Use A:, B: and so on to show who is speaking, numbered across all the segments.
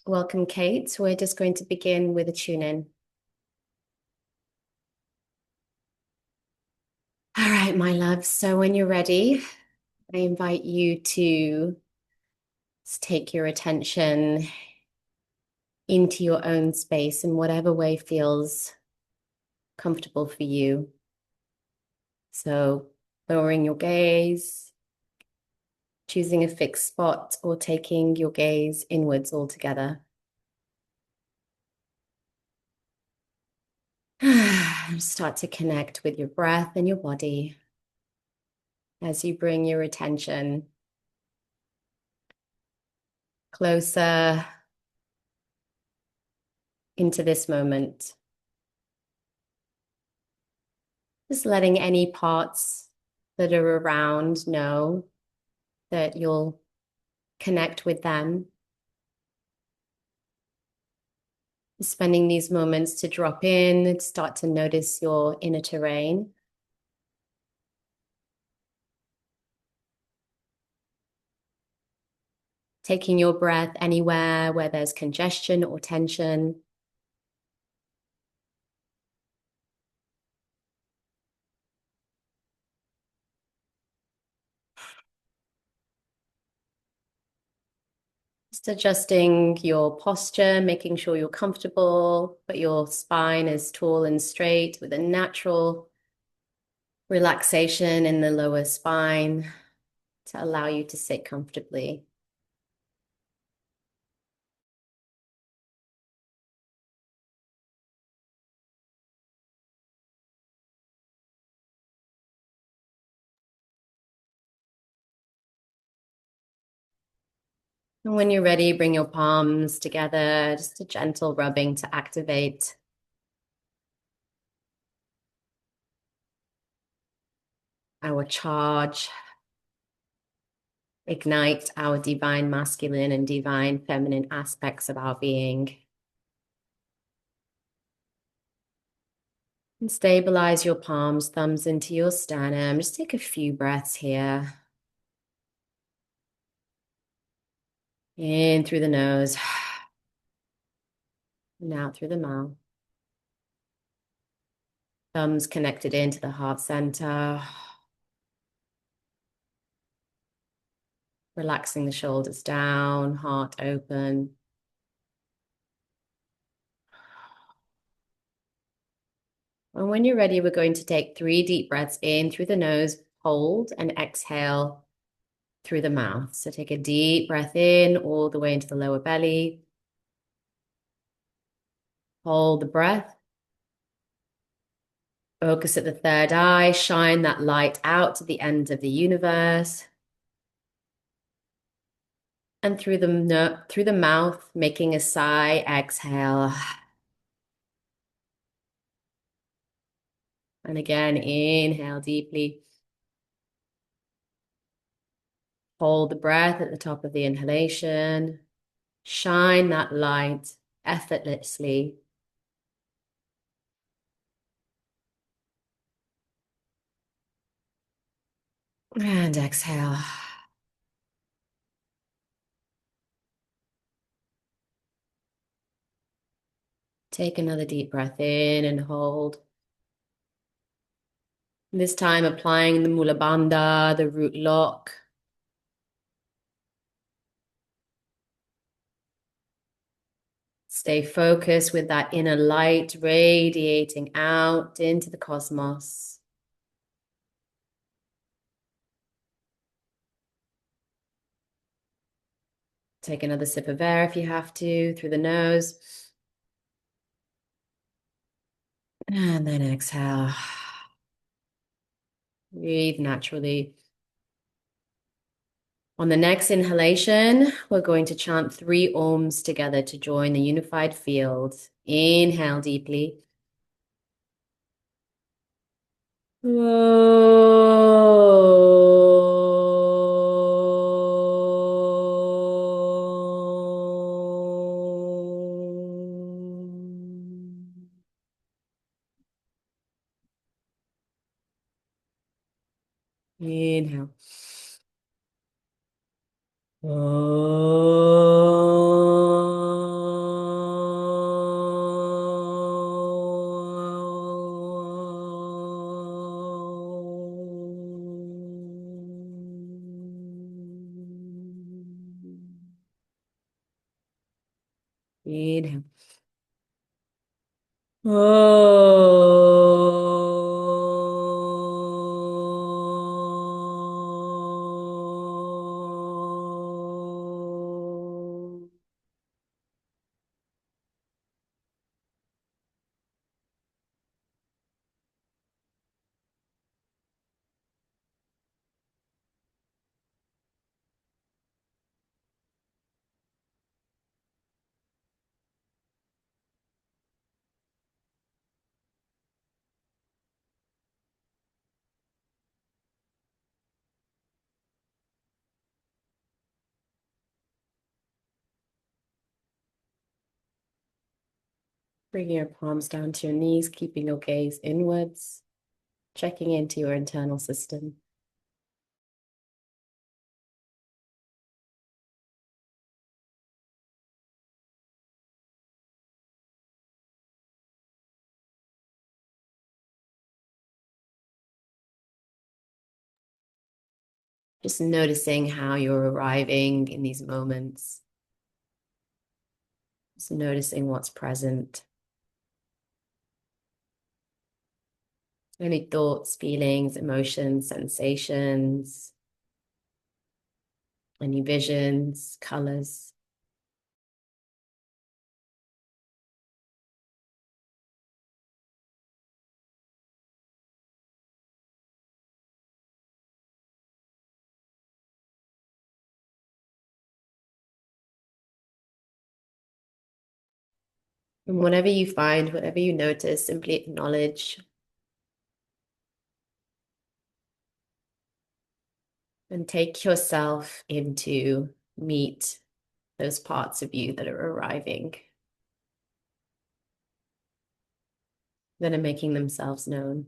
A: Welcome, Kate. We're just going to begin with a tune-in. All right, my love. So when you're ready, I invite you to take your attention into your own space in whatever way feels comfortable for you. So lowering your gaze, choosing a fixed spot, or taking your gaze inwards altogether. Start to connect with your breath and your body as you bring your attention closer into this moment. Just letting any parts that are around know that you'll connect with them. Spending these moments to drop in, start to notice your inner terrain. Taking your breath anywhere where there's congestion or tension. Just adjusting your posture, making sure you're comfortable, but your spine is tall and straight with a natural relaxation in the lower spine to allow you to sit comfortably. And when you're ready, bring your palms together, just a gentle rubbing to activate our charge, ignite our divine masculine and divine feminine aspects of our being. And stabilize your palms, thumbs into your sternum. Just take a few breaths here. In through the nose, and out through the mouth. Thumbs connected into the heart center. Relaxing the shoulders down, heart open. And when you're ready, we're going to take 3 deep breaths in through the nose, hold, and exhale through the mouth. So take a deep breath in all the way into the lower belly. Hold the breath. Focus at the third eye. Shine that light out to the end of the universe. And through the mouth, making a sigh, exhale. And again, inhale deeply. Hold the breath at the top of the inhalation. Shine that light effortlessly. And exhale. Take another deep breath in and hold. This time applying the Mula Bandha, the root lock. Stay focused with that inner light radiating out into the cosmos. Take another sip of air if you have to, through the nose. And then exhale. Breathe naturally. On the next inhalation, we're going to chant 3 ohms together to join the unified field. Inhale deeply. Inhale. Inhale. Oh. Bring your palms down to your knees, keeping your gaze inwards, checking into your internal system. Just noticing how you're arriving in these moments. Just noticing what's present. Any thoughts, feelings, emotions, sensations, any visions, colors. And whatever you find, whatever you notice, simply acknowledge and take yourself in to meet those parts of you that are arriving, that are making themselves known.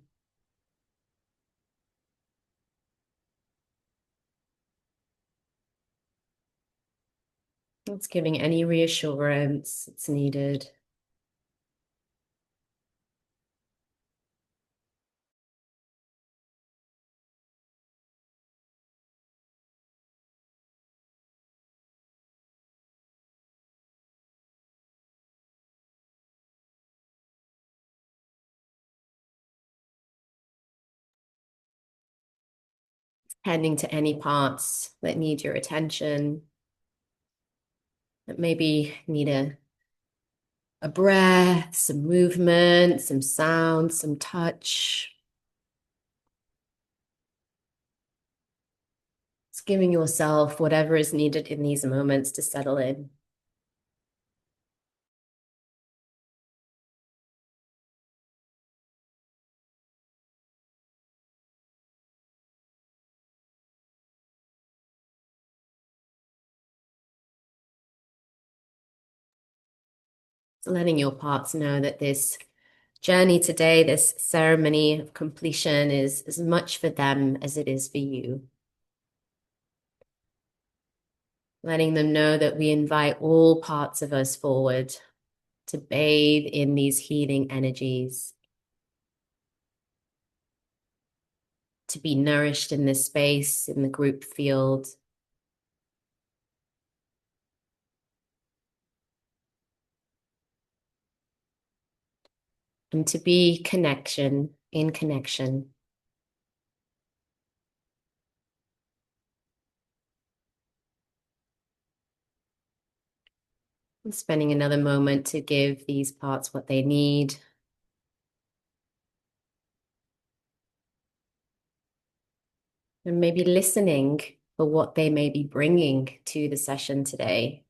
A: It's giving any reassurance that's needed. Tending to any parts that need your attention, that maybe need a breath, some movement, some sound, some touch. It's giving yourself whatever is needed in these moments to settle in. So letting your parts know that this journey today, this ceremony of completion is as much for them as it is for you. Letting them know that we invite all parts of us forward to bathe in these healing energies, to be nourished in this space, in the group field. And to be connection in connection. And spending another moment to give these parts what they need. And maybe listening for what they may be bringing to the session today.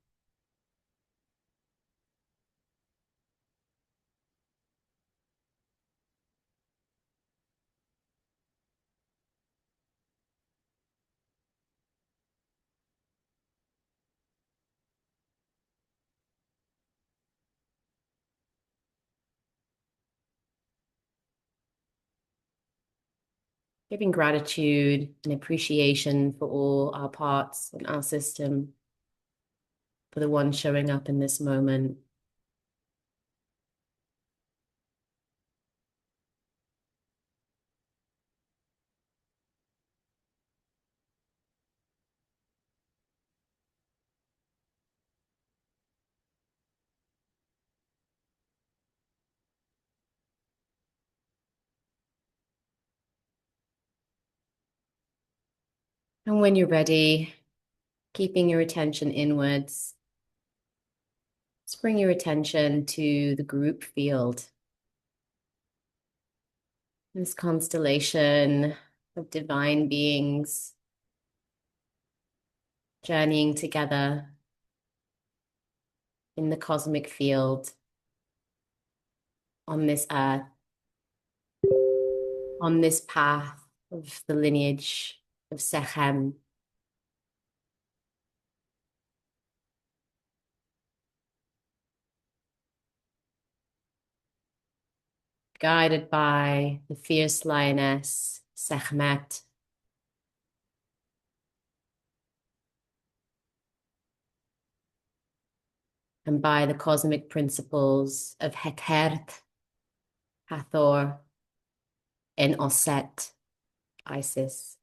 A: Giving gratitude and appreciation for all our parts and our system, for the one showing up in this moment. And when you're ready, keeping your attention inwards, just bring your attention to the group field. This constellation of divine beings journeying together in the cosmic field on this earth, on this path of the lineage of Sekhem. Guided by the fierce lioness, Sekhmet, and by the cosmic principles of Hekert, Hathor, and Osset, Isis.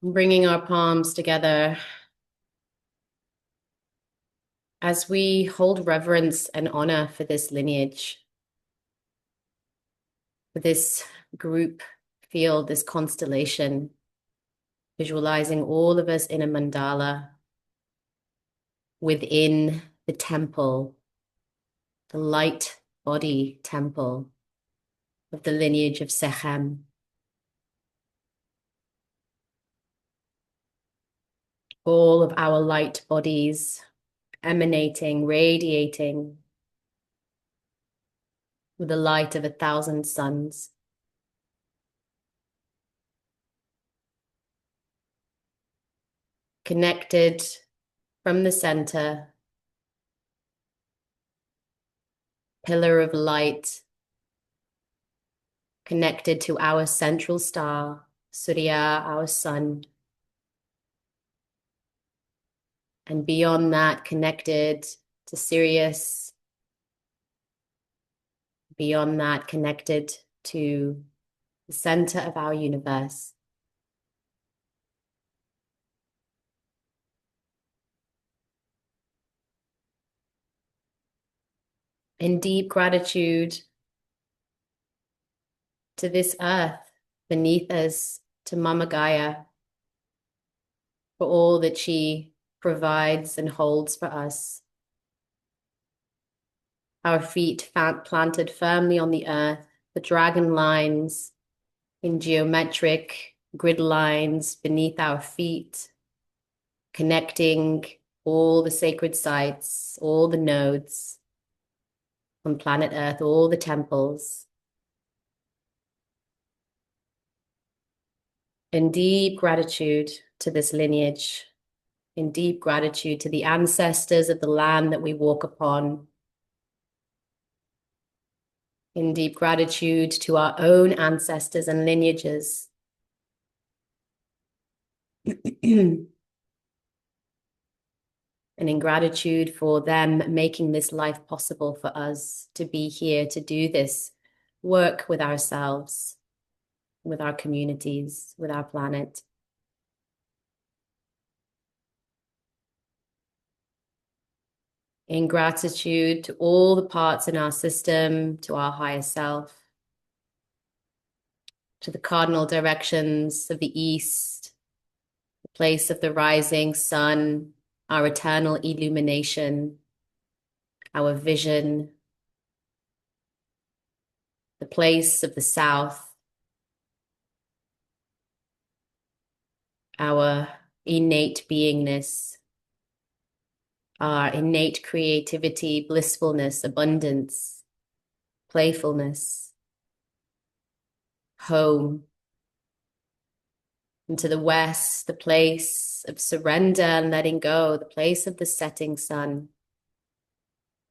A: Bringing our palms together as we hold reverence and honor for this lineage, for this group field, this constellation, visualizing all of us in a mandala within the temple, the light body temple of the lineage of Sekhem. All of our light bodies emanating, radiating with the light of 1,000 suns. Connected from the center, pillar of light, connected to our central star, Surya, our sun. And beyond that, connected to Sirius. Beyond that, connected to the center of our universe. In deep gratitude to this earth beneath us, to Mama Gaia, for all that she provides and holds for us. Our feet planted firmly on the earth, the dragon lines in geometric grid lines beneath our feet, connecting all the sacred sites, all the nodes on planet Earth, all the temples. In deep gratitude to this lineage, in deep gratitude to the ancestors of the land that we walk upon, in deep gratitude to our own ancestors and lineages. And in gratitude for them making this life possible for us to be here, to do this work with ourselves, with our communities, with our planet. In gratitude to all the parts in our system, to our higher self, to the cardinal directions of the East, the place of the rising sun, our eternal illumination, our vision, the place of the South, our innate beingness, our innate creativity, blissfulness, abundance, playfulness, home. And to the west, the place of surrender and letting go, the place of the setting sun,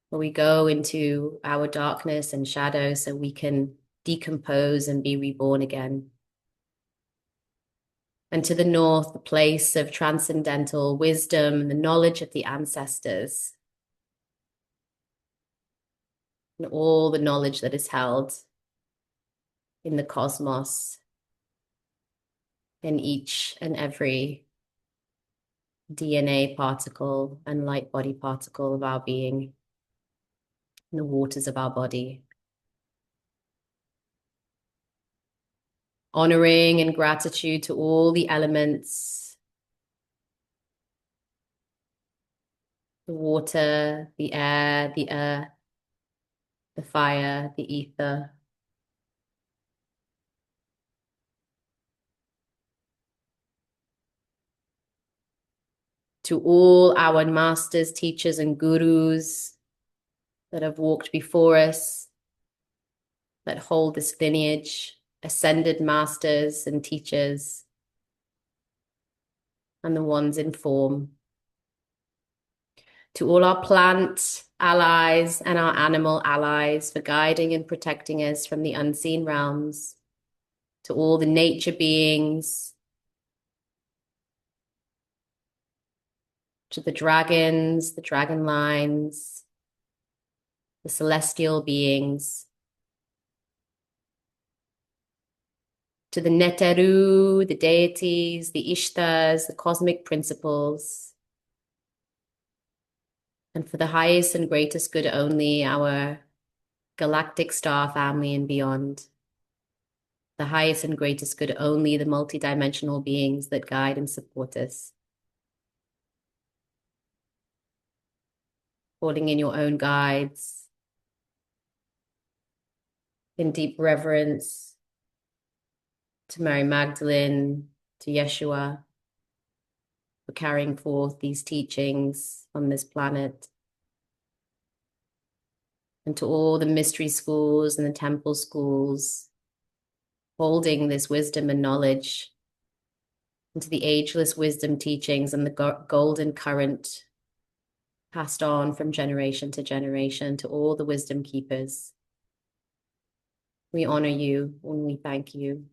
A: where we go into our darkness and shadow so we can decompose and be reborn again. And to the north, the place of transcendental wisdom and the knowledge of the ancestors, and all the knowledge that is held in the cosmos, in each and every DNA particle and light body particle of our being, in the waters of our body. honoring and gratitude to all the elements, the water, the air, the earth, the fire, the ether. To all our masters, teachers, and gurus that have walked before us, that hold this lineage, ascended masters and teachers, and the ones in form. To all our plant allies and our animal allies for guiding and protecting us from the unseen realms. To all the nature beings, to the dragons, the dragon lines, the celestial beings, to the Neteru, the deities, the Ishtars, the cosmic principles, and for the highest and greatest good only, our galactic star family and beyond. The highest and greatest good only, the multidimensional beings that guide and support us. Calling in your own guides, in deep reverence to Mary Magdalene, to Yeshua, for carrying forth these teachings on this planet, and to all the mystery schools and the temple schools, holding this wisdom and knowledge, and to the ageless wisdom teachings and the golden current passed on from generation to generation to all the wisdom keepers. We honor you and we thank you.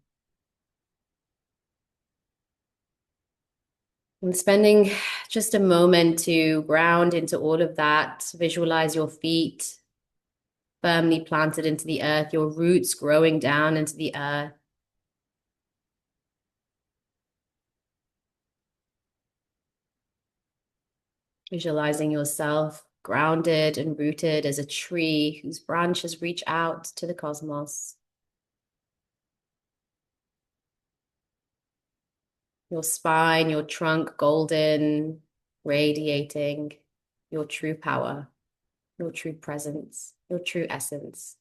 A: And spending just a moment to ground into all of that, visualize your feet firmly planted into the earth, your roots growing down into the earth. Visualizing yourself grounded and rooted as a tree whose branches reach out to the cosmos. Your spine, your trunk golden, radiating your true power, your true presence, your true essence.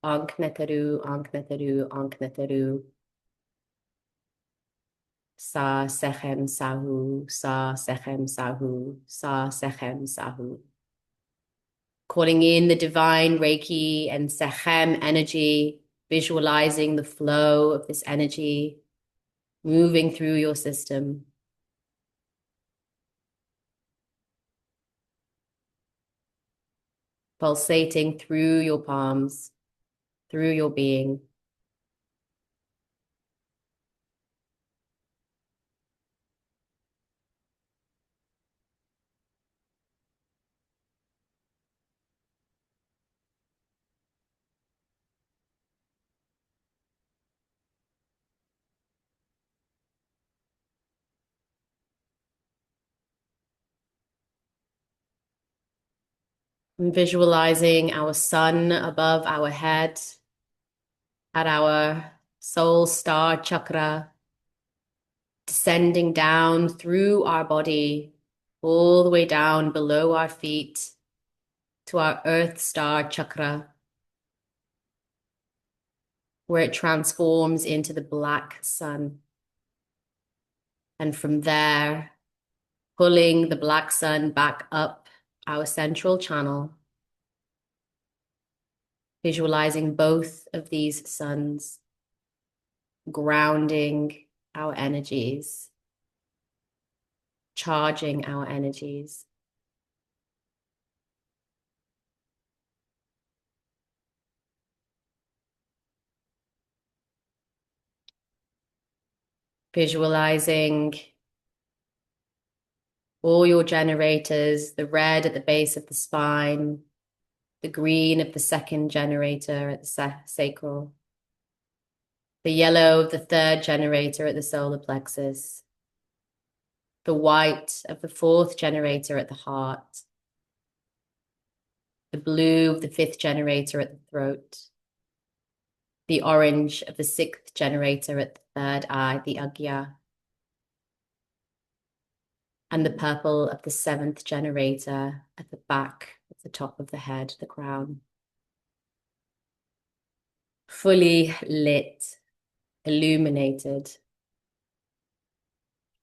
A: Ankh-Neteru, Ankh-Neteru, Ankh-Neteru. Sa Sekhem Sahu, Sa Sekhem Sahu, Sa Sekhem Sahu. Calling in the divine Reiki and Sekhem energy, visualizing the flow of this energy moving through your system. Pulsating through your palms, through your being. And visualizing our sun above our head at our soul star chakra, descending down through our body, all the way down below our feet to our earth star chakra, where it transforms into the black sun. And from there, pulling the black sun back up our central channel, visualizing both of these suns, grounding our energies, charging our energies. Visualizing all your generators, the red at the base of the spine, the green of the second generator at the sacral, the yellow of the third generator at the solar plexus, the white of the fourth generator at the heart, the blue of the fifth generator at the throat, the orange of the sixth generator at the third eye, the agya, and the purple of the seventh generator at the back of the top of the head, the crown. Fully lit, illuminated,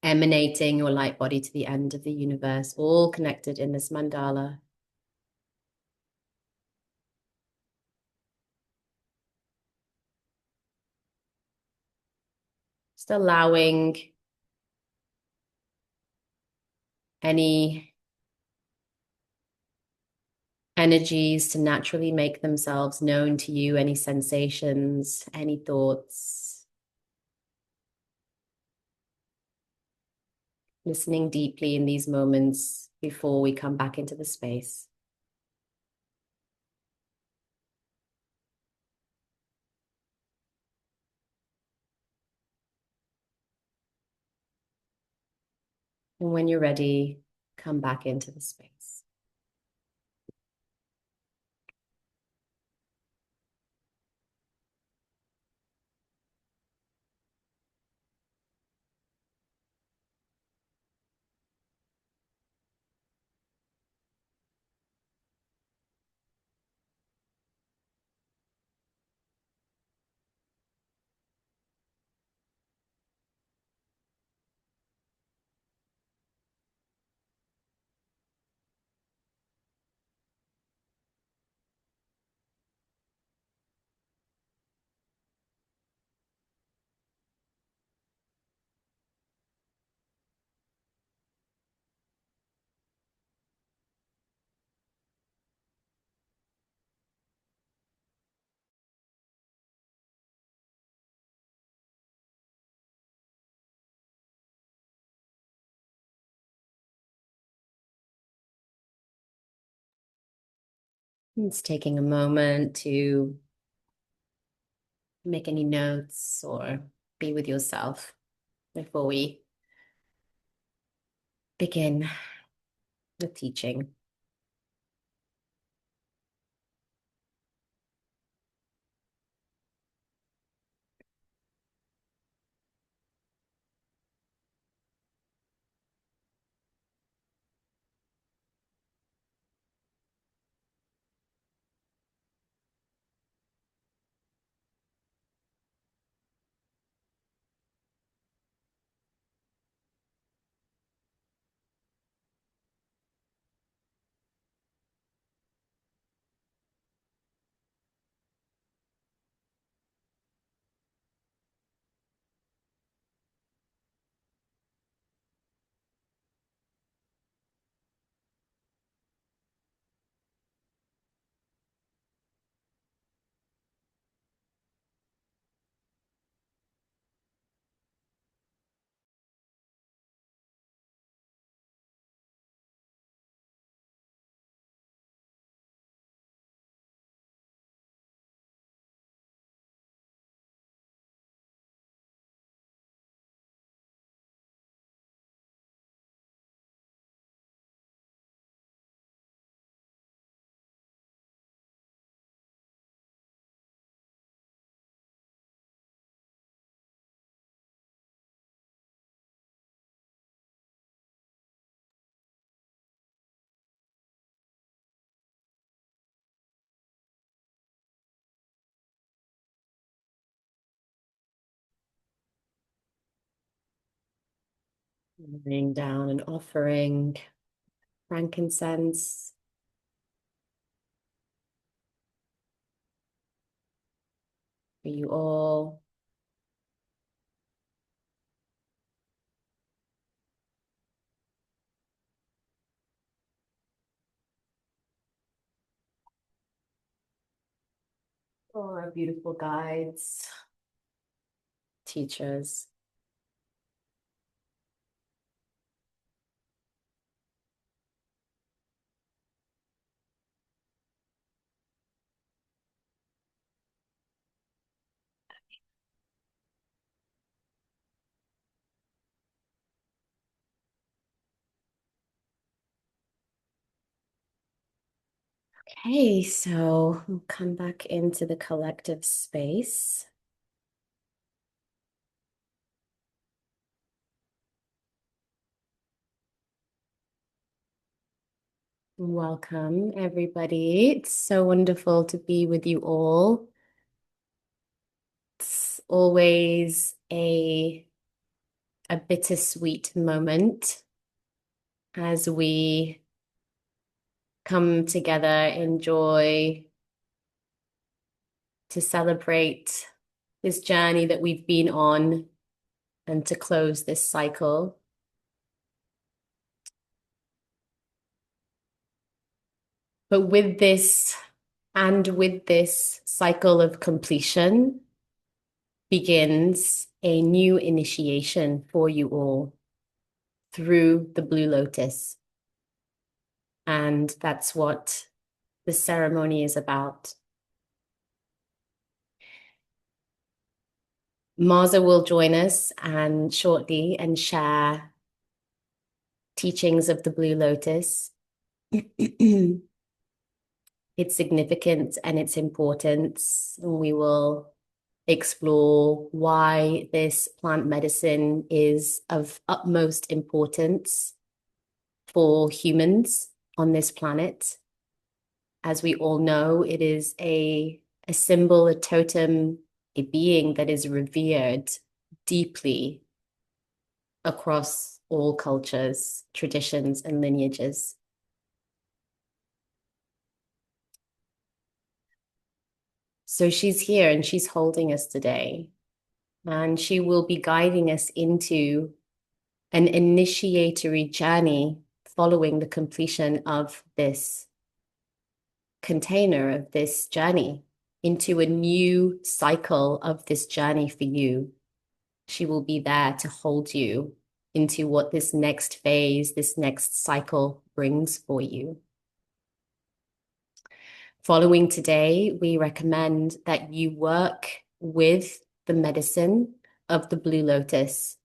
A: emanating your light body to the end of the universe, all connected in this mandala. Just allowing any energies to naturally make themselves known to you, any sensations, any thoughts. Listening deeply in these moments before we come back into the space. And when you're ready, come back into the space. It's taking a moment to make any notes or be with yourself before we begin the teaching. Laying down and offering frankincense for you all. For our beautiful guides, teachers. Okay, so we'll come back into the collective space. Welcome, everybody. It's so wonderful to be with you all. It's always a bittersweet moment as we come together, enjoy, to celebrate this journey that we've been on and to close this cycle. But with this cycle of completion begins a new initiation for you all through the Blue Lotus. And that's what the ceremony is about. Marza will join us and shortly and share teachings of the Blue Lotus, its significance and its importance. We will explore why this plant medicine is of utmost importance for humans on this planet. As we all know, it is a symbol, a totem, a being that is revered deeply across all cultures, traditions, and lineages. So she's here and she's holding us today, and she will be guiding us into an initiatory journey following the completion of this container, of this journey, into a new cycle of this journey for you. She will be there to hold you into what this next phase, this next cycle brings for you. Following today, we recommend that you work with the medicine of the Blue Lotus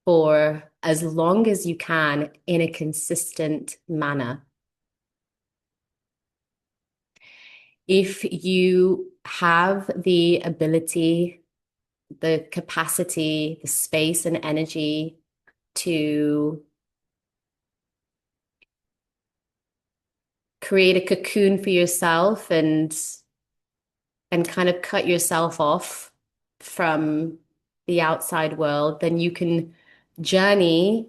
A: for as long as you can in a consistent manner. If you have the ability, the capacity, the space and energy to create a cocoon for yourself and kind of cut yourself off from the outside world, then you can journey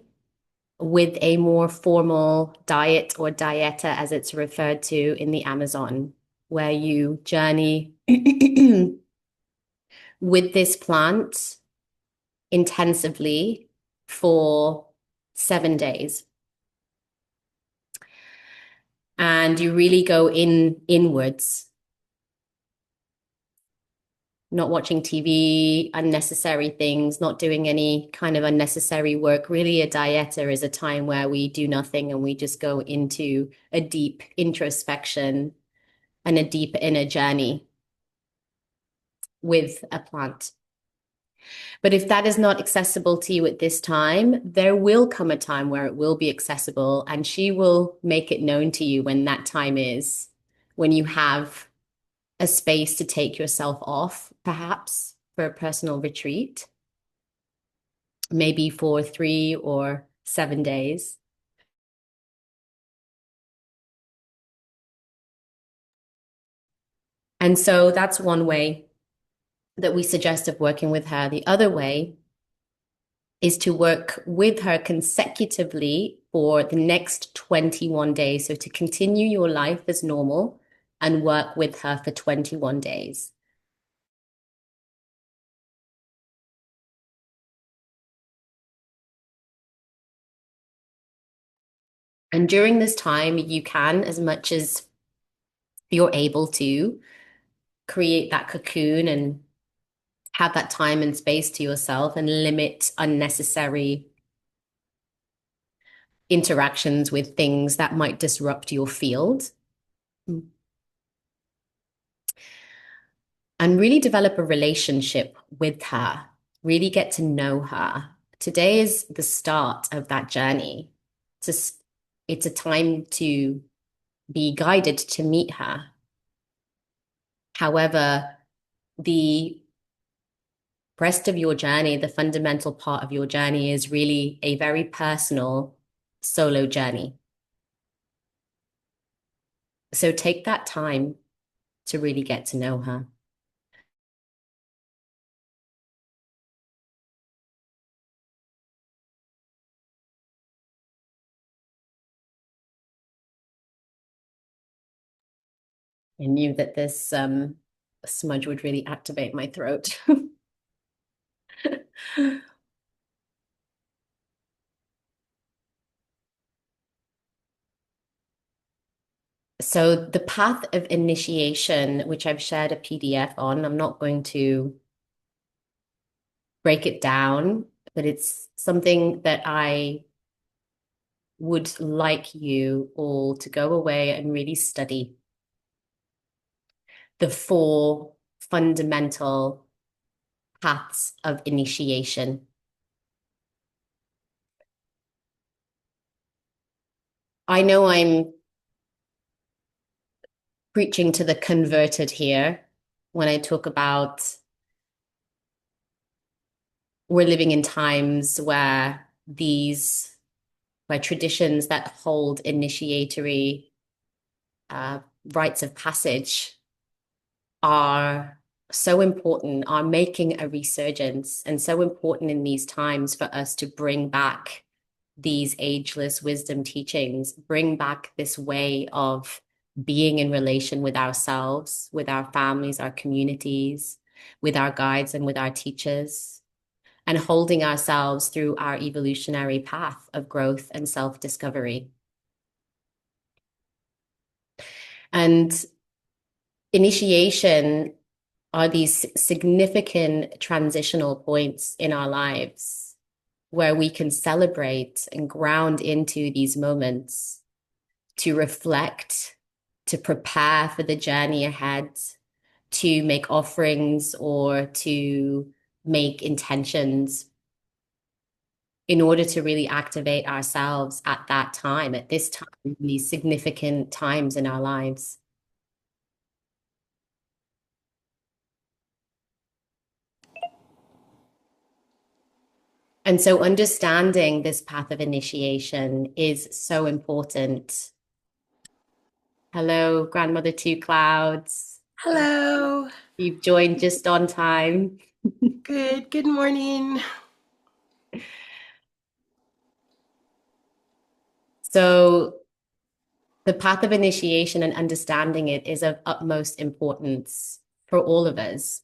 A: with a more formal diet or dieta, as it's referred to in the Amazon, where you journey with this plant intensively for 7 days. And you really go inwards, not watching TV, unnecessary things, not doing any kind of unnecessary work. Really, a dieta is a time where we do nothing and we just go into a deep introspection and a deep inner journey with a plant. But if that is not accessible to you at this time, there will come a time where it will be accessible, and she will make it known to you when that time is, when you have a space to take yourself off, perhaps for a personal retreat, maybe for 3 or 7 days. And so that's one way that we suggest of working with her. The other way is to work with her consecutively for the next 21 days. So to continue your life as normal and work with her for 21 days. And during this time, you can, as much as you're able to, create that cocoon and have that time and space to yourself and limit unnecessary interactions with things that might disrupt your field. And really develop a relationship with her, really get to know her. Today is the start of that journey. It's a time to be guided to meet her. However, the rest of your journey, the fundamental part of your journey, is really a very personal solo journey. So take that time to really get to know her. I knew that this smudge would really activate my throat. So the path of initiation, which I've shared a PDF on, I'm not going to break it down, but it's something that I would like you all to go away and really study the four fundamental paths of initiation. I know I'm preaching to the converted here when I talk about we're living in times where traditions that hold initiatory rites of passage are so important, are making a resurgence, and so important in these times for us to bring back these ageless wisdom teachings, bring back this way of being in relation with ourselves, with our families, our communities, with our guides, and with our teachers, and holding ourselves through our evolutionary path of growth and self-discovery. And initiation are these significant transitional points in our lives where we can celebrate and ground into these moments to reflect, to prepare for the journey ahead, to make offerings or to make intentions in order to really activate ourselves at that time, at this time, these significant times in our lives. And so understanding this path of initiation is so important. Hello, Grandmother Two Clouds.
B: Hello.
A: You've joined just on time.
B: Good morning.
A: So the path of initiation and understanding it is of utmost importance for all of us.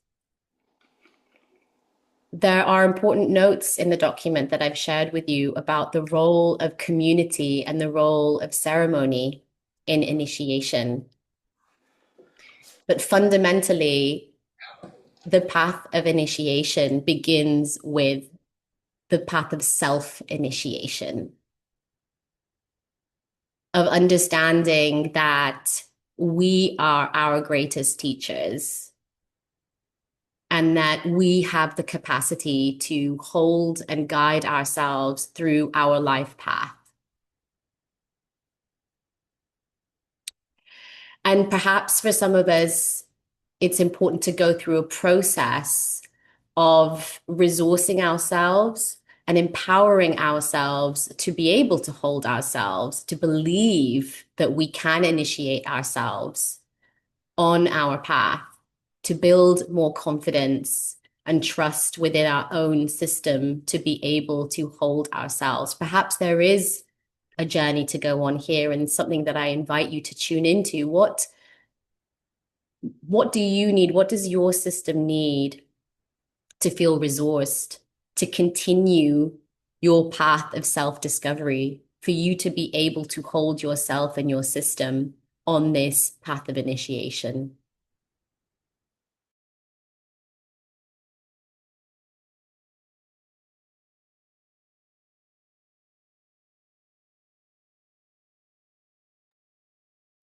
A: There are important notes in the document that I've shared with you about the role of community and the role of ceremony in initiation. But fundamentally, the path of initiation begins with the path of self-initiation, of understanding that we are our greatest teachers and that we have the capacity to hold and guide ourselves through our life path. And perhaps for some of us, it's important to go through a process of resourcing ourselves and empowering ourselves to be able to hold ourselves, to believe that we can initiate ourselves on our path, to build more confidence and trust within our own system to be able to hold ourselves. Perhaps there is a journey to go on here and something that I invite you to tune into. What do you need? What does your system need to feel resourced, to continue your path of self-discovery, for you to be able to hold yourself and your system on this path of initiation?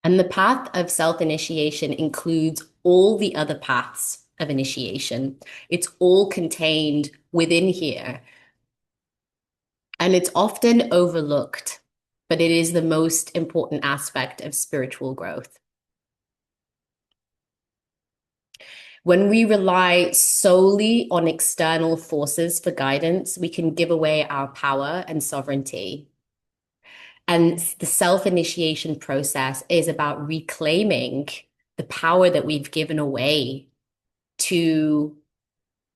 A: And the path of self-initiation includes all the other paths of initiation. It's all contained within here. And it's often overlooked. but it is the most important aspect of spiritual growth. When we rely solely on external forces for guidance, we can give away our power and sovereignty. And the self-initiation process is about reclaiming the power that we've given away to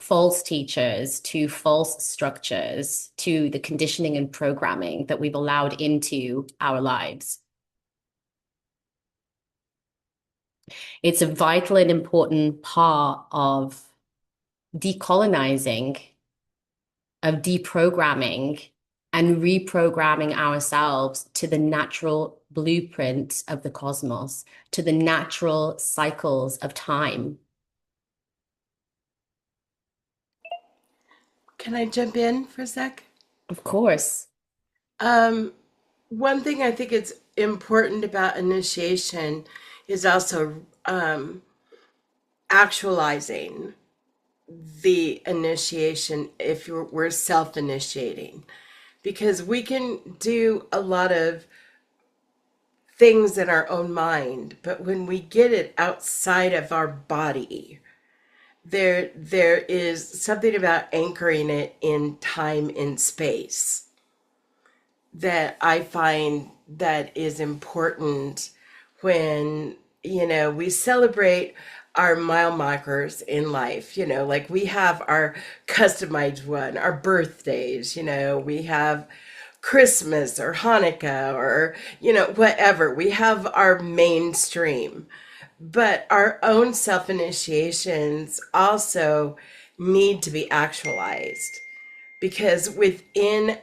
A: false teachers, to false structures, to the conditioning and programming that we've allowed into our lives. It's a vital and important part of decolonizing, of deprogramming and reprogramming ourselves to the natural blueprint of the cosmos, to the natural cycles of time.
B: Can I jump in for a sec?
A: Of course.
B: Um, One thing I think is important about initiation is also actualizing the initiation if we're self initiating. Because we can do a lot of things in our own mind, but when we get it outside of our body, there is something about anchoring it in time and space that I find that is important when, we celebrate our mile markers in life. Like we have our customized one, our birthdays, we have Christmas or Hanukkah or, whatever. We have our mainstream. But our own self initiations also need to be actualized because within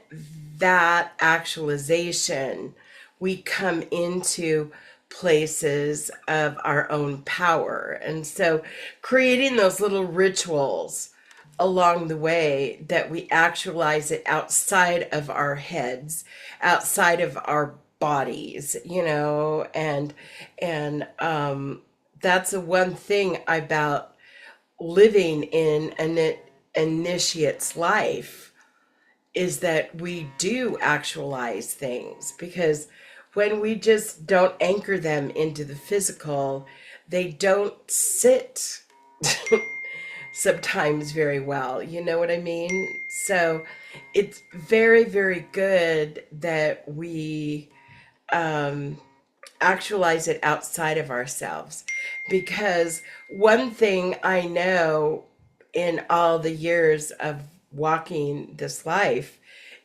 B: that actualization, we come into places of our own power. And so creating those little rituals along the way that we actualize it outside of our heads, outside of our bodies, and that's the one thing about living in an initiate's life is that we do actualize things because when we just don't anchor them into the physical, they don't sit sometimes very well. You know what I mean? So it's very, very good that we actualize it outside of ourselves. Because one thing I know in all the years of walking this life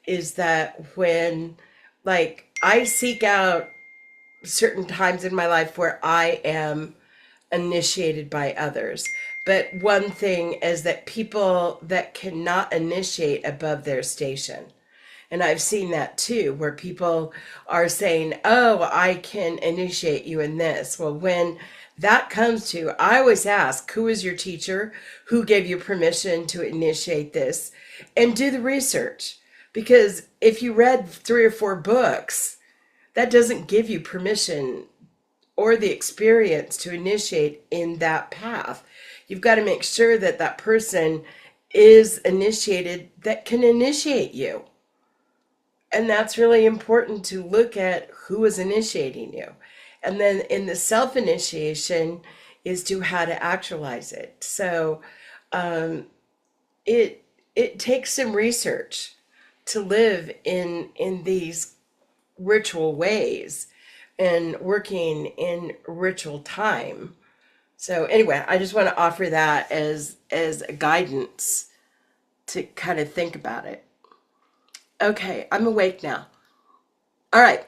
B: is that when, like, I seek out certain times in my life where I am initiated by others. But one thing is that people that cannot initiate above their station. And I've seen that too, where people are saying, oh, I can initiate you in this. Well, when that comes to, I always ask, who is your teacher? Who gave you permission to initiate this? And do the research. Because if you read 3 or 4 books, that doesn't give you permission or the experience to initiate in that path. You've got to make sure that that person is initiated that can initiate you. And that's really important to look at who is initiating you. And then in the self initiation is to how to actualize it. So um, it takes some research to live in these ritual ways and working in ritual time. So anyway, I just want to offer that as a guidance to kind of think about it. Okay, I'm awake now. All right.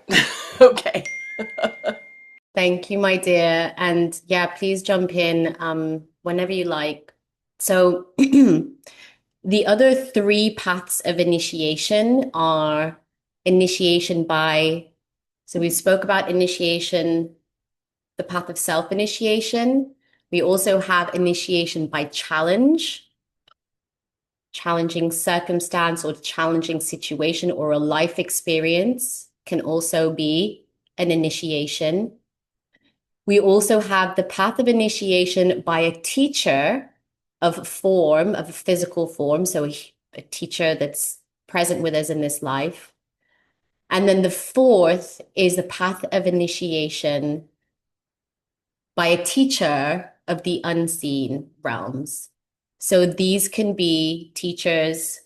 B: Okay.
A: Thank you, my dear. And yeah, please jump in whenever you like. So the other three paths of initiation are initiation by, so we spoke about initiation, the path of self-initiation. We also have initiation by challenge, challenging circumstance or challenging situation or a life experience can also be an initiation. We also have the path of initiation by a teacher of form, of a physical form, so a teacher that's present with us in this life. And then the fourth is the path of initiation by a teacher of the unseen realms. So these can be teachers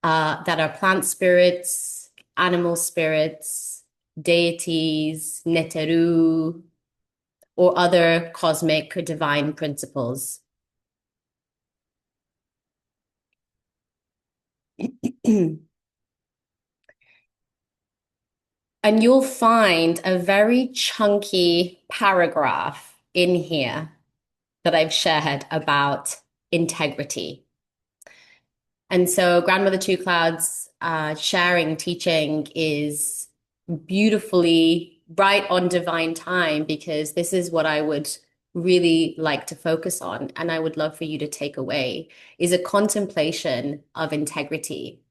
A: that are plant spirits, animal spirits, deities, neteru, or other cosmic or divine principles. And you'll find a very chunky paragraph in here that I've shared about integrity. And so Grandmother Two Clouds sharing teaching is beautifully right on divine time because this is what I would really like to focus on and I would love for you to take away is a contemplation of integrity.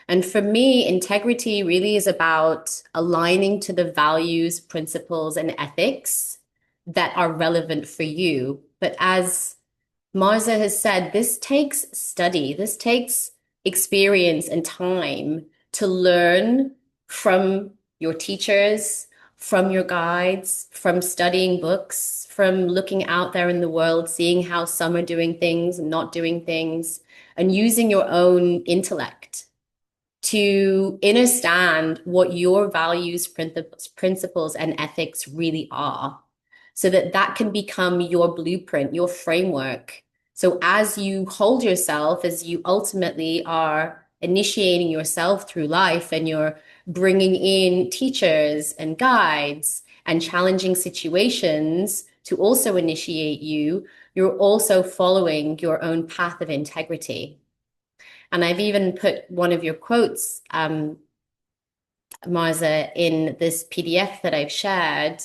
A: And for me, integrity really is about aligning to the values, principles, and ethics that are relevant for you. But as Marza has said, this takes study, this takes experience and time to learn from your teachers, from your guides, from studying books, from looking out there in the world, seeing how some are doing things and not doing things, and using your own intellect to understand what your values, principles, and ethics really are, so that that can become your blueprint, your framework. So as you hold yourself, as you ultimately are initiating yourself through life and you're bringing in teachers and guides and challenging situations to also initiate you, you're also following your own path of integrity. And I've even put one of your quotes, Marza, in this PDF that I've shared,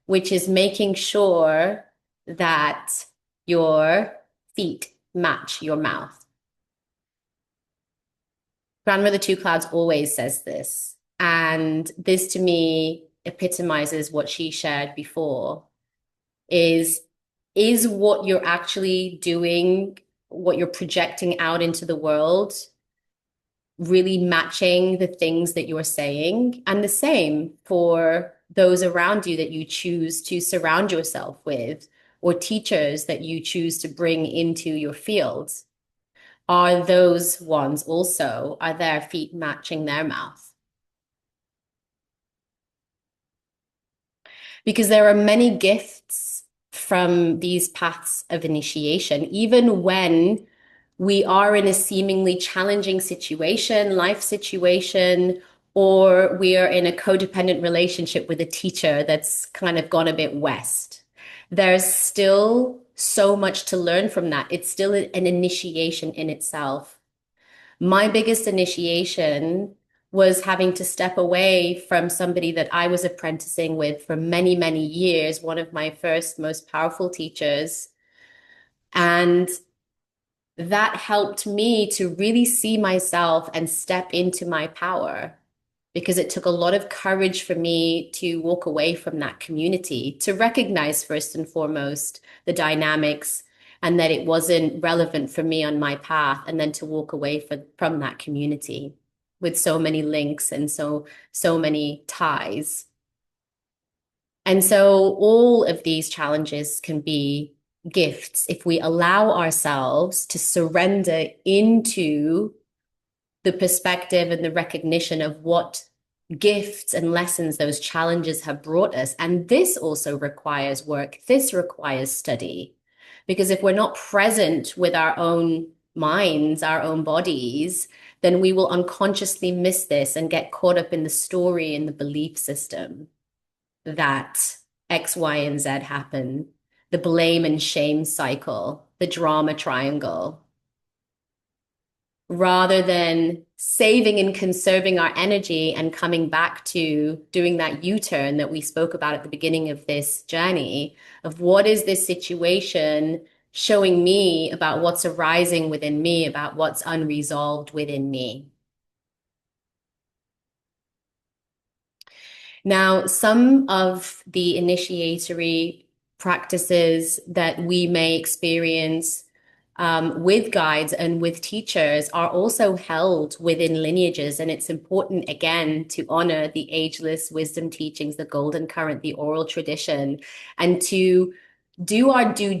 A: which is making sure that your feet match your mouth. Grandmother Two Clouds always says this. And this to me epitomizes what she shared before is what you're actually doing, what you're projecting out into the world really matching the things that you're saying, and the same for those around you that you choose to surround yourself with, or teachers that you choose to bring into your fields. Are those ones also, are their feet matching their mouth? Because there are many gifts from these paths of initiation, even when we are in a seemingly challenging situation, life situation, or we are in a codependent relationship with a teacher that's kind of gone a bit west. There's still so much to learn from that. It's still an initiation in itself. My biggest initiation was having to step away from somebody that I was apprenticing with for many, many years, one of my first most powerful teachers. And that helped me to really see myself and step into my power because it took a lot of courage for me to walk away from that community, to recognize first and foremost the dynamics and that it wasn't relevant for me on my path, and then to walk away from that community with so many links and so many ties. And so all of these challenges can be gifts if we allow ourselves to surrender into the perspective and the recognition of what gifts and lessons those challenges have brought us. And this also requires work. This requires study. Because if we're not present with our own minds, our own bodies, then we will unconsciously miss this and get caught up in the story and the belief system that X, Y, and Z happen, the blame and shame cycle, the drama triangle, rather than saving and conserving our energy and coming back to doing that U-turn that we spoke about at the beginning of this journey of what is this situation showing me about what's arising within me, about what's unresolved within me. Now, some of the initiatory practices that we may experience with guides and with teachers are also held within lineages. And it's important, again, to honor the ageless wisdom teachings, the golden current, the oral tradition, and to do our due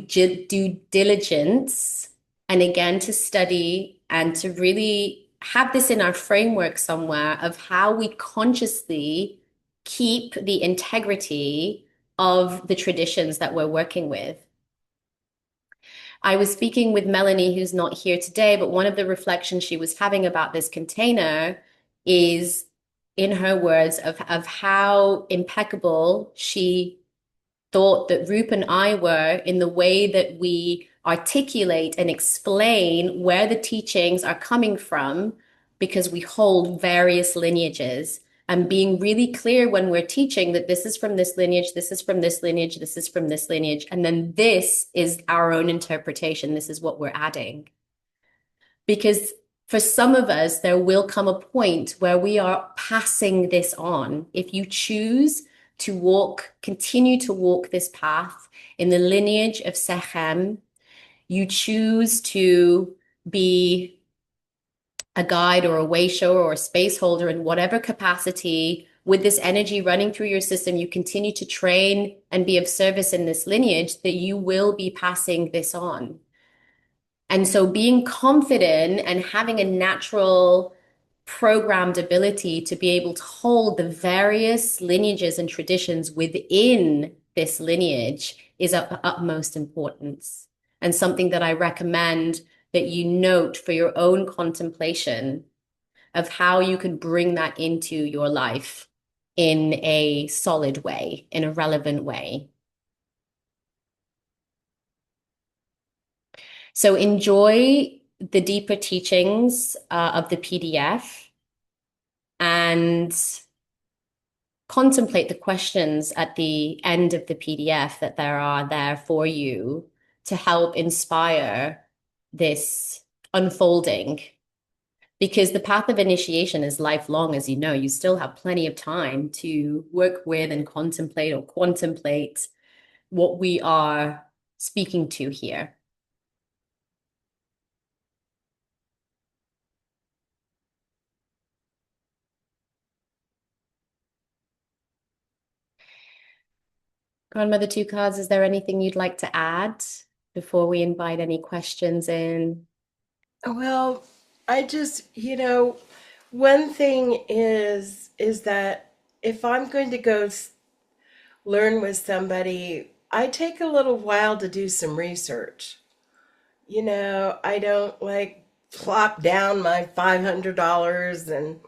A: diligence. And again, to study and to really have this in our framework somewhere of how we consciously keep the integrity of the traditions that we're working with. I was speaking with Melanie, who's not here today, but one of the reflections she was having about this container is, in her words, of how impeccable she thought that Roop and I were in the way that we articulate and explain where the teachings are coming from, because we hold various lineages, and being really clear when we're teaching that this is from this lineage, this is from this lineage, this is from this lineage, and then this is our own interpretation. This is what we're adding. Because for some of us, there will come a point where we are passing this on. If you choose to continue to walk this path in the lineage of Sekhem, you choose to be a guide or a way shower or a space holder in whatever capacity with this energy running through your system, you continue to train and be of service in this lineage, that you will be passing this on. And so being confident and having a natural programmed ability to be able to hold the various lineages and traditions within this lineage is of utmost importance, and something that I recommend that you note for your own contemplation of how you can bring that into your life in a solid way, in a relevant way. So enjoy the deeper teachings of the PDF and contemplate the questions at the end of the PDF that there are there for you to help inspire this unfolding. Because the path of initiation is lifelong, as you know, you still have plenty of time to work with and contemplate or contemplate what we are speaking to here. Grandmother Two Cards, is there anything you'd like to add before we invite any questions in?
B: Well, I just, one thing is that if I'm going to go learn with somebody, I take a little while to do some research. I don't like plop down my $500 and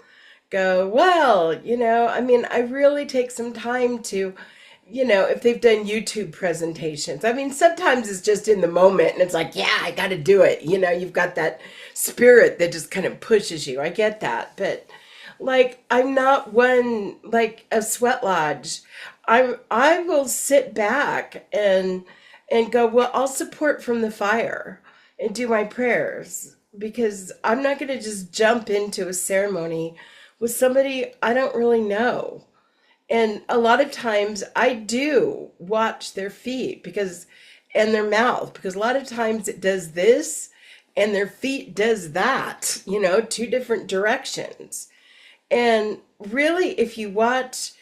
B: go, well, I mean, I really take some time to, if they've done YouTube presentations. I mean, sometimes it's just in the moment and it's like, yeah, I got to do it. You've got that spirit that just kind of pushes you. I get that. But like, I'm not one like a sweat lodge. I will sit back and go, well, I'll support from the fire and do my prayers, because I'm not going to just jump into a ceremony with somebody I don't really know. And a lot of times I do watch their feet and their mouth, because a lot of times it does this and their feet does that, two different directions. And really, if you watch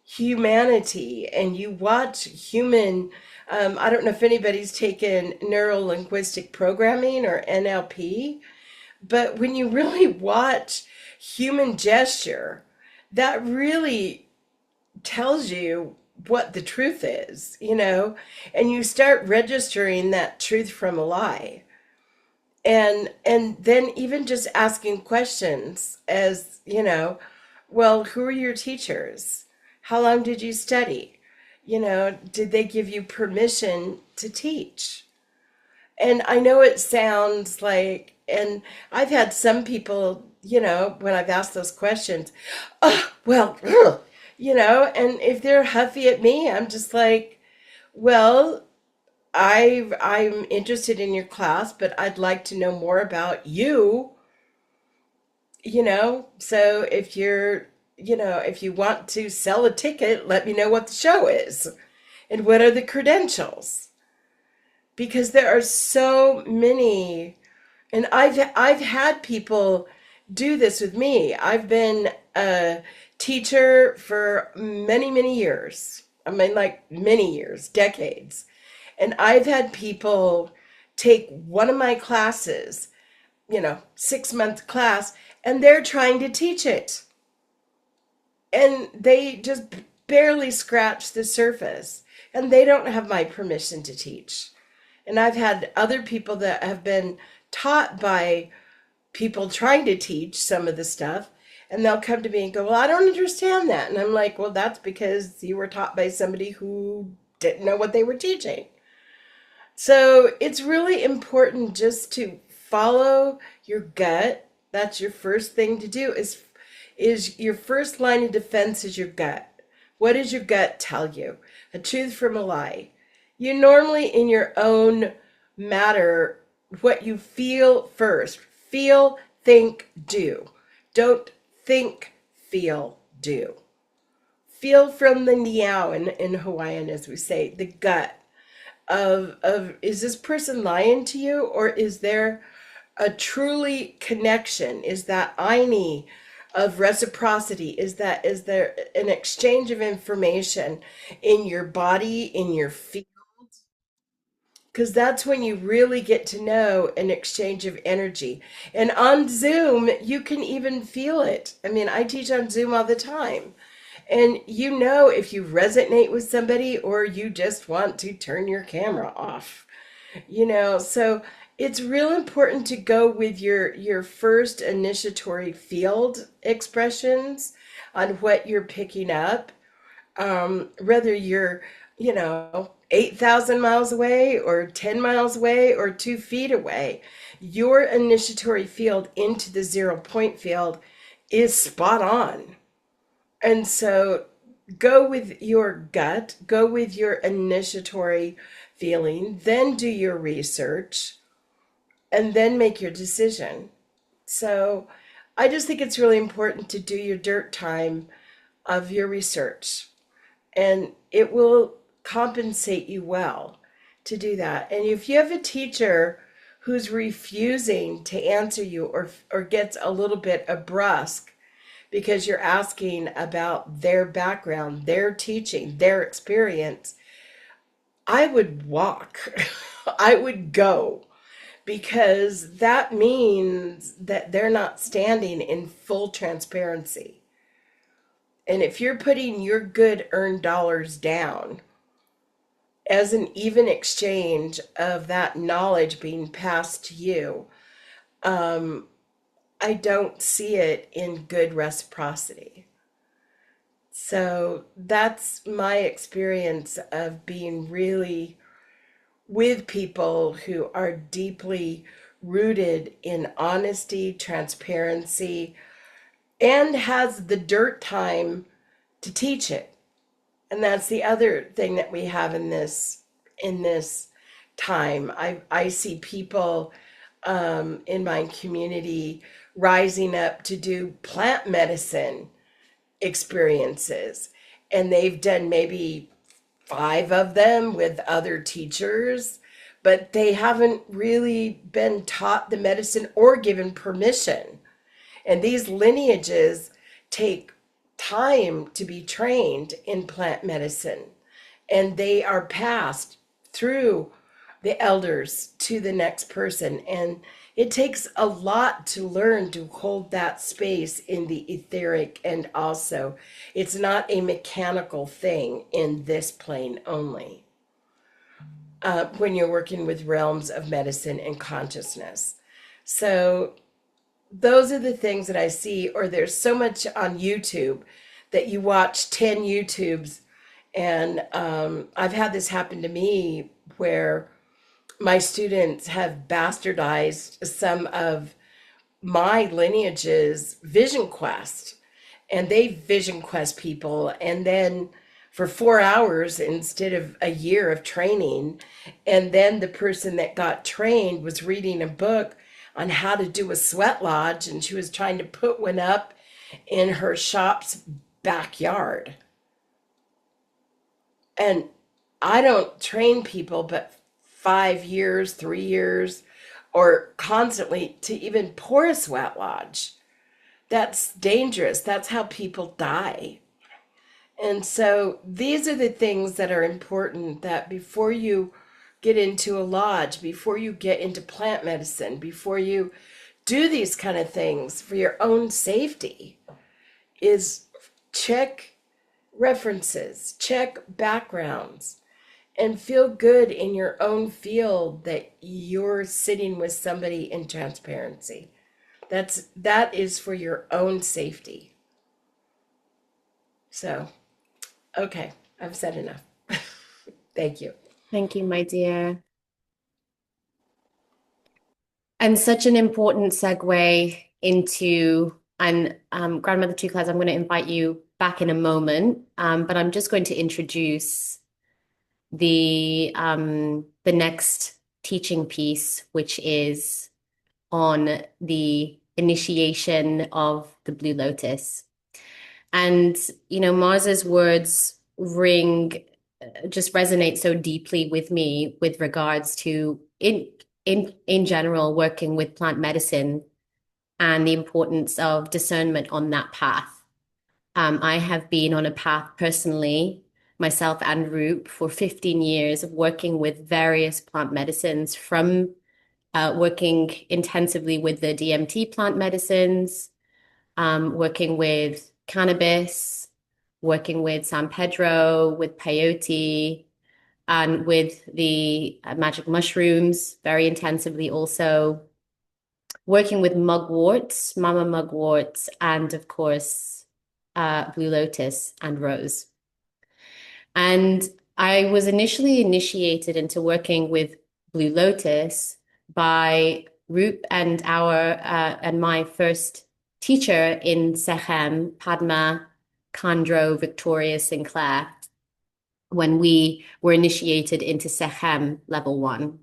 B: humanity and you watch human, I don't know if anybody's taken neuro linguistic programming or NLP, but when you really watch human gesture, that really tells you what the truth is, and you start registering that truth from a lie. And then even just asking questions as, well, who are your teachers? How long did you study? Did they give you permission to teach? And I know it sounds like, and I've had some people, when I've asked those questions, oh, well, ugh, and if they're huffy at me, I'm just like, well, I'm interested in your class, but I'd like to know more about you, so if you want to sell a ticket, let me know what the show is and what are the credentials. because there are so many, and I've had people do this with me. I've been a teacher for many, many years. I mean, like many years, decades. And I've had people take one of my classes, 6-month class, and they're trying to teach it. And they just barely scratch the surface. And they don't have my permission to teach. And I've had other people that have been taught by people trying to teach some of the stuff, and they'll come to me and go, "Well, I don't understand that." And I'm like, "Well, that's because you were taught by somebody who didn't know what they were teaching." So it's really important just to follow your gut. That's your first thing to do, is your first line of defense is your gut. What does your gut tell you? A truth from a lie. You normally in your own matter what you feel first. Feel, think, do. Don't think, feel, do. Feel from the niao in Hawaiian, as we say, the gut of is this person lying to you, or is there a truly connection? Is that aini of reciprocity? Is there an exchange of information in your body, in your feet? Because that's when you really get to know an exchange of energy. And on Zoom, you can even feel it. I mean, I teach on Zoom all the time. And you know if you resonate with somebody or you just want to turn your camera off. So it's real important to go with your first initiatory field expressions on what you're picking up, whether you're, 8,000 miles away or 10 miles away or 2 feet away. Your initiatory field into the 0 point field is spot on. And so go with your gut, go with your initiatory feeling, then do your research, and then make your decision. So I just think it's really important to do your dirt time of your research, and it will compensate you well to do that. And if you have a teacher who's refusing to answer you, or gets a little bit brusque because you're asking about their background, their teaching, their experience, I would walk. I would go, because that means that they're not standing in full transparency. And if you're putting your good earned dollars down as an even exchange of that knowledge being passed to you, um, I don't see it in good reciprocity. So that's my experience of being really with people who are deeply rooted in honesty, transparency, and has the dirt time to teach it. And that's the other thing that we have in this time. I see people in my community rising up to do plant medicine experiences, and they've done maybe 5 of them with other teachers, but they haven't really been taught the medicine or given permission. And these lineages take time to be trained in plant medicine, and they are passed through the elders to the next person. And it takes a lot to learn to hold that space in the etheric, and also it's not a mechanical thing in this plane only, when you're working with realms of medicine and consciousness. So those are the things that I see. Or there's so much on YouTube that you watch 10 YouTubes, and I've had this happen to me where my students have bastardized some of my lineage's vision quest, and they vision quest people, and then for 4 hours instead of a year of training. And then the person that got trained was reading a book on how to do a sweat lodge, and she was trying to put one up in her shop's backyard. And I don't train people, but 5 years, 3 years, or constantly to even pour a sweat lodge. That's dangerous. That's how people die. And so these are the things that are important, that before you get into a lodge, before you get into plant medicine, before you do these kind of things for your own safety, is check references, check backgrounds, and feel good in your own field that you're sitting with somebody in transparency. That is for your own safety. So, okay, I've said enough. Thank you.
A: Thank you, my dear. And such an important segue into, and Grandmother Two Class, I'm going to invite you back in a moment, but I'm just going to introduce the next teaching piece, which is on the initiation of the Blue Lotus. And, Mars's words just resonate so deeply with me with regards to in general working with plant medicine and the importance of discernment on that path. I have been on a path personally, myself and Roop, for 15 years of working with various plant medicines, from working intensively with the DMT plant medicines, working with cannabis, working with San Pedro, with peyote, and with the magic mushrooms very intensively also, working with mugwort, mama mugwort, and of course, blue lotus and rose. And I was initially initiated into working with blue lotus by Roop and my first teacher in Sekhem, Padma Kandro Victoria Sinclair, when we were initiated into Sekhem level 1.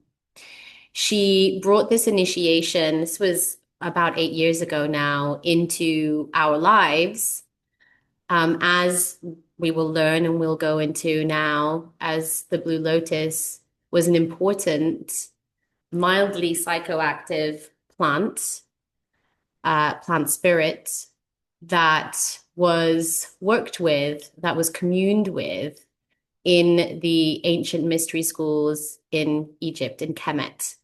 A: She brought this initiation, this was about 8 years ago now, into our lives, as we will learn and we'll go into now, as the Blue Lotus was an important, mildly psychoactive plant spirit that was worked with, that was communed with in the ancient mystery schools in Egypt, in Kemet,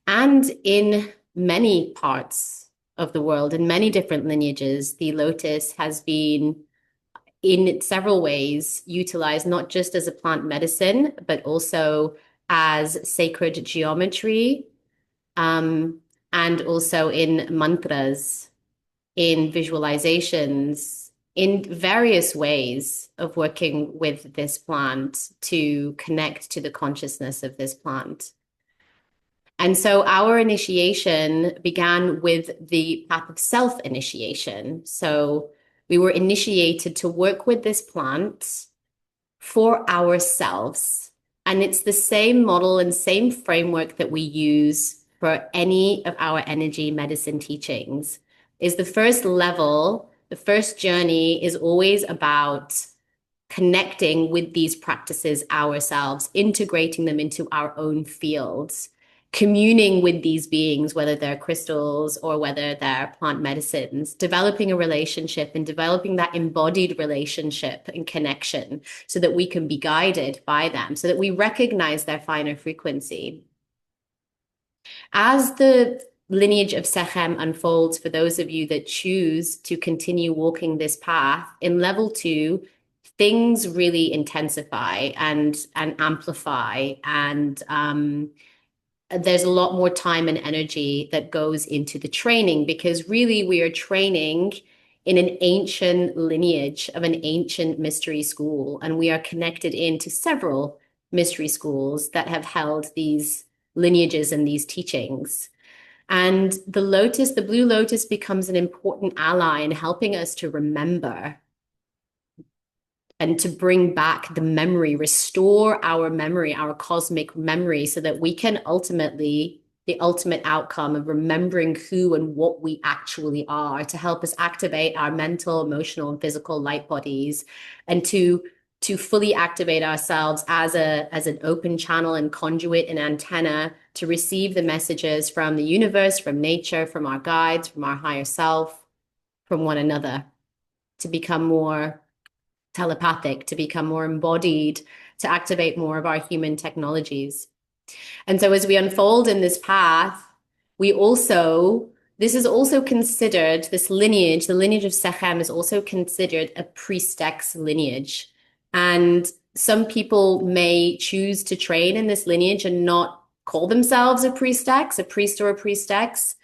A: and in many parts of the world, in many different lineages. The lotus has been in several ways utilized not just as a plant medicine, but also as sacred geometry, and also in mantras, in visualizations, in various ways of working with this plant to connect to the consciousness of this plant. And so our initiation began with the path of self-initiation. So we were initiated to work with this plant for ourselves. And it's the same model and same framework that we use for any of our energy medicine teachings. Is the first level, the first journey is always about connecting with these practices ourselves, integrating them into our own fields, communing with these beings, whether they're crystals or whether they're plant medicines, developing a relationship and developing that embodied relationship and connection so that we can be guided by them, so that we recognize their finer frequency. As the lineage of Sekhem unfolds, for those of you that choose to continue walking this path, in level 2, things really intensify and amplify, and there's a lot more time and energy that goes into the training, because really we are training in an ancient lineage of an ancient mystery school, and we are connected into several mystery schools that have held these lineages and these teachings. And the blue lotus becomes an important ally in helping us to remember and to bring back the memory, restore our memory, our cosmic memory, so that we can ultimately, the ultimate outcome of remembering who and what we actually are, to help us activate our mental, emotional, and physical light bodies, and to to fully activate ourselves as an open channel and conduit and antenna to receive the messages from the universe, from nature, from our guides, from our higher self, from one another, to become more telepathic, to become more embodied, to activate more of our human technologies. And so as we unfold in this path, we also, this is also considered, this lineage, the lineage of Sekhem is also considered a priestess lineage. And some people may choose to train in this lineage and not call themselves a priestess, a priest or a priestess.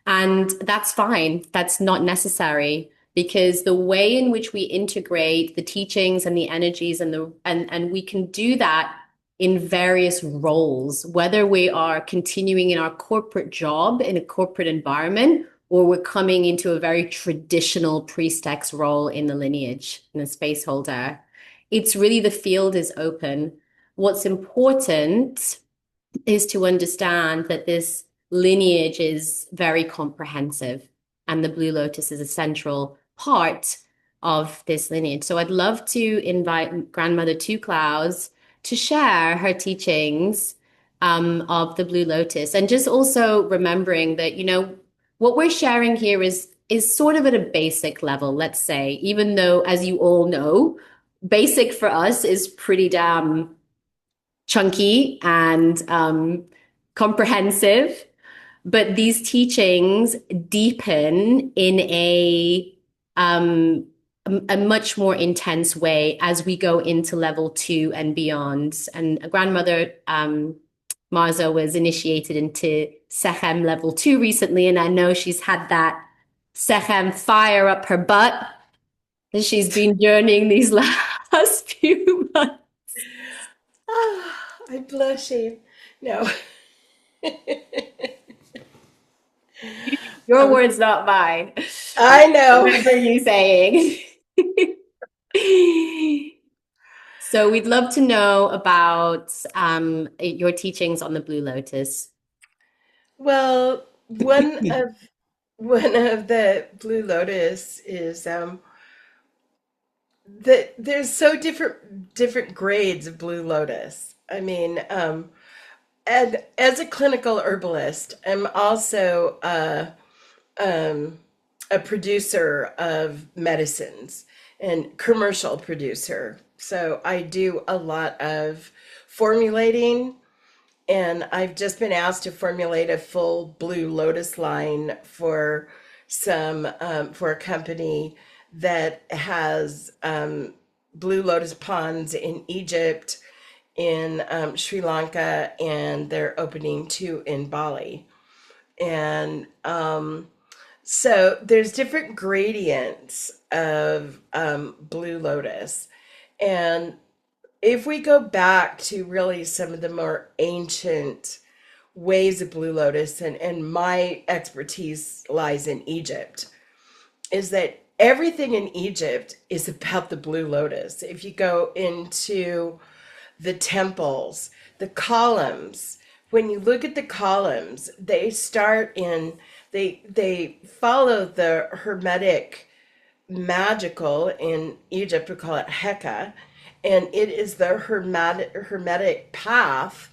A: And that's fine. That's not necessary because the way in which we integrate the teachings and the energies and we can do that in various roles, whether we are continuing in our corporate job in a corporate environment, or we're coming into a very traditional priestess role in the lineage, in a space holder. It's really the field is open. What's important is to understand that this lineage is very comprehensive, and the Blue Lotus is a central part of this lineage. So I'd love to invite Grandmother Two Clouds to share her teachings of the Blue Lotus, and just also remembering that, you know, what we're sharing here is sort of at a basic level, let's say, even though, as you all know, basic for us is pretty damn chunky and comprehensive. But these teachings deepen in um, a much more intense way as we go into level 2 and beyond. And grandmother Marzo was initiated into Sekhem level 2 recently, and I know she's had that Sekhem fire up her butt as she's been journeying these last few months.
B: Ah, I'm blushing. No.
A: Your
B: um,
A: words, not mine. I
B: I know.
A: remember you saying. So we'd love to know about your teachings on the Blue Lotus.
B: Well, one of the Blue Lotus is that there's so different grades of Blue Lotus. I mean, and as a clinical herbalist, I'm also um, a producer of medicines and commercial producer. So I do a lot of formulating, and I've just been asked to formulate a full Blue Lotus line for for a company that has Blue Lotus ponds in Egypt, in Sri Lanka, and they're opening two in Bali. And so there's different gradients of Blue Lotus. And if we go back to really some of the more ancient ways of Blue Lotus, and my expertise lies in Egypt, is that everything in Egypt is about the Blue Lotus. If you go into the temples, the columns, when you look at the columns, they start in, they follow the Hermetic magical in Egypt, we call it Heka, and it is the hermetic path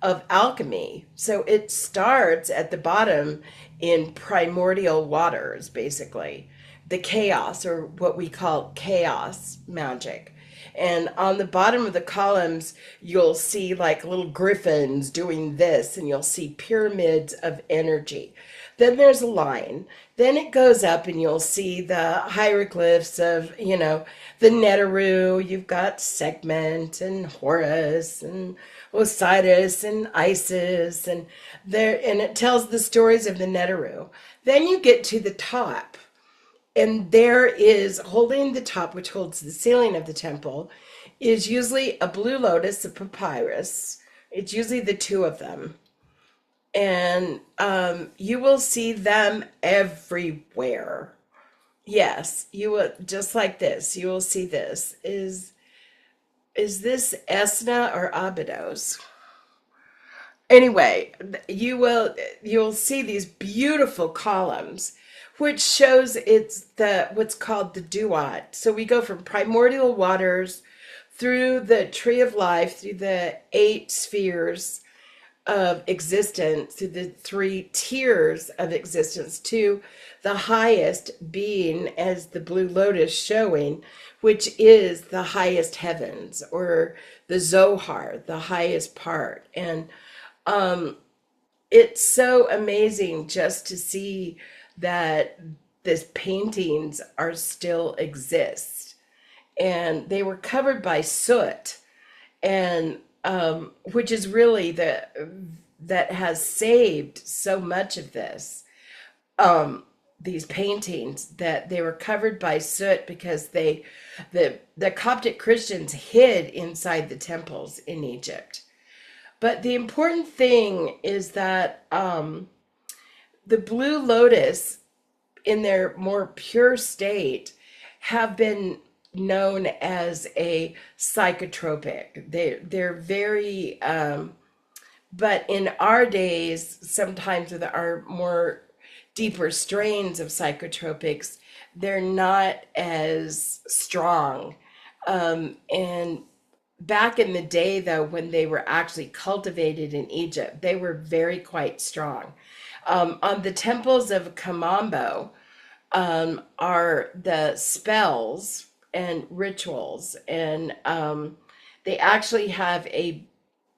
B: of alchemy. So it starts at the bottom in primordial waters, basically, the chaos, or what we call chaos magic. And on the bottom of the columns, you'll see like little griffins doing this, and you'll see pyramids of energy. Then there's a line. Then it goes up, and you'll see the hieroglyphs of, you know, the Neteru. You've got Segment and Horus and Osiris and Isis, and there, and it tells the stories of the Neteru. Then you get to the top, and there is, holding the top, which holds the ceiling of the temple, is usually a blue lotus, a papyrus. It's usually the two of them. And you will see them everywhere. Yes, you will, just like this. You will see this. Is this Esna or Abydos? Anyway, you'll see these beautiful columns, which shows it's the what's called the duat. So we go from primordial waters through the tree of life, through the eight spheres of existence, through the three tiers of existence, to the highest being as the blue lotus showing, which is the highest heavens, or the Zohar, the highest part. And it's so amazing just to see that these paintings are still exist. And they were covered by soot, and which is really that has saved so much of this. These paintings, that they were covered by soot because the Coptic Christians hid inside the temples in Egypt. But the important thing is that the blue lotus, in their more pure state, have been known as a psychotropic. They're very, but in our days, sometimes with our more deeper strains of psychotropics, they're not as strong. And back in the day, though, when they were actually cultivated in Egypt, they were very quite strong. On the temples of Kamambo are the spells and rituals, and they actually have a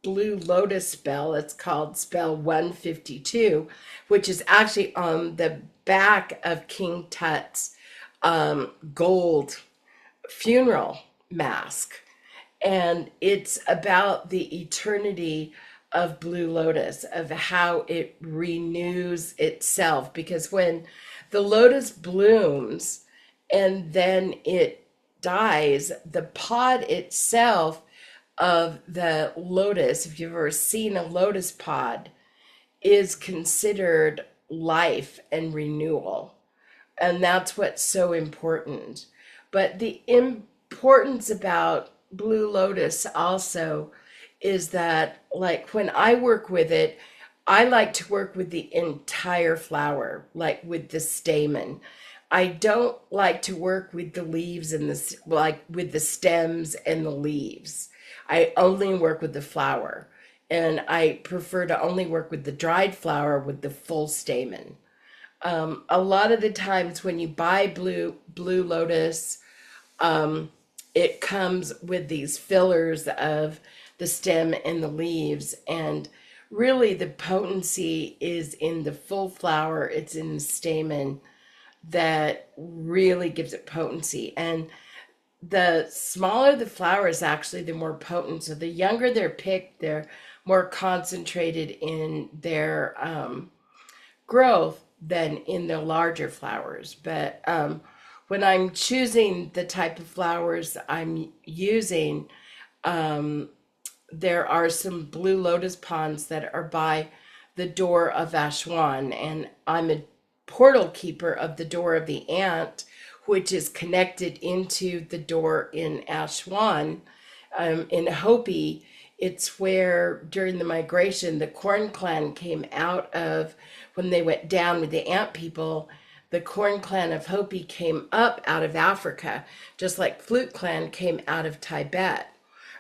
B: blue lotus spell. It's called spell 152, which is actually on the back of King Tut's gold funeral mask. And it's about the eternity of blue lotus, of how it renews itself. Because when the lotus blooms and then it dies, the pod itself of the lotus, if you've ever seen a lotus pod, is considered life and renewal. And that's what's so important. But the importance about blue lotus also is that, like, when I work with it, I like to work with the entire flower, like with the stamen. I don't like to work with the leaves and like with the stems and the leaves. I only work with the flower. And I prefer to only work with the dried flower with the full stamen. A lot of the times when you buy blue lotus, it comes with these fillers of the stem and the leaves, and really the potency is in the full flower. It's in the stamen that really gives it potency. And the smaller the flowers, actually, the more potent. So the younger they're picked, they're more concentrated in their growth than in the larger flowers. But when I'm choosing the type of flowers I'm using, there are some blue lotus ponds that are by the door of Ashwan, and I'm a portal keeper of the door of the ant, which is connected into the door in Ashwan. In Hopi, it's where during the migration, the Corn Clan came out of, when they went down with the ant people, the Corn Clan of Hopi came up out of Africa, just like Flute Clan came out of Tibet.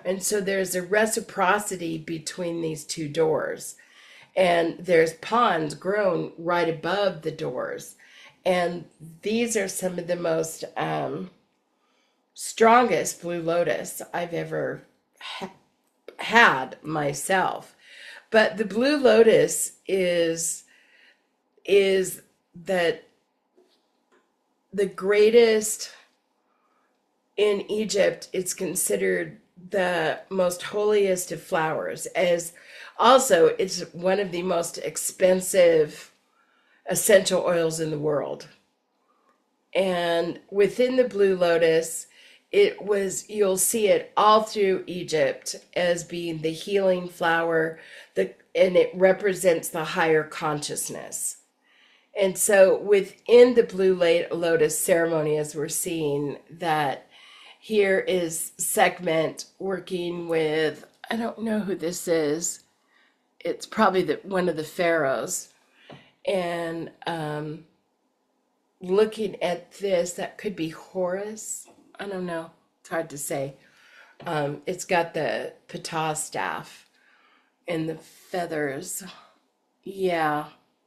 B: And so there's a reciprocity between these two doors. And there's ponds grown right above the doors. And these are some of the most strongest blue lotus I've ever had myself. But the blue lotus is that the greatest in Egypt. It's considered the most holiest of flowers, as also it's one of the most expensive essential oils in the world. And within the blue lotus, you'll see it all through Egypt as being the healing flower, and it represents the higher consciousness. And so within the blue lotus ceremony, as we're seeing that here is Segment working with, I don't know who this is. It's probably one of the pharaohs. And looking at this, that could be Horus. I don't know. It's hard to say. It's got the pata staff and the feathers. Yeah,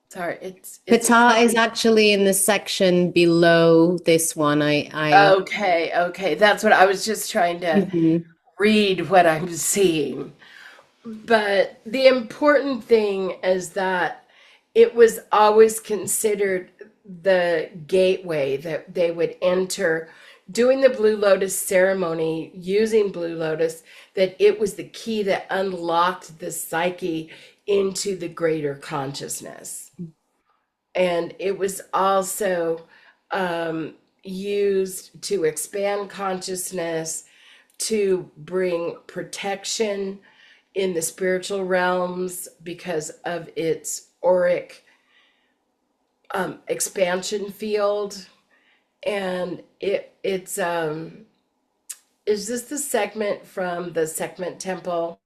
B: sorry, it's
A: Pata is
B: probably
A: actually in the section below this one. I
B: okay. Okay, that's what I was just trying to
A: Mhm.
B: read what I'm seeing. But the important thing is that it was always considered the gateway that they would enter doing the Blue Lotus ceremony using Blue Lotus, that it was the key that unlocked the psyche into the greater consciousness. And it was also used to expand consciousness, to bring protection in the spiritual realms because of its auric expansion field. And it's is this the segment from the segment temple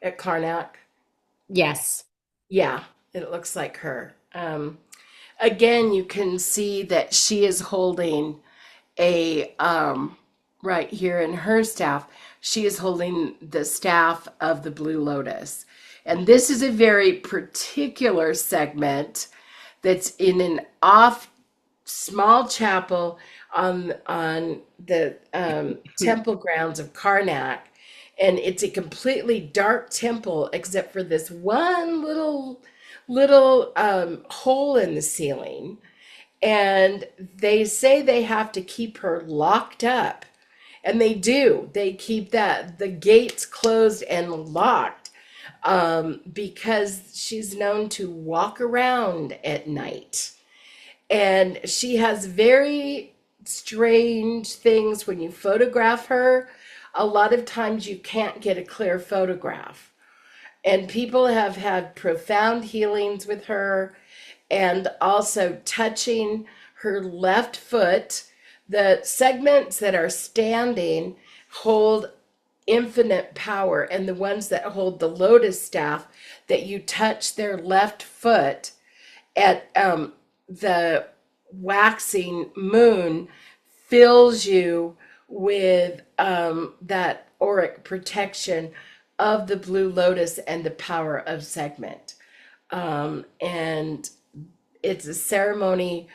B: at Karnak?
A: Yes.
B: Yeah, it looks like her. Again, you can see that she is holding a right here in her staff, she is holding the staff of the Blue Lotus. And this is a very particular segment that's in an off small chapel on the temple grounds of Karnak. And it's a completely dark temple except for this one little hole in the ceiling, and they say they have to keep her locked up, and they do. They keep the gates closed and locked, because she's known to walk around at night, and she has very strange things. When you photograph her, a lot of times you can't get a clear photograph, and people have had profound healings with her, and also touching her left foot. The segments that are standing hold infinite power, and the ones that hold the lotus staff, that you touch their left foot at the waxing moon, fills you with that auric protection of the blue lotus and the power of segment. And it's a ceremony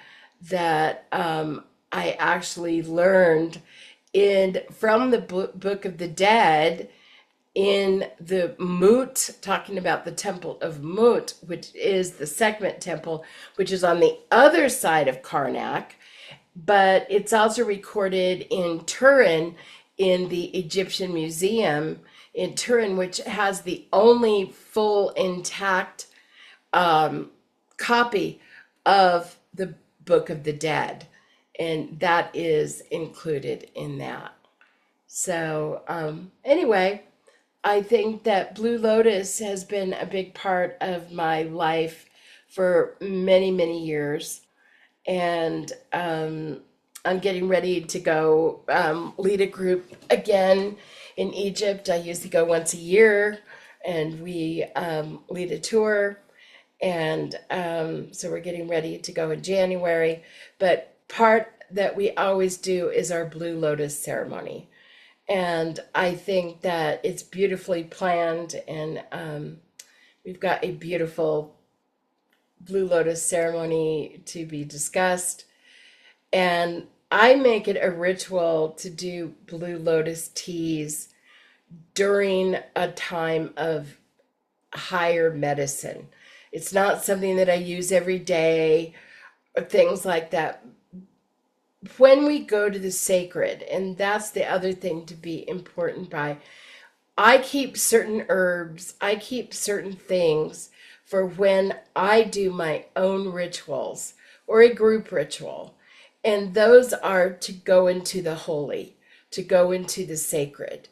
B: that I actually learned in from the Book of the Dead, in the Mut, talking about the Temple of Mut, which is the Sekhmet Temple, which is on the other side of Karnak. But it's also recorded in Turin, in the Egyptian Museum in Turin, which has the only full intact copy of the Book of the Dead, and that is included in that. So, anyway, I think that Blue Lotus has been a big part of my life for many, many years. And I'm getting ready to go lead a group again in Egypt. I usually go once a year, and we lead a tour, and so we're getting ready to go in January. But part that we always do is our Blue Lotus ceremony. And I think that it's beautifully planned, and we've got a beautiful Blue Lotus ceremony to be discussed. And I make it a ritual to do Blue Lotus teas during a time of higher medicine. It's not something that I use every day or things like that. When we go to the sacred, and that's the other thing to be important by, I keep certain herbs, I keep certain things for when I do my own rituals or a group ritual. And those are to go into the holy, to go into the sacred,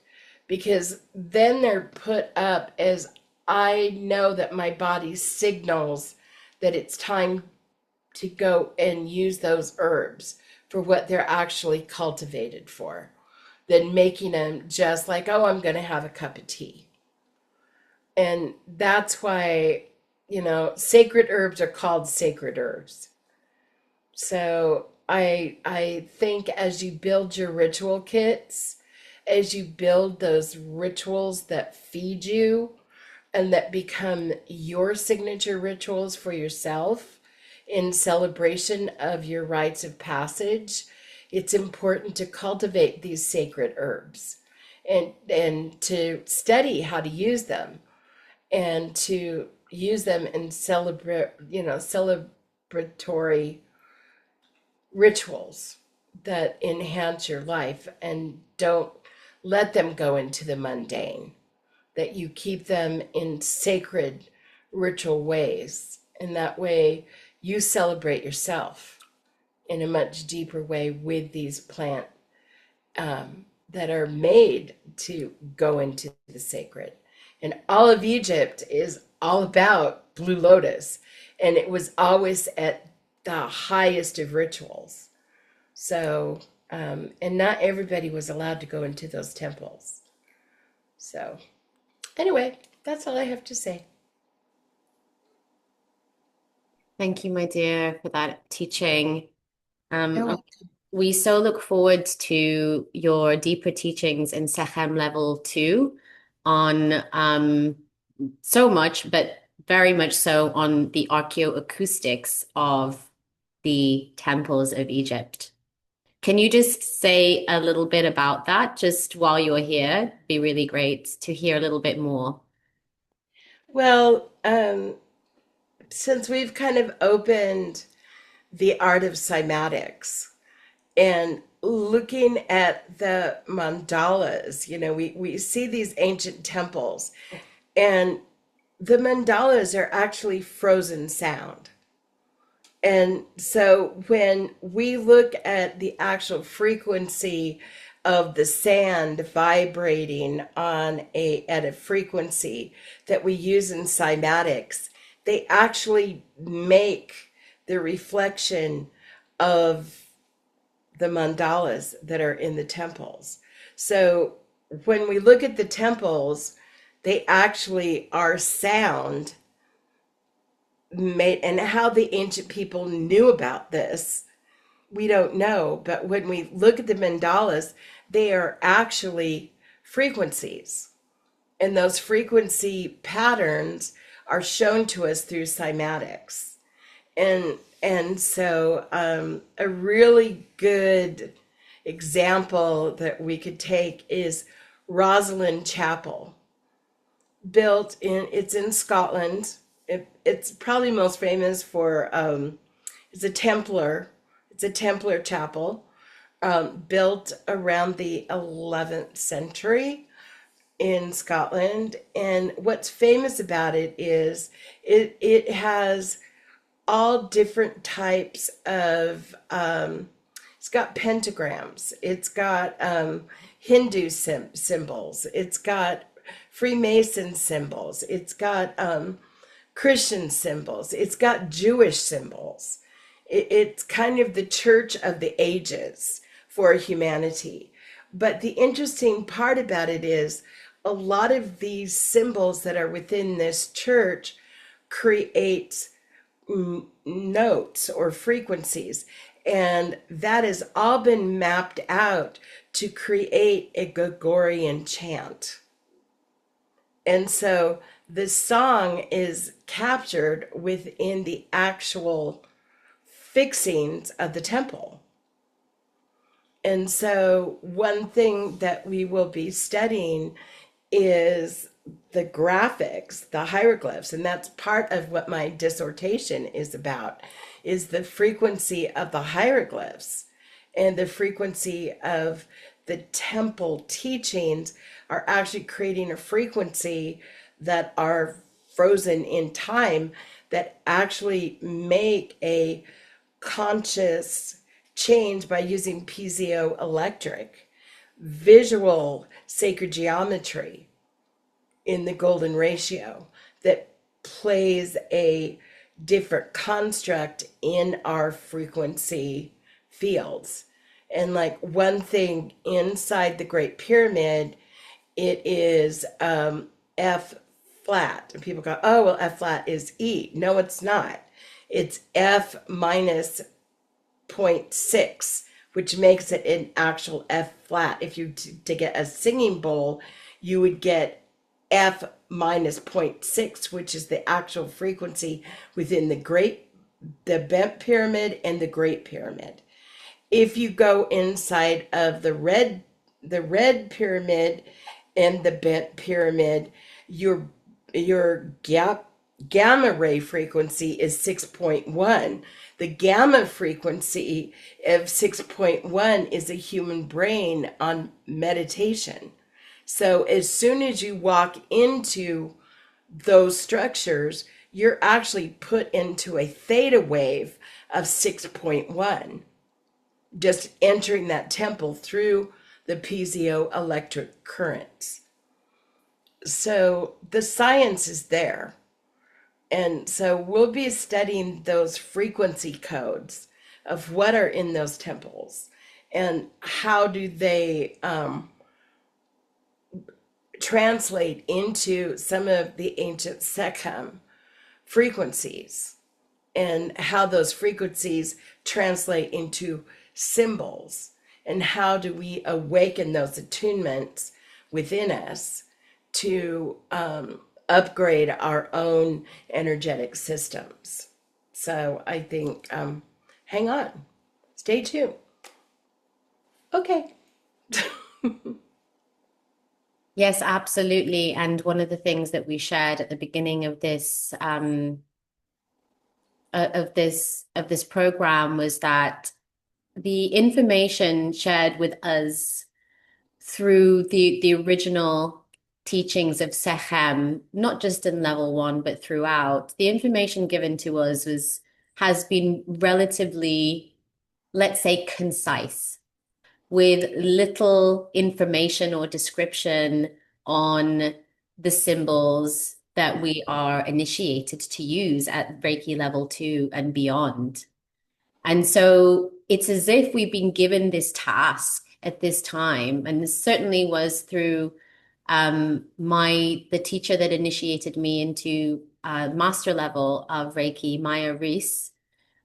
B: because then they're put up as, I know that my body signals that it's time to go and use those herbs for what they're actually cultivated for, than making them just like, oh, I'm going to have a cup of tea. And that's why, sacred herbs are called sacred herbs. So I think as you build your ritual kits, as you build those rituals that feed you and that become your signature rituals for yourself in celebration of your rites of passage, it's important to cultivate these sacred herbs and to study how to use them and to use them in celebratory rituals that enhance your life and don't let them go into the mundane, that you keep them in sacred ritual ways. And that way you celebrate yourself in a much deeper way with these plant that are made to go into the sacred. And all of Egypt is all about Blue Lotus. And it was always at the highest of rituals. So, and not everybody was allowed to go into those temples. So, anyway, that's all I have to say.
A: Thank you, my dear, for that teaching.
B: Oh,
A: We so look forward to your deeper teachings in Sekhem level 2 on so much, but very much so on the archaeoacoustics of the temples of Egypt. Can you just say a little bit about that just while you're here? It'd be really great to hear a little bit more.
B: well, since we've kind of opened the art of cymatics and looking at the mandalas, we see these ancient temples, and the mandalas are actually frozen sound. And so when we look at the actual frequency of the sand vibrating on a at a frequency that we use in cymatics, they actually make the reflection of the mandalas that are in the temples. So when we look at the temples, they actually are sound made, and how the ancient people knew about this we don't know, but when we look at the mandalas, they are actually frequencies, and those frequency patterns are shown to us through cymatics. And so a really good example that we could take is Rosalind Chapel, built in it's in Scotland. It's probably most famous for it's a Templar. It's a Templar chapel, built around the 11th century in Scotland. And what's famous about it is it has all different types of. It's got pentagrams. It's got Hindu symbols. It's got Freemason symbols. It's got Christian symbols. It's got Jewish symbols. It's kind of the church of the ages for humanity. But the interesting part about it is a lot of these symbols that are within this church create notes or frequencies. And that has all been mapped out to create a Gregorian chant. And so the song is captured within the actual fixings of the temple. And so one thing that we will be studying is the graphics, the hieroglyphs, and that's part of what my dissertation is about, is the frequency of the hieroglyphs and the frequency of the temple teachings are actually creating a frequency that are frozen in time that actually make a conscious change by using piezoelectric visual sacred geometry in the golden ratio that plays a different construct in our frequency fields. And like one thing inside the Great Pyramid, it is F flat. And people go, oh, well, F flat is E. No, it's not. It's F minus 0.6, which makes it an actual F flat. If you to get a singing bowl, you would get F minus zero point 0.6, which is the actual frequency within the bent pyramid and the great pyramid. If you go inside of the red pyramid and the bent pyramid, your gamma ray frequency is 6.1. The gamma frequency of 6.1 is a human brain on meditation. So as soon as you walk into those structures, you're actually put into a theta wave of 6.1, just entering that temple through the piezoelectric currents. So the science is there. And so we'll be studying those frequency codes of what are in those temples and how do they translate into some of the ancient Sekhem frequencies, and how those frequencies translate into symbols, and how do we awaken those attunements within us to upgrade our own energetic systems. So I think, hang on, stay tuned. Okay.
A: Yes, absolutely. And one of the things that we shared at the beginning of this program was that the information shared with us through the original teachings of Sekhem, not just in level one, but throughout, the information given to us has been relatively, let's say, concise, with little information or description on the symbols that we are initiated to use at Reiki level 2 and beyond. And so it's as if we've been given this task at this time, and this certainly was through the teacher that initiated me into master level of Reiki, Maya Reese.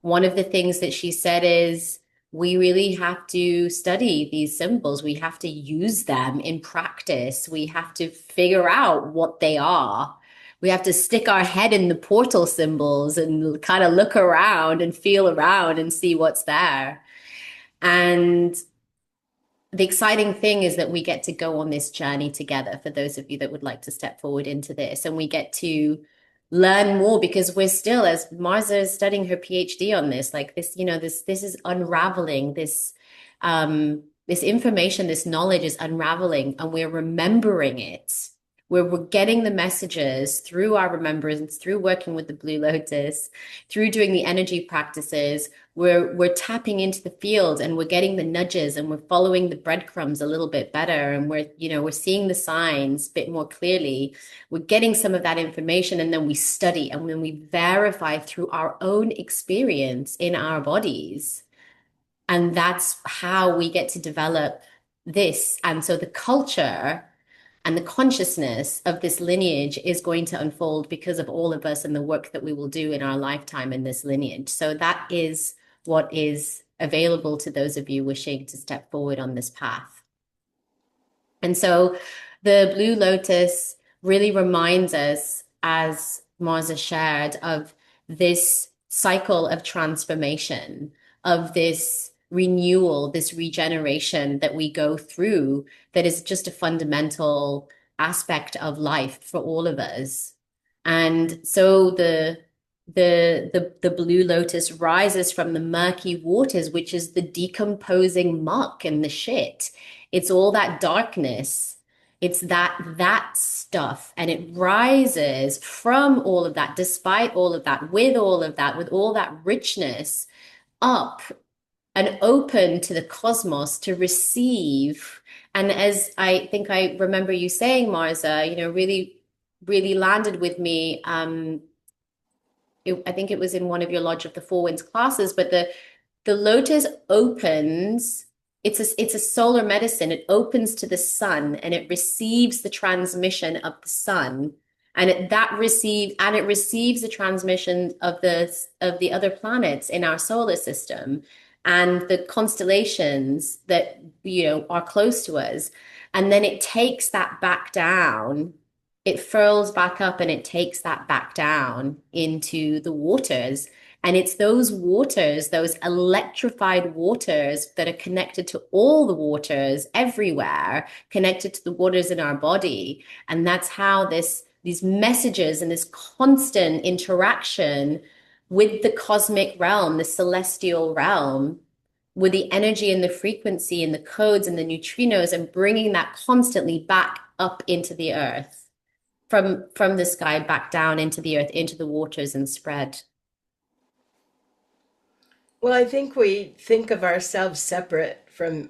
A: One of the things that she said is, we really have to study these symbols. We have to use them in practice. We have to figure out what they are. We have to stick our head in the portal symbols and kind of look around and feel around and see what's there. And the exciting thing is that we get to go on this journey together for those of you that would like to step forward into this. And we get to learn more because we're still, as Marza is studying her PhD on this, like this, this is unraveling this information, this knowledge is unraveling, and we're remembering it. We're getting the messages through our remembrance, through working with the Blue Lotus, through doing the energy practices. We're tapping into the field and we're getting the nudges and we're following the breadcrumbs a little bit better, and we're seeing the signs a bit more clearly. We're getting some of that information, and then we study and then we verify through our own experience in our bodies. And that's how we get to develop this. And so the culture and the consciousness of this lineage is going to unfold because of all of us and the work that we will do in our lifetime in this lineage. So that is what is available to those of you wishing to step forward on this path. And so the Blue Lotus really reminds us, as Marza shared, of this cycle of transformation, of this renewal, this regeneration that we go through, that is just a fundamental aspect of life for all of us. And so the Blue Lotus rises from the murky waters, which is the decomposing muck and the shit. It's all that darkness. It's that stuff. And it rises from all of that, despite all of that, with all that richness, up and open to the cosmos to receive. And as I think I remember you saying, Marza, really, really landed with me. I think it was in one of your Lodge of the Four Winds classes, but the lotus opens. It's a solar medicine. It opens to the sun and it receives the transmission of the sun, and it receives the transmission of the other planets in our solar system. and the constellations that, are close to us. And then it takes that back down. It furls back up and it takes that back down into the waters. And it's those waters, those electrified waters that are connected to all the waters everywhere, connected to the waters in our body. And that's how these messages and this constant interaction with the cosmic realm, the celestial realm, with the energy and the frequency and the codes and the neutrinos, and bringing that constantly back up into the earth, from the sky back down into the earth, into the waters, and spread.
B: Well, I think we think of ourselves separate from,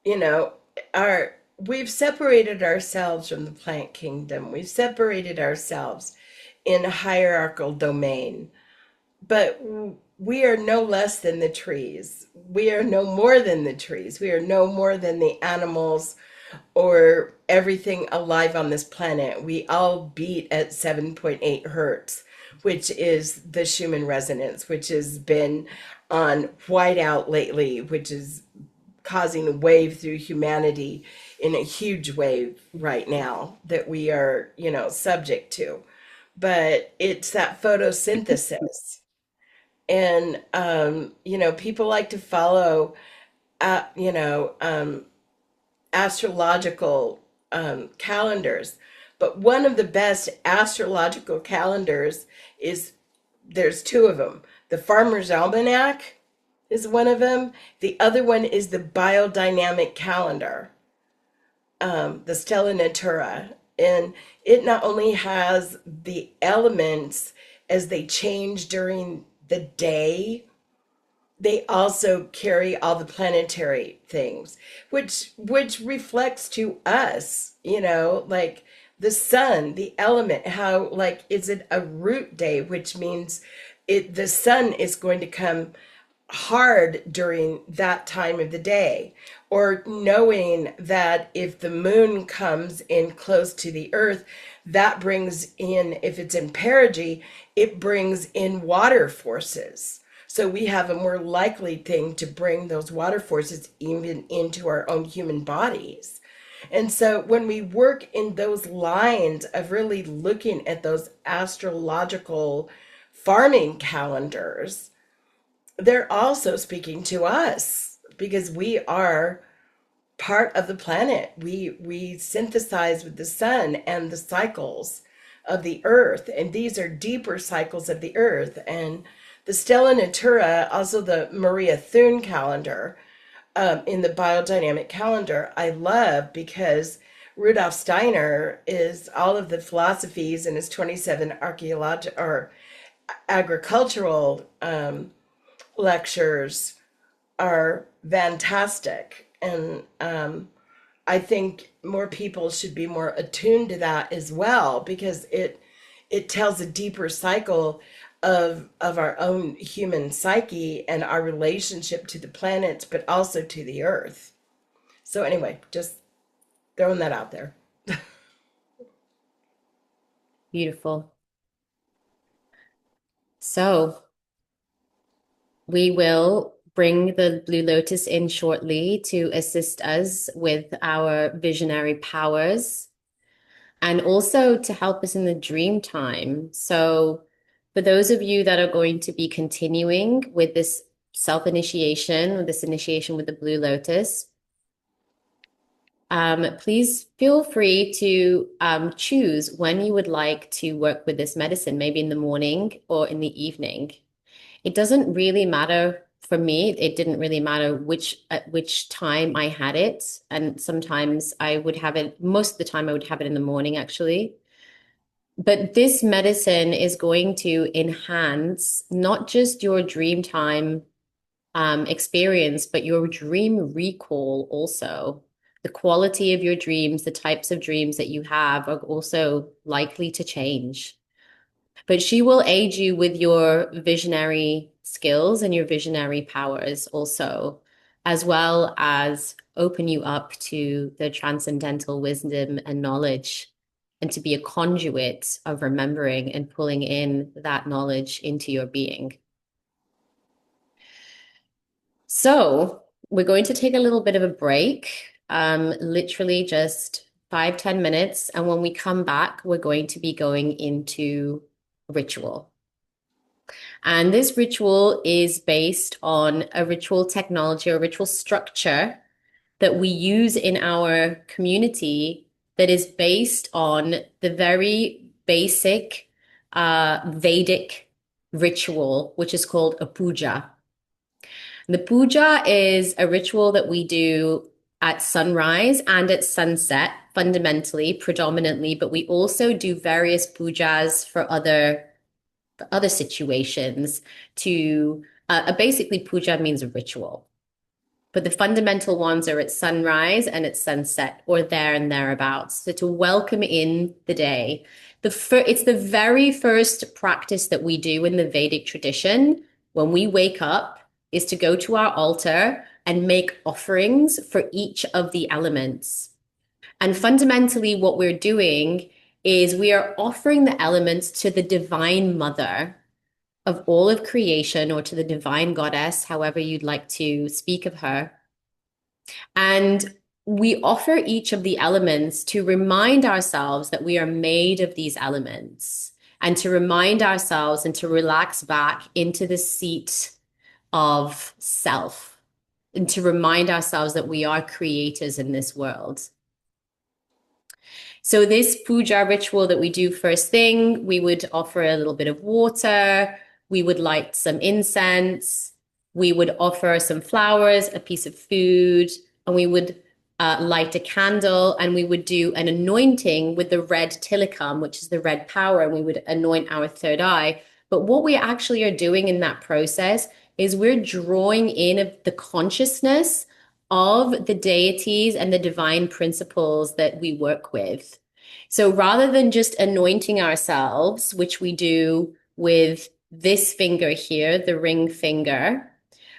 B: you know, our we've separated ourselves from the plant kingdom. We've separated ourselves in a hierarchical domain. But we are no less than the trees. We are no more than the trees. We are no more than the animals or everything alive on this planet. We all beat at 7.8 hertz, which is the Schumann resonance, which has been on whiteout lately, which is causing a wave through humanity in a huge wave right now that we are, subject to. But it's that photosynthesis. And, people like to follow, uh, you know, um, astrological calendars. But one of the best astrological calendars is there's two of them. The Farmer's Almanac is one of them. The other one is the biodynamic calendar, the Stella Natura. And it not only has the elements as they change during the day, they also carry all the planetary things, which reflects to us, like the sun, the element, how, like, is it a root day, which means the sun is going to come hard during that time of the day, or knowing that if the moon comes in close to the earth, that brings in, if it's in perigee, it brings in water forces. So we have a more likely thing to bring those water forces even into our own human bodies. And so when we work in those lines of really looking at those astrological farming calendars, they're also speaking to us because we are part of the planet. We synthesize with the sun and the cycles of the earth, and these are deeper cycles of the earth. And the Stella Natura, also the Maria Thune calendar, in the biodynamic calendar, I love because Rudolf Steiner is all of the philosophies in his 27 archaeological or agricultural lectures are fantastic. And I think more people should be more attuned to that as well because it tells a deeper cycle of our own human psyche and our relationship to the planets, but also to the earth. So anyway, just throwing that out there.
A: Beautiful. So we will bring the Blue Lotus in shortly to assist us with our visionary powers and also to help us in the dream time. So, for those of you that are going to be continuing with this self initiation, with this initiation with the Blue Lotus, please feel free to choose when you would like to work with this medicine, maybe in the morning or in the evening. It doesn't really matter for me. It didn't really matter at which time I had it. And sometimes I would have it, most of the time I would have it in the morning, actually. But this medicine is going to enhance not just your dream time experience, but your dream recall also. The quality of your dreams, the types of dreams that you have are also likely to change. But she will aid you with your visionary skills and your visionary powers also, as well as open you up to the transcendental wisdom and knowledge, and to be a conduit of remembering and pulling in that knowledge into your being. So we're going to take a little bit of a break, literally just 5, 10 minutes. And when we come back, we're going to be going into ritual. And this ritual is based on a ritual technology or ritual structure that we use in our community that is based on the very basic Vedic ritual, which is called a puja. The puja is a ritual that we do at sunrise and at sunset, fundamentally, predominantly, but we also do various pujas for other situations to basically puja means a ritual. But the fundamental ones are at sunrise and at sunset or there and thereabouts. So to welcome in the day. It's the very first practice that we do in the Vedic tradition when we wake up is to go to our altar and make offerings for each of the elements. And fundamentally, what we're doing is we are offering the elements to the divine mother of all of creation or to the divine goddess, however you'd like to speak of her. And we offer each of the elements to remind ourselves that we are made of these elements and to remind ourselves and to relax back into the seat of self and to remind ourselves that we are creators in this world. So this puja ritual that we do first thing, we would offer a little bit of water, we would light some incense, we would offer some flowers, a piece of food, and we would light a candle, and we would do an anointing with the red tilakam, which is the red power, and we would anoint our third eye. But what we actually are doing in that process is we're drawing in the consciousness of the deities and the divine principles that we work with. So rather than just anointing ourselves, which we do with this finger here, the ring finger,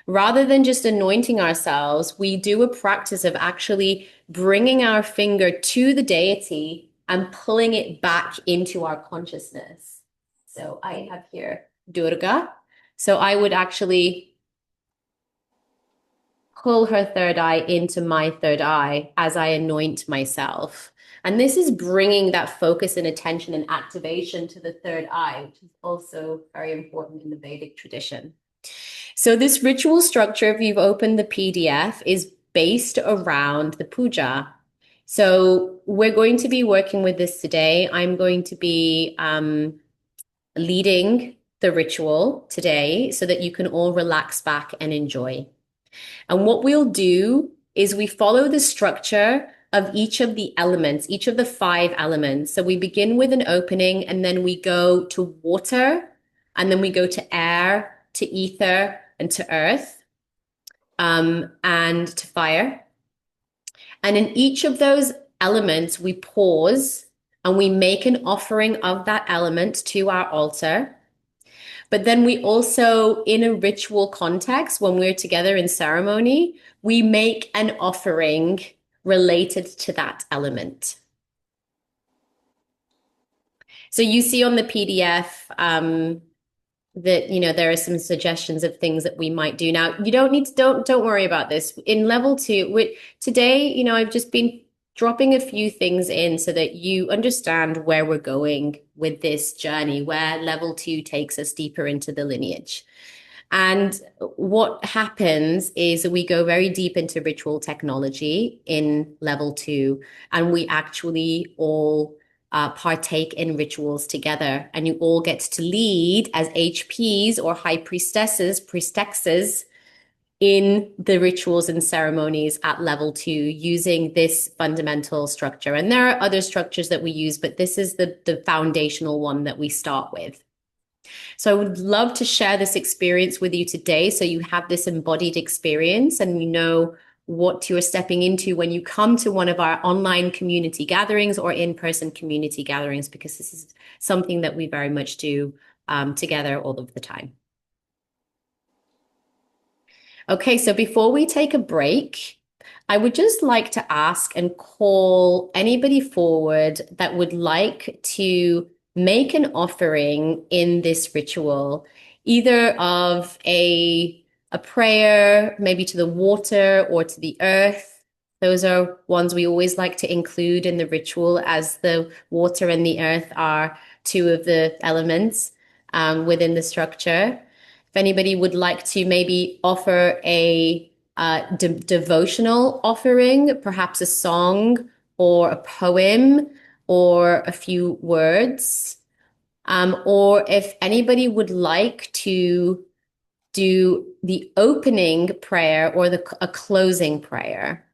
A: rather than just anointing ourselves, we do a practice of actually bringing our finger to the deity and pulling it back into our consciousness. So I have here Durga. So I would actually pull her third eye into my third eye as I anoint myself. And this is bringing that focus and attention and activation to the third eye, which is also very important in the Vedic tradition. So this ritual structure, if you've opened the PDF, is based around the puja. So we're going to be working with this today. I'm going to be leading the ritual today so that you can all relax back and enjoy. And what we'll do is we follow the structure of each of the elements, each of the 5 elements. So we begin with an opening and then we go to water and then we go to air, to ether and to earth and to fire. And in each of those elements, we pause and we make an offering of that element to our altar. But then we also, in a ritual context, when we're together in ceremony, we make an offering related to that element. So you see on the PDF that, there are some suggestions of things that we might do. Now, you don't need to, don't worry about this. In level 2, today, I've just been dropping a few things in so that you understand where we're going with this journey, where level 2 takes us deeper into the lineage. And what happens is we go very deep into ritual technology in level 2, and we actually all partake in rituals together. And you all get to lead as HPs or high priestesses in the rituals and ceremonies at level 2 using this fundamental structure. And there are other structures that we use, but this is the foundational one that we start with. So I would love to share this experience with you today so you have this embodied experience and you know what you're stepping into when you come to one of our online community gatherings or in-person community gatherings, because this is something that we very much do together all of the time. Okay, so before we take a break, I would just like to ask and call anybody forward that would like to make an offering in this ritual, either of a a prayer, maybe to the water or to the earth. Those are ones we always like to include in the ritual, as the water and the earth are two of the elements within the structure. If anybody would like to maybe offer a devotional offering, perhaps a song or a poem or a few words, or if anybody would like to do the opening prayer or a closing prayer.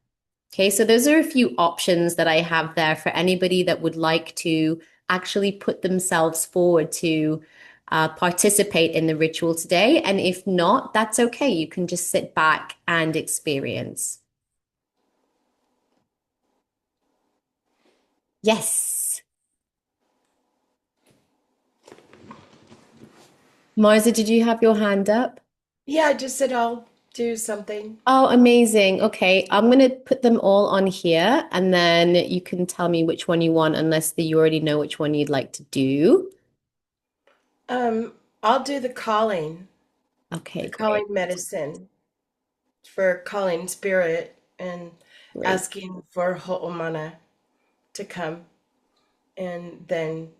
A: Okay, so those are a few options that I have there for anybody that would like to actually put themselves forward to participate in the ritual today. And if not, that's okay. You can just sit back and experience. Yes. Marza, did you have your hand up?
B: Yeah, I just said I'll do something.
A: Oh, amazing. Okay, I'm gonna put them all on here and then you can tell me which one you want, unless you already know which one you'd like to do.
B: Um, I'll do the
A: Okay, great.
B: calling medicine for calling spirit and
A: Great.
B: asking for Ho'omana to come and then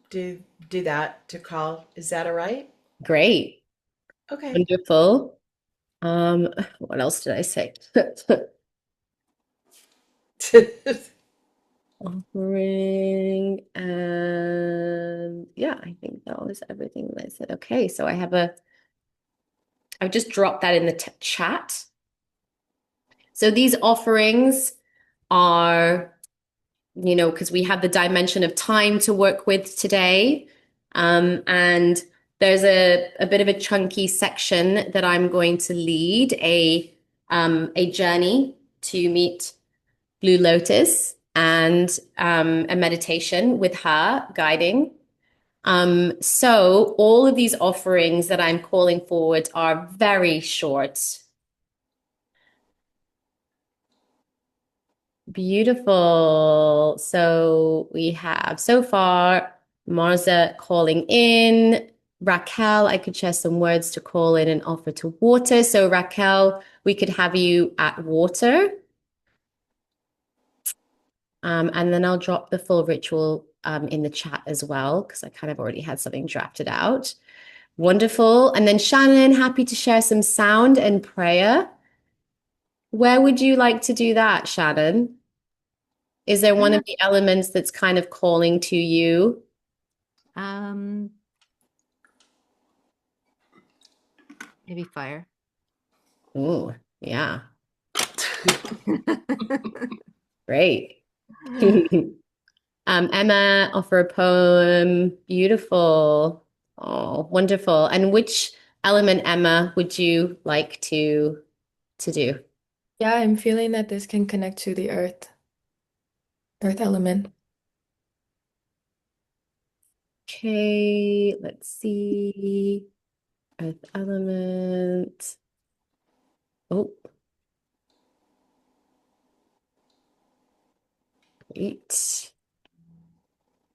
B: do do that to call. Is that all right?
A: Great.
B: Okay.
A: Wonderful. What else did I say? Offering and yeah, I think that was everything that I said. Okay, so I've just dropped that in the chat. So these offerings are, because we have the dimension of time to work with today. And there's a bit of a chunky section that I'm going to lead a journey to meet Blue Lotus and a meditation with her guiding. So all of these offerings that I'm calling forward are very short. Beautiful. So we have so far Marza calling in. Raquel, I could share some words to call in and offer to water. So Raquel, we could have you at water. And then I'll drop the full ritual in the chat as well, because I kind of already had something drafted out. Wonderful. And then Shannon, happy to share some sound and prayer. Where would you like to do that, Shannon? Is there one
C: Uh,
A: of the elements that's kind of calling to you?
C: um, maybe fire.
A: Ooh, yeah, great. Emma, offer a poem. Beautiful. Oh, wonderful. And which element, Emma, would you like to do?
D: Yeah, I'm feeling that this can connect to the earth element.
A: Okay, let's see. Earth element. Oh, great.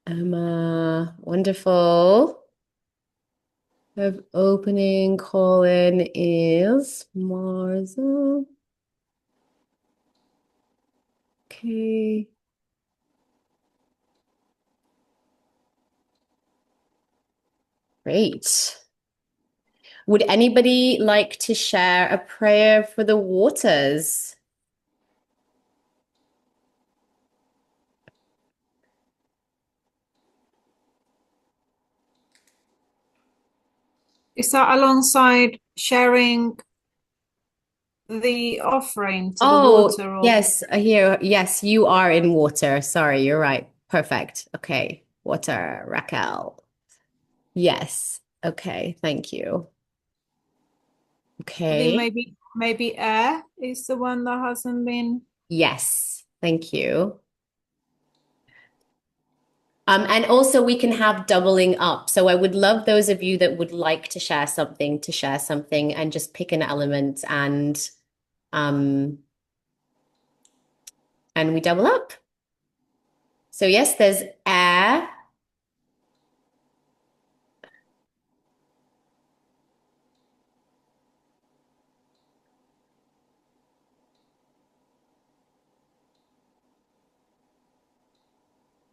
A: Emma, wonderful. Of opening colon is Marza. Okay. Great. Would anybody like to share a prayer for the waters?
E: Is that alongside sharing the offering to the
A: Oh,
E: water or
A: yes, here. Yes, you are in water. Sorry, you're right. Perfect. Okay. Water, Raquel. Yes. Okay. Thank you.
E: I think
A: Okay.
E: maybe air is the one that hasn't been.
A: Yes. Thank you. And also we can have doubling up. So I would love those of you that would like to share something and just pick an element um and we double up. So yes, there's air.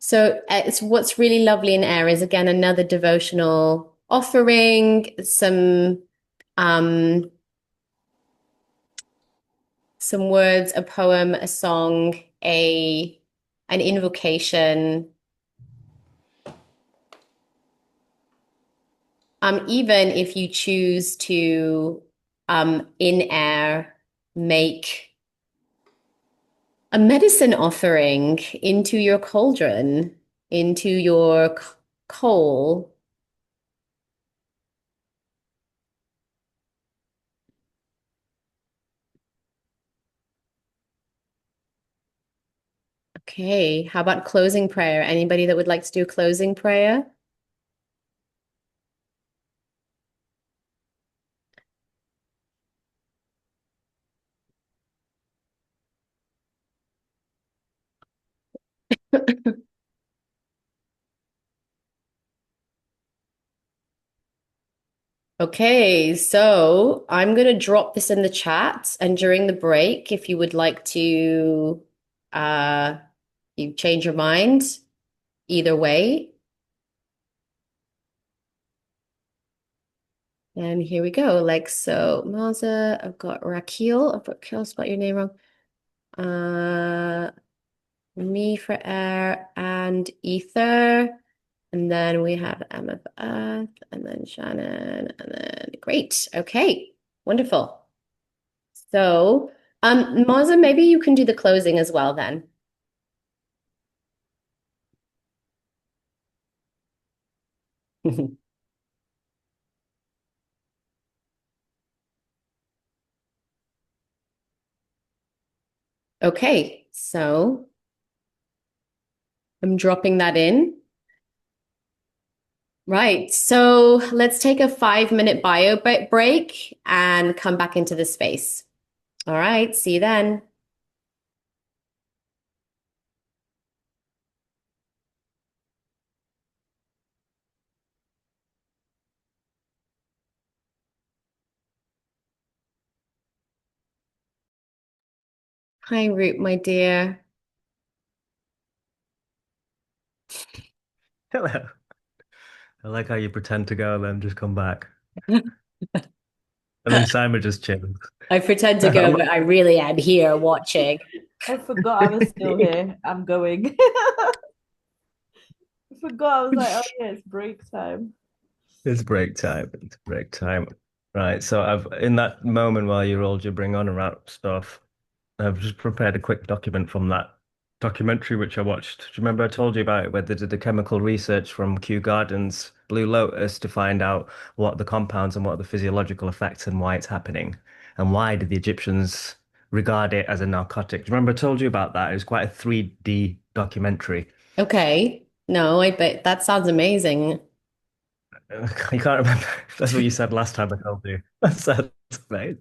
A: So it's what's really lovely in air is again another devotional offering, um some words, a poem, a song, a an invocation. Even if you choose to in air make a medicine offering into your cauldron, into your coal. Okay, how about closing prayer? Anybody that would like to do a closing prayer? Okay, so I'm going to drop this in the chat, and during the break, if you would like to uh you change your mind either way. And here we go. Like so, Maza, I've got Raquel. I've got Raquel, spelled your name wrong. Me for air and ether. And then we have Emma for earth, and then Shannon, and then great. Okay, wonderful. So, Maza, maybe you can do the closing as well then. Okay, so I'm dropping that in. Right, so let's take a 5-minute bio break and come back into the space. All right, see you then. Hi, Root, my dear.
F: Hello. I like how you pretend to go and then just come back. And then Simon just chills.
A: I pretend to go, but I really am here watching.
C: I forgot I was still here. I'm going. I forgot. I was like, oh yeah, it's break time.
F: It's break time. It's break time. Right. So I've in that moment while you rolled your bring on and wrap stuff, I've just prepared a quick document from that documentary which I watched. Do you remember I told you about it where they did the chemical research from Kew Gardens, Blue Lotus to find out what the compounds and what are the physiological effects and why it's happening? And why did the Egyptians regard it as a narcotic? Do you remember I told you about that? It was quite a 3D documentary.
A: Okay. No, I bet that sounds amazing.
F: You can't remember. That's what you said last time I told you. That's amazing.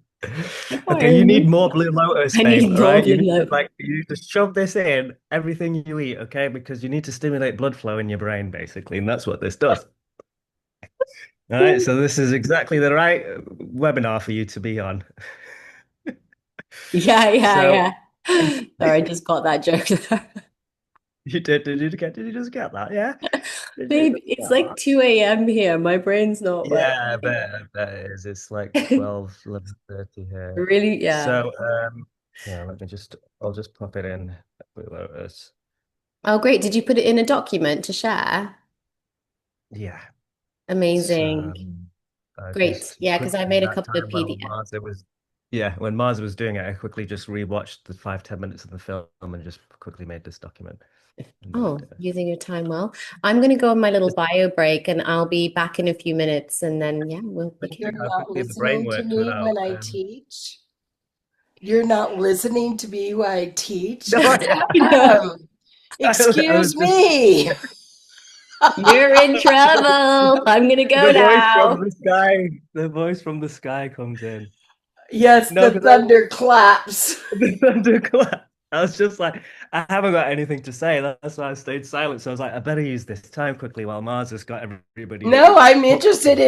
F: Okay, you need
A: Fine.
F: more Blue Lotus,
A: I
F: babe,
A: need
F: all
A: more
F: right? You
A: Blue
F: need to
A: Lotus.
F: you need to shove this in everything you eat, okay? Because you need to stimulate blood flow in your brain, basically, and that's what this does. All right, so this is exactly the right webinar for you to be on.
A: Yeah, yeah,
F: So
A: yeah. Sorry, I just got that joke there.
F: did you just get that? Yeah? Did you
A: Babe,
F: just
A: it's
F: get
A: like
F: that?
A: 2 a.m. here. My brain's not
F: Yeah,
A: working.
F: I bet it is. It's like 12, 11:30 here.
A: Really? Yeah.
F: So yeah, I'll just pop it in Blue Lotus.
A: Oh, great. Did you put it in a document to share?
F: Yeah. So
A: Amazing.
F: I
A: Great.
F: just
A: Yeah, because I
F: quickly
A: made a
F: that
A: couple of
F: time while
A: PDF.
F: Martha was yeah, when Martha was doing it, I quickly just rewatched the 5, 10 minutes of the film and just quickly made this document. And
A: Oh, using your time well. I'm going to go on my little bio break and I'll be back in a few minutes and then, yeah, we'll
F: let's
A: begin.
F: see
B: You're
F: how
B: not
F: quickly the brain
B: listening to
F: works
B: me
F: without
B: when I teach. You're not listening to me when I teach.
F: No,
A: No,
F: I
B: Excuse
F: was just
B: me.
A: you're in trouble. I'm going to go
F: the voice from
A: now.
F: the sky. The voice from the sky comes in.
B: Yes,
F: No,
B: the
F: because
B: thunder claps.
F: the thunderclap. I was just like, I haven't got anything to say. That's why I stayed silent. So I was like, I better use this time quickly while Mars has got everybody
B: No,
F: hooked.
B: I'm interested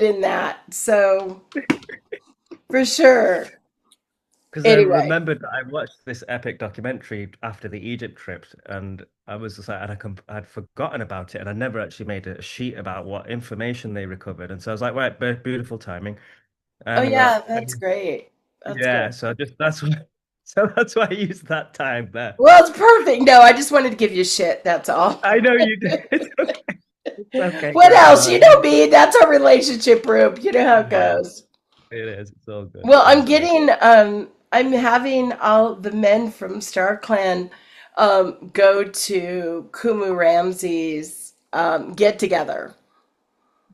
B: in that. So for sure.
F: Because I
B: Anyway,
F: remembered that I watched this epic documentary after the Egypt trip, and I was just like, and I'd forgotten about it, and I never actually made a sheet about what information they recovered, and so I was like, right, beautiful timing,
B: oh
F: and I
B: yeah,
F: got,
B: that's great. That's
F: yeah,
B: great.
F: so that's why, so that's why I used that time there.
B: Well, it's perfect. No, I just wanted to give you shit. That's all.
F: I know you did. It's okay. It's okay.
B: What
F: Carry
B: else? You
F: on.
B: know me. That's our relationship, Rube. You know how it
F: Yeah,
B: goes.
F: it is. It's all good.
B: Well,
F: It's all good.
B: I'm having all the men from Star Clan go to Kumu Ramsey's get together.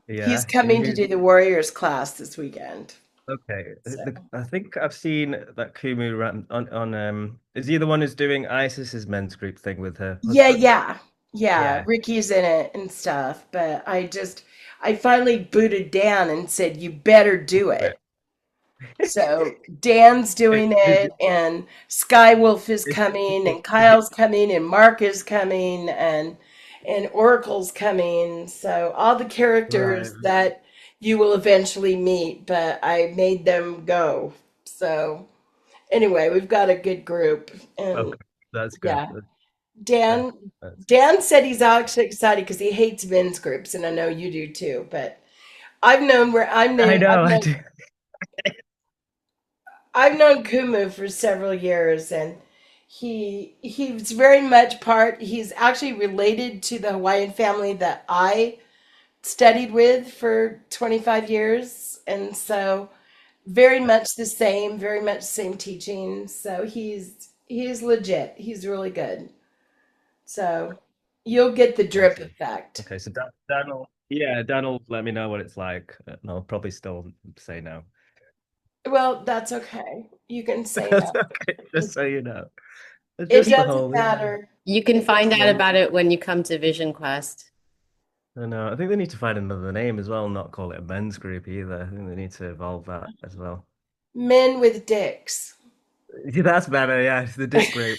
B: He's
F: Yeah.
B: coming to do the Warriors class this weekend.
F: Okay.
B: So
F: I think I've seen that Kumu ran on is he the one who's doing ISIS's men's group thing with her
B: yeah,
F: husband?
B: yeah, yeah.
F: Yeah.
B: Ricky's in it and stuff, but I finally booted Dan and said, "You better do
F: Right.
B: it." So Dan's doing it, and Skywolf is coming, and Kyle's coming, and Mark is coming, and Oracle's coming. So all the
F: Right.
B: characters that you will eventually meet, but I made them go. So anyway, we've got a good group, and
F: Okay. That's good.
B: yeah,
F: Yeah,
B: Dan.
F: that's good.
B: Dan said he's actually excited because he hates men's groups, and I know you do too. But I've known where
F: I know,
B: I've
F: I
B: known
F: do.
B: I've known Kumu for several years, and he's very much part. He's actually related to the Hawaiian family that I studied with for 25 years, and so very much the same, very much the same teaching. So he's legit. He's really good. So you'll get the drip
F: Awesome.
B: effect.
F: Okay, so Dan will let me know what it's like, and I'll probably still say no.
B: Well, that's okay. You can say
F: That's
B: no.
F: okay, just so you know. It's
B: It
F: just the
B: doesn't
F: whole,
B: matter.
A: You can
B: It
A: find
B: doesn't.
A: out
F: men.
A: about it when you come to Vision Quest.
F: I know. I think they need to find another name as well, not call it a men's group either. I think they need to evolve that as well.
B: Men with dicks.
F: Yeah, that's better. Yeah, it's the dick group.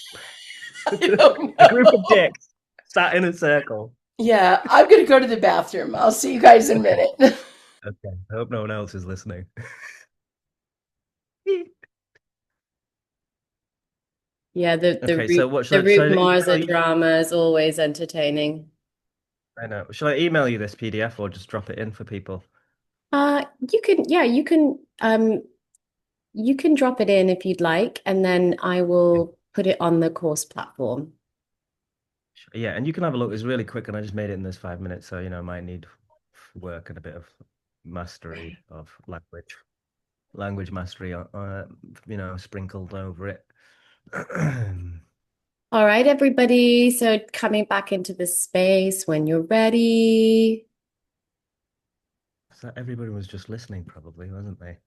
B: I don't
F: A group of
B: know.
F: dicks sat in a circle.
B: Yeah, I'm gonna go to the bathroom. I'll see you guys in a
F: Okay.
B: minute.
F: Okay. I hope no one else is listening.
A: Yeah,
F: Okay, so what
A: the
F: should
A: Root
F: I email
A: Marza
F: you?
A: drama is always entertaining.
F: I know. Should I email you this PDF or just drop it in for people?
A: You can, yeah, you can drop it in if you'd like, and then I will put it on the course platform.
F: Yeah, and you can have a look. It's really quick, and I just made it in this 5 minutes, so I might need work and a bit of mastery of language mastery, sprinkled over it.
A: All right, everybody. So coming back into the space when you're ready.
F: So everybody was just listening, probably, wasn't they?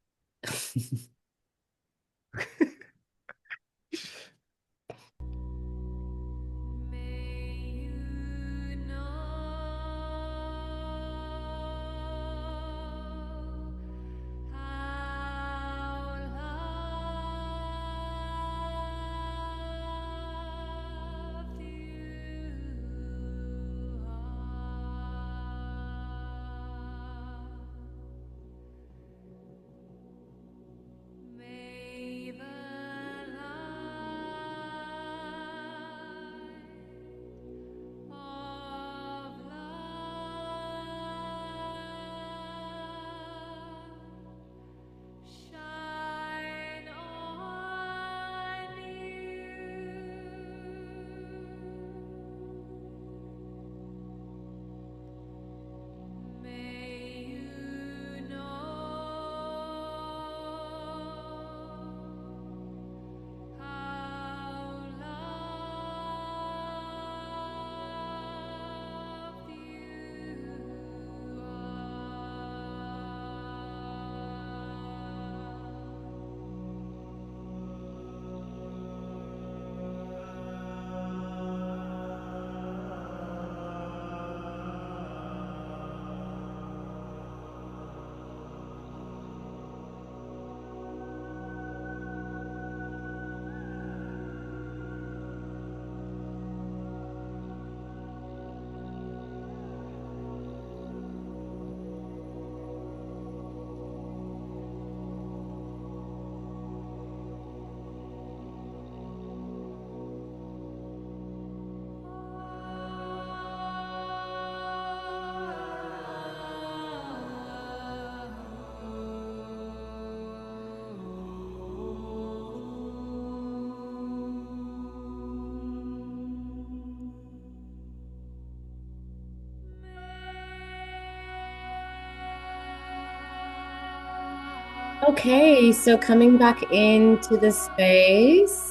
A: Okay, so coming back into the space.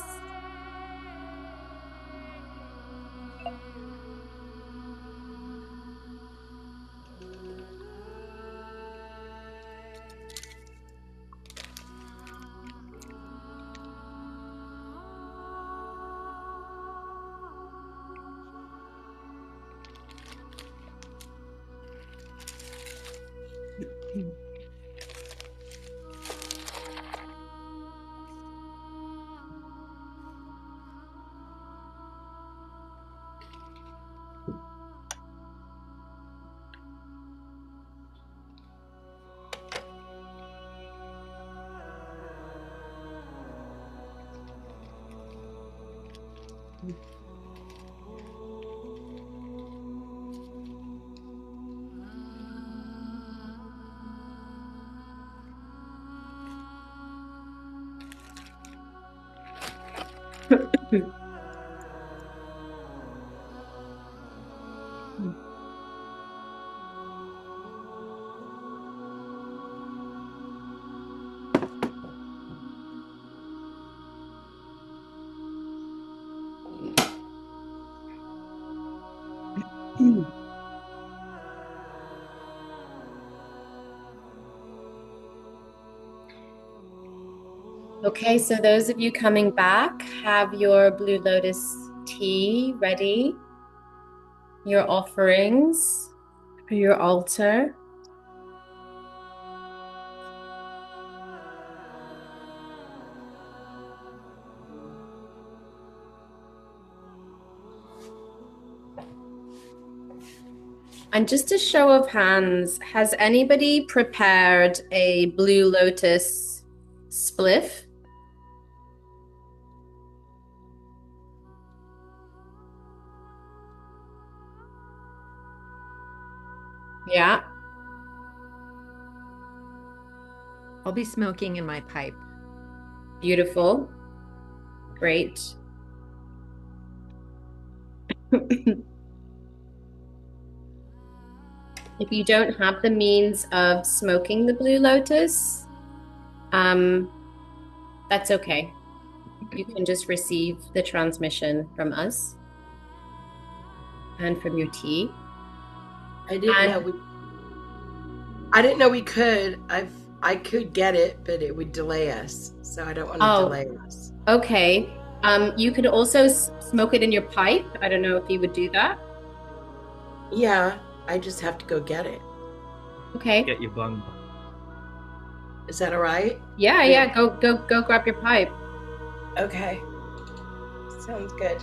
A: Okay, so those of you coming back, have your Blue Lotus tea ready, your offerings for your altar. And just a show of hands, has anybody prepared a Blue Lotus spliff? Yeah,
G: I'll be smoking in my pipe.
A: beautiful. Great. If you don't have the means of smoking the Blue Lotus, that's okay. You can just receive the transmission from us and from your tea.
B: I didn't know we could. I could get it, but it would delay us. So I don't want to delay us.
A: Okay. You could also smoke it in your pipe. I don't know if you would do that.
B: Yeah, I just have to go get it.
A: Okay.
F: Get your bong.
B: Is that all right?
A: Yeah. Go grab your pipe.
B: Okay. Sounds good.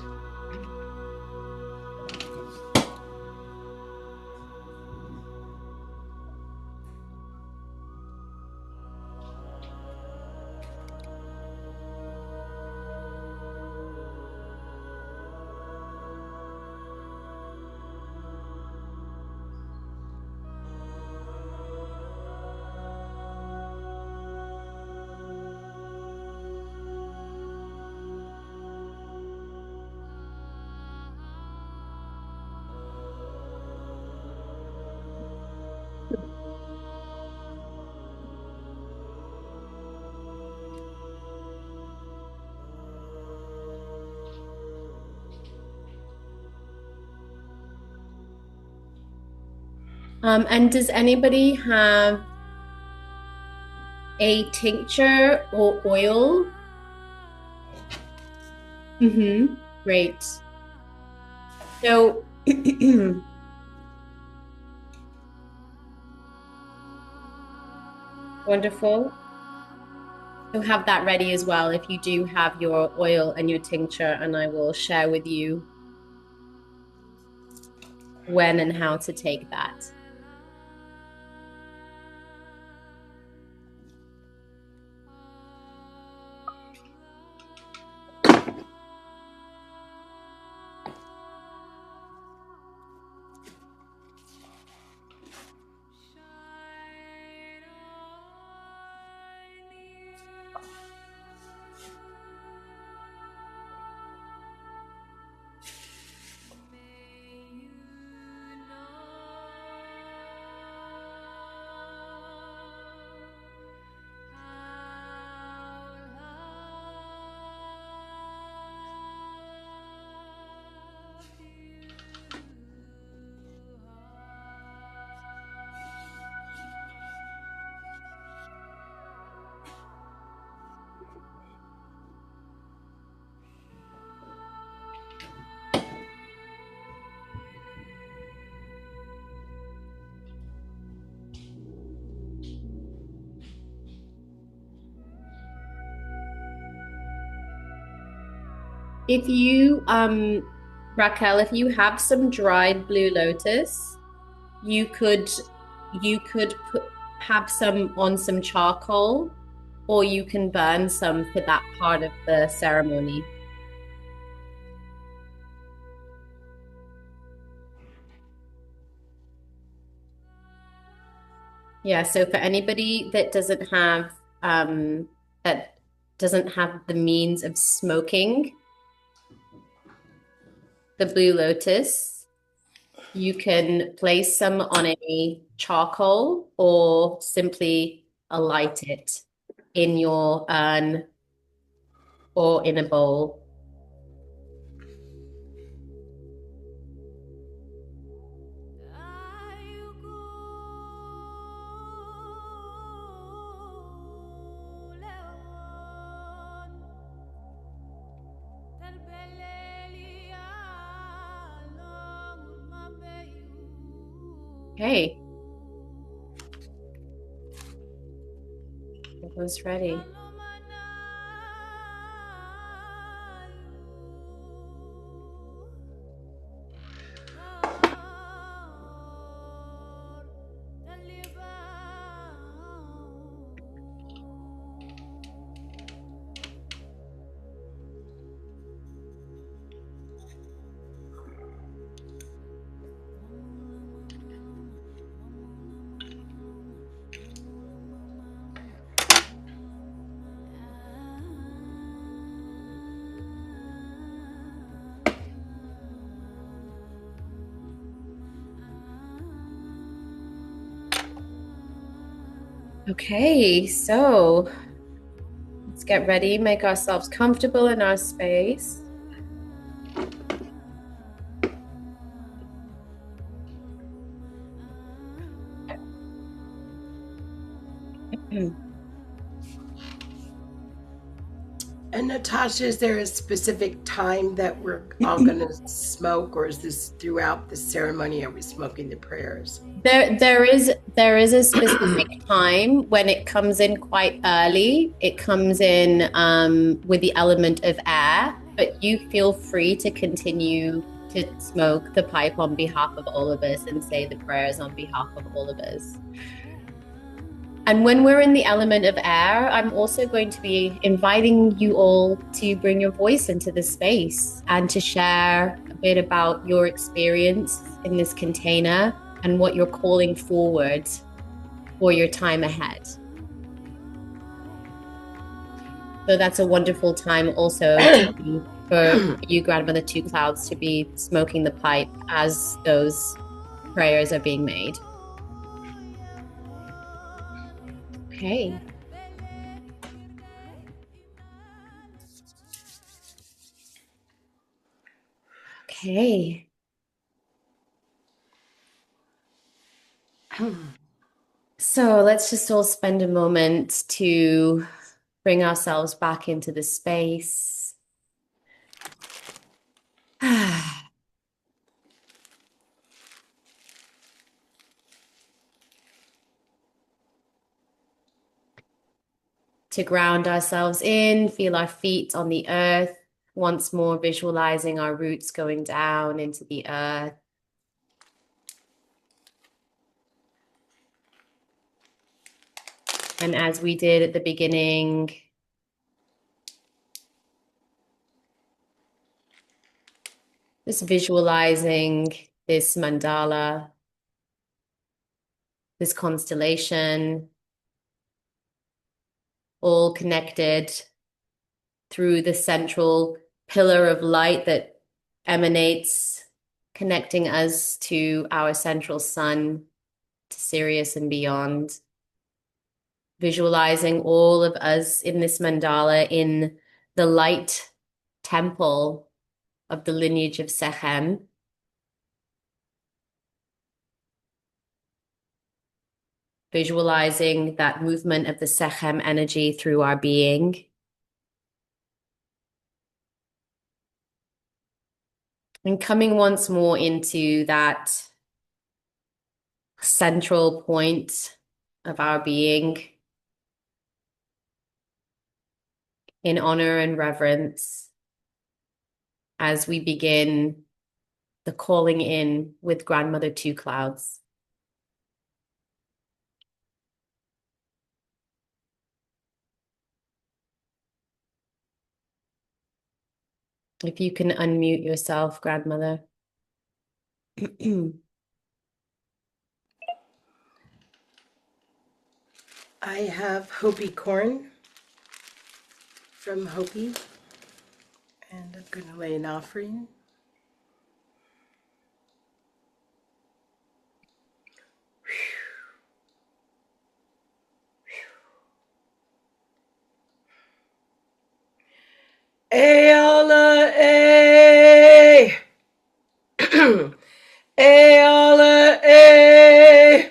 A: And does anybody have a tincture or oil? Great. So wonderful. So have that ready as well if you do have your oil and your tincture, and I will share with you when and how to take that. If you, Raquel, if you have some dried blue lotus, you could have some on some charcoal, or you can burn some for that part of the ceremony. Yeah, so for anybody that doesn't have the means of smoking the blue lotus, you can place some on a charcoal or simply alight it in your urn or in a bowl. Okay. Almost ready. Okay, so let's get ready, make ourselves comfortable in our space.
B: And Natasha, is there a specific time that we're all going to smoke, or is this throughout the ceremony? Are we smoking the prayers?
A: There is a specific time when it comes in quite early. It comes in with the element of air, but you feel free to continue to smoke the pipe on behalf of all of us and say the prayers on behalf of all of us. And when we're in the element of air, I'm also going to be inviting you all to bring your voice into the space and to share a bit about your experience in this container and what you're calling forward for your time ahead. So that's a wonderful time also for you, Grandmother Two Clouds, to be smoking the pipe as those prayers are being made. Okay. Okay. So let's just all spend a moment to bring ourselves back into the space. To ground ourselves in, feel our feet on the earth, once more visualizing our roots going down into the earth. And as we did at the beginning, just visualizing this mandala, this constellation, all connected through the central pillar of light that emanates, connecting us to our central sun, to Sirius and beyond. Visualizing all of us in this mandala in the light temple of the lineage of Sekhem. Visualizing that movement of the Sekhem energy through our being. And coming once more into that central point of our being in honor and reverence. as we begin the calling in with Grandmother Two Clouds. If you can unmute yourself, Grandmother.
B: I have Hopi corn from Hopi, and I'm going to lay an offering. Aola, eh. Aola, eh.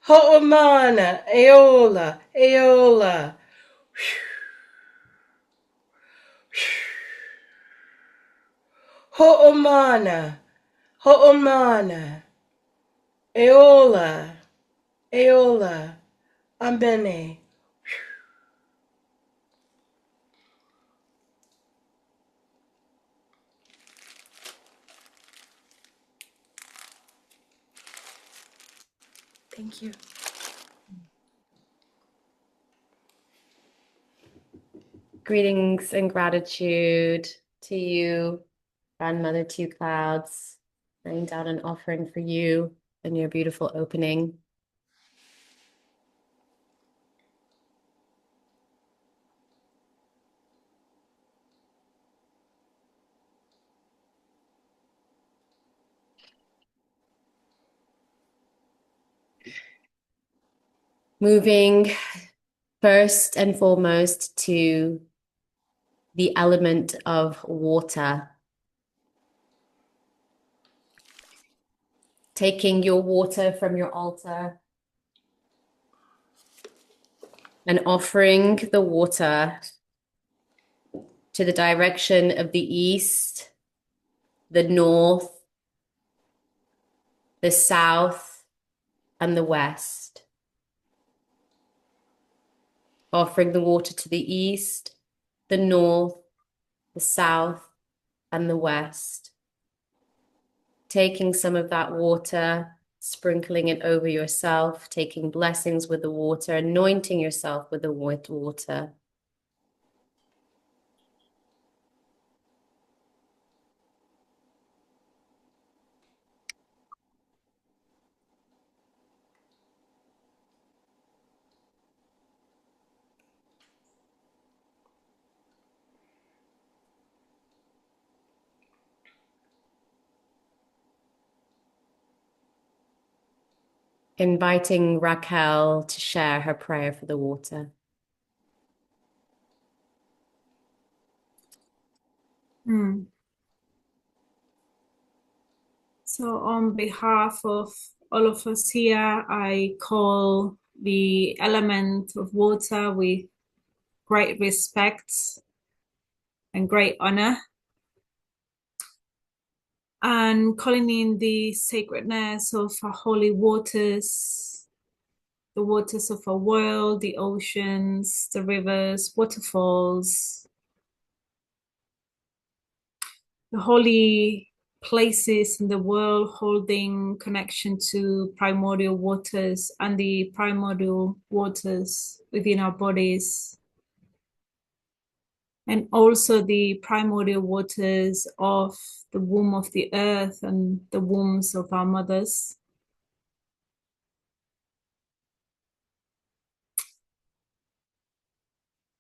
B: Ho'omana, Aola, Aola. Ho'omana, Ho'omana. Aola, Aola. Ambene. Thank you.
A: Greetings and gratitude to you, Grandmother Two Clouds. Laying down an offering for you and your beautiful opening. Moving first and foremost to the element of water. Taking your water from your altar and offering the water to the direction of the east, the north, the south, and the west. Offering the water to the east, the north, the south, and the west. Taking some of that water, sprinkling it over yourself, taking blessings with the water, anointing yourself with the water. Inviting Raquel to share her prayer for the water.
E: So on behalf of all of us here, I call the element of water with great respect and great honor, and calling in the sacredness of our holy waters, the waters of our world, the oceans, the rivers, waterfalls, the holy places in the world holding connection to primordial waters and the primordial waters within our bodies, and also the primordial waters of the womb of the earth and the wombs of our mothers.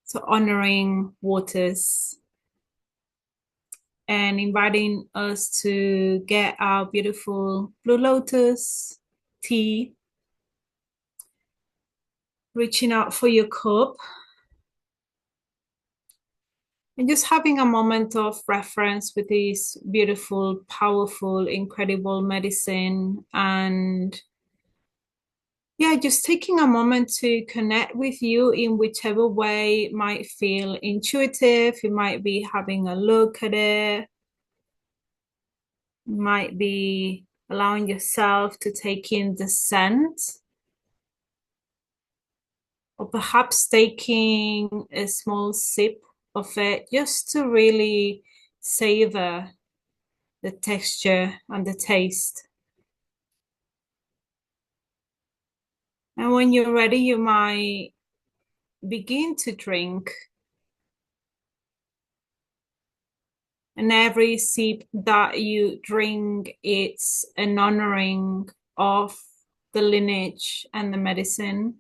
E: So honoring waters and inviting us to get our beautiful blue lotus tea, reaching out for your cup, and just having a moment of reference with this beautiful, powerful, incredible medicine. And yeah, just taking a moment to connect with you in whichever way might feel intuitive. You might be having a look at it. You might be allowing yourself to take in the scent, or perhaps taking a small sip of it just to really savor the texture, and the taste. And when you're ready, you might begin to drink. And every sip that you drink, it's an honoring of the lineage and the medicine.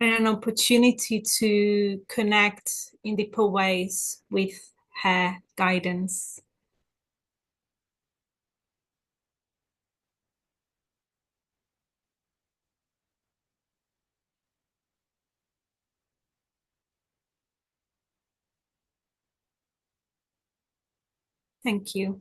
E: And an opportunity to connect in deeper ways with her guidance. Thank you.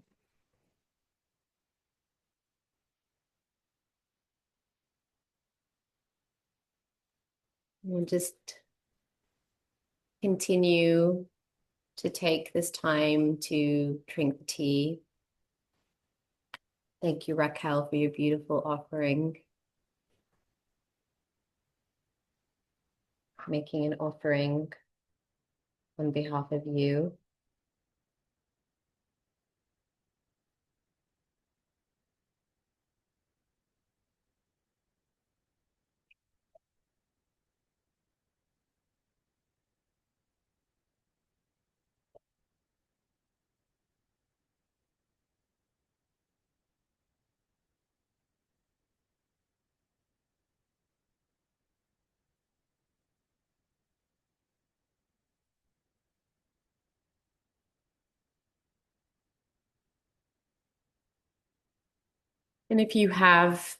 A: We'll just continue to take this time to drink the tea. Thank you, Raquel, for your beautiful offering. Making an offering on behalf of you. And if you have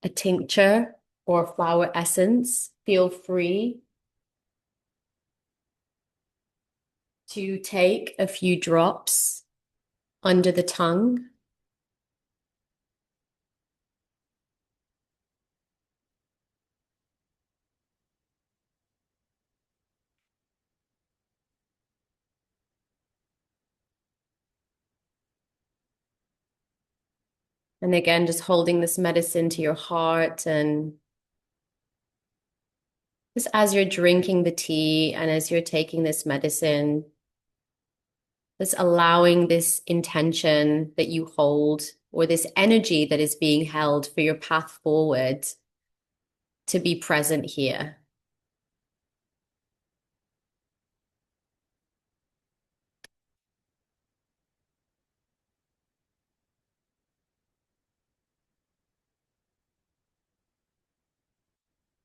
A: a tincture or flower essence, feel free to take a few drops under the tongue. And again, just holding this medicine to your heart, and just as you're drinking the tea and as you're taking this medicine, just allowing this intention that you hold, or this energy that is being held for your path forward, to be present here.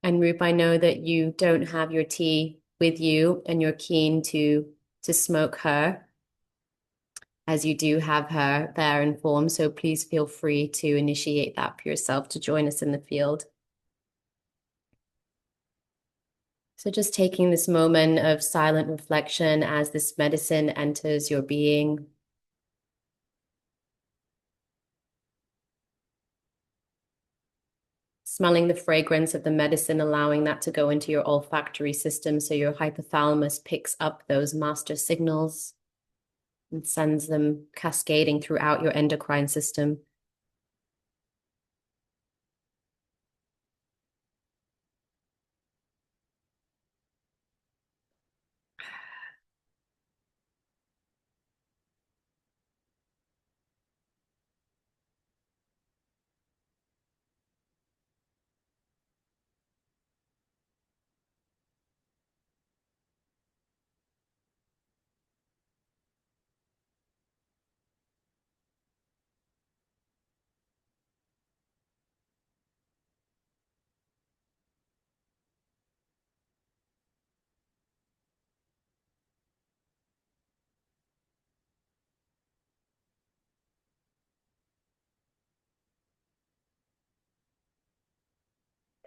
A: And Rup, I know that you don't have your tea with you and you're keen to smoke her, as you do have her there in form. So please feel free to initiate that for yourself to join us in the field. So just taking this moment of silent reflection as this medicine enters your being. Smelling the fragrance of the medicine, allowing that to go into your olfactory system so your hypothalamus picks up those master signals and sends them cascading throughout your endocrine system.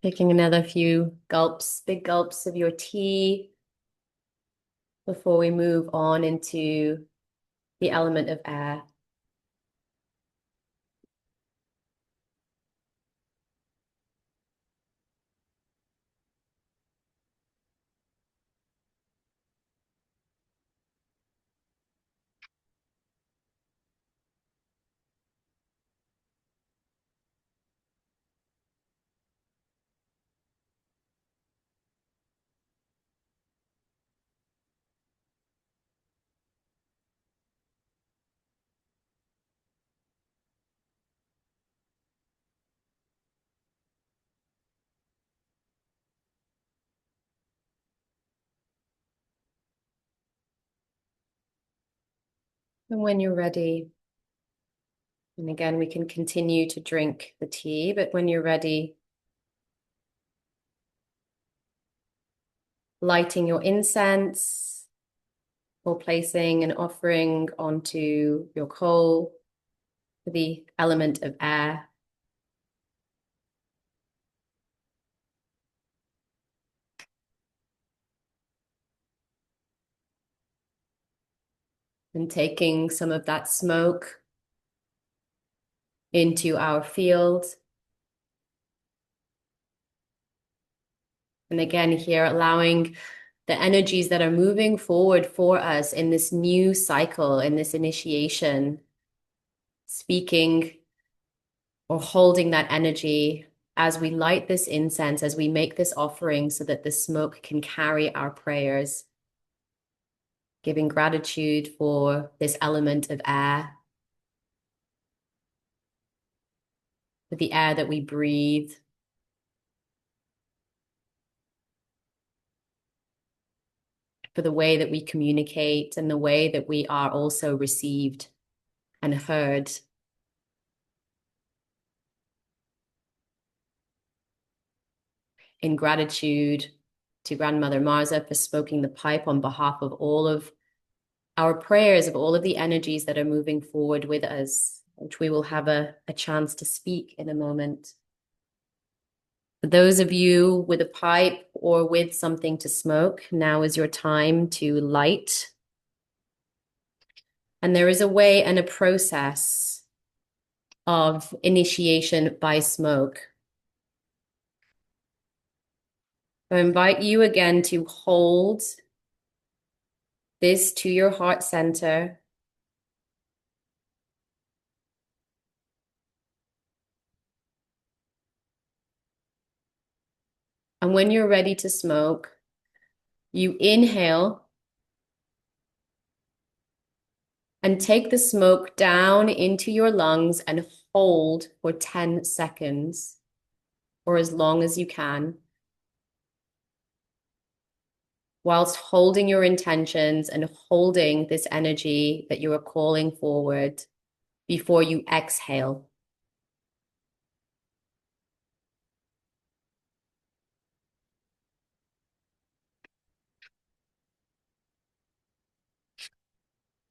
A: Taking another few gulps, big gulps of your tea before we move on into the element of air. And when you're ready, and again, we can continue to drink the tea, but when you're ready, lighting your incense or placing an offering onto your coal for the element of air. And taking some of that smoke into our field. And again, here, allowing the energies that are moving forward for us in this new cycle, in this initiation, speaking or holding that energy as we light this incense, as we make this offering so that the smoke can carry our prayers, giving gratitude for this element of air, for the air that we breathe, for the way that we communicate and the way that we are also received and heard. In gratitude to Grandmother Marza for smoking the pipe on behalf of all of our prayers, of all of the energies that are moving forward with us, which we will have a chance to speak in a moment. For those of you with a pipe or with something to smoke, now is your time to light. And there is a way and a process of initiation by smoke. I invite you again to hold this to your heart center. And when you're ready to smoke, you inhale and take the smoke down into your lungs and hold for 10 seconds or as long as you can, whilst holding your intentions and holding this energy that you are calling forward before you exhale.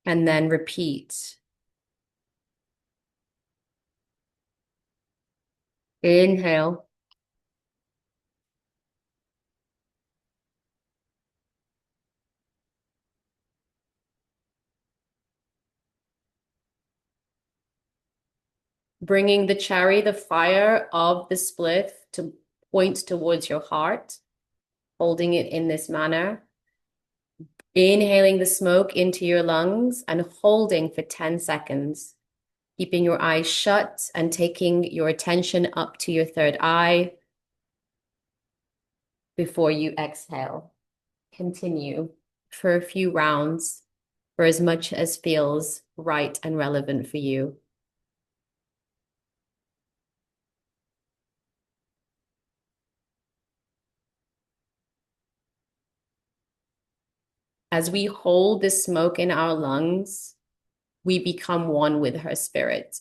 A: And then repeat. Inhale. Bringing the chari, the fire of the spliff, to point towards your heart, holding it in this manner. Inhaling the smoke into your lungs and holding for 10 seconds, keeping your eyes shut and taking your attention up to your third eye before you exhale. Continue for a few rounds, for as much as feels right and relevant for you. As we hold this smoke in our lungs, we become one with her spirit.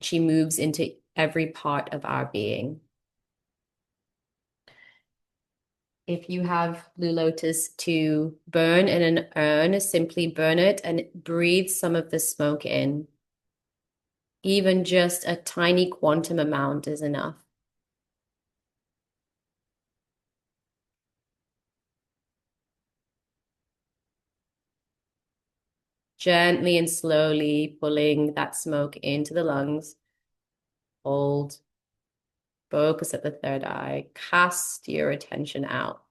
A: She moves into every part of our being. If you have Blue Lotus to burn in an urn, simply burn it and breathe some of the smoke in. Even just a tiny quantum amount is enough. Gently and slowly pulling that smoke into the lungs. Hold. Focus at the third eye. Cast your attention out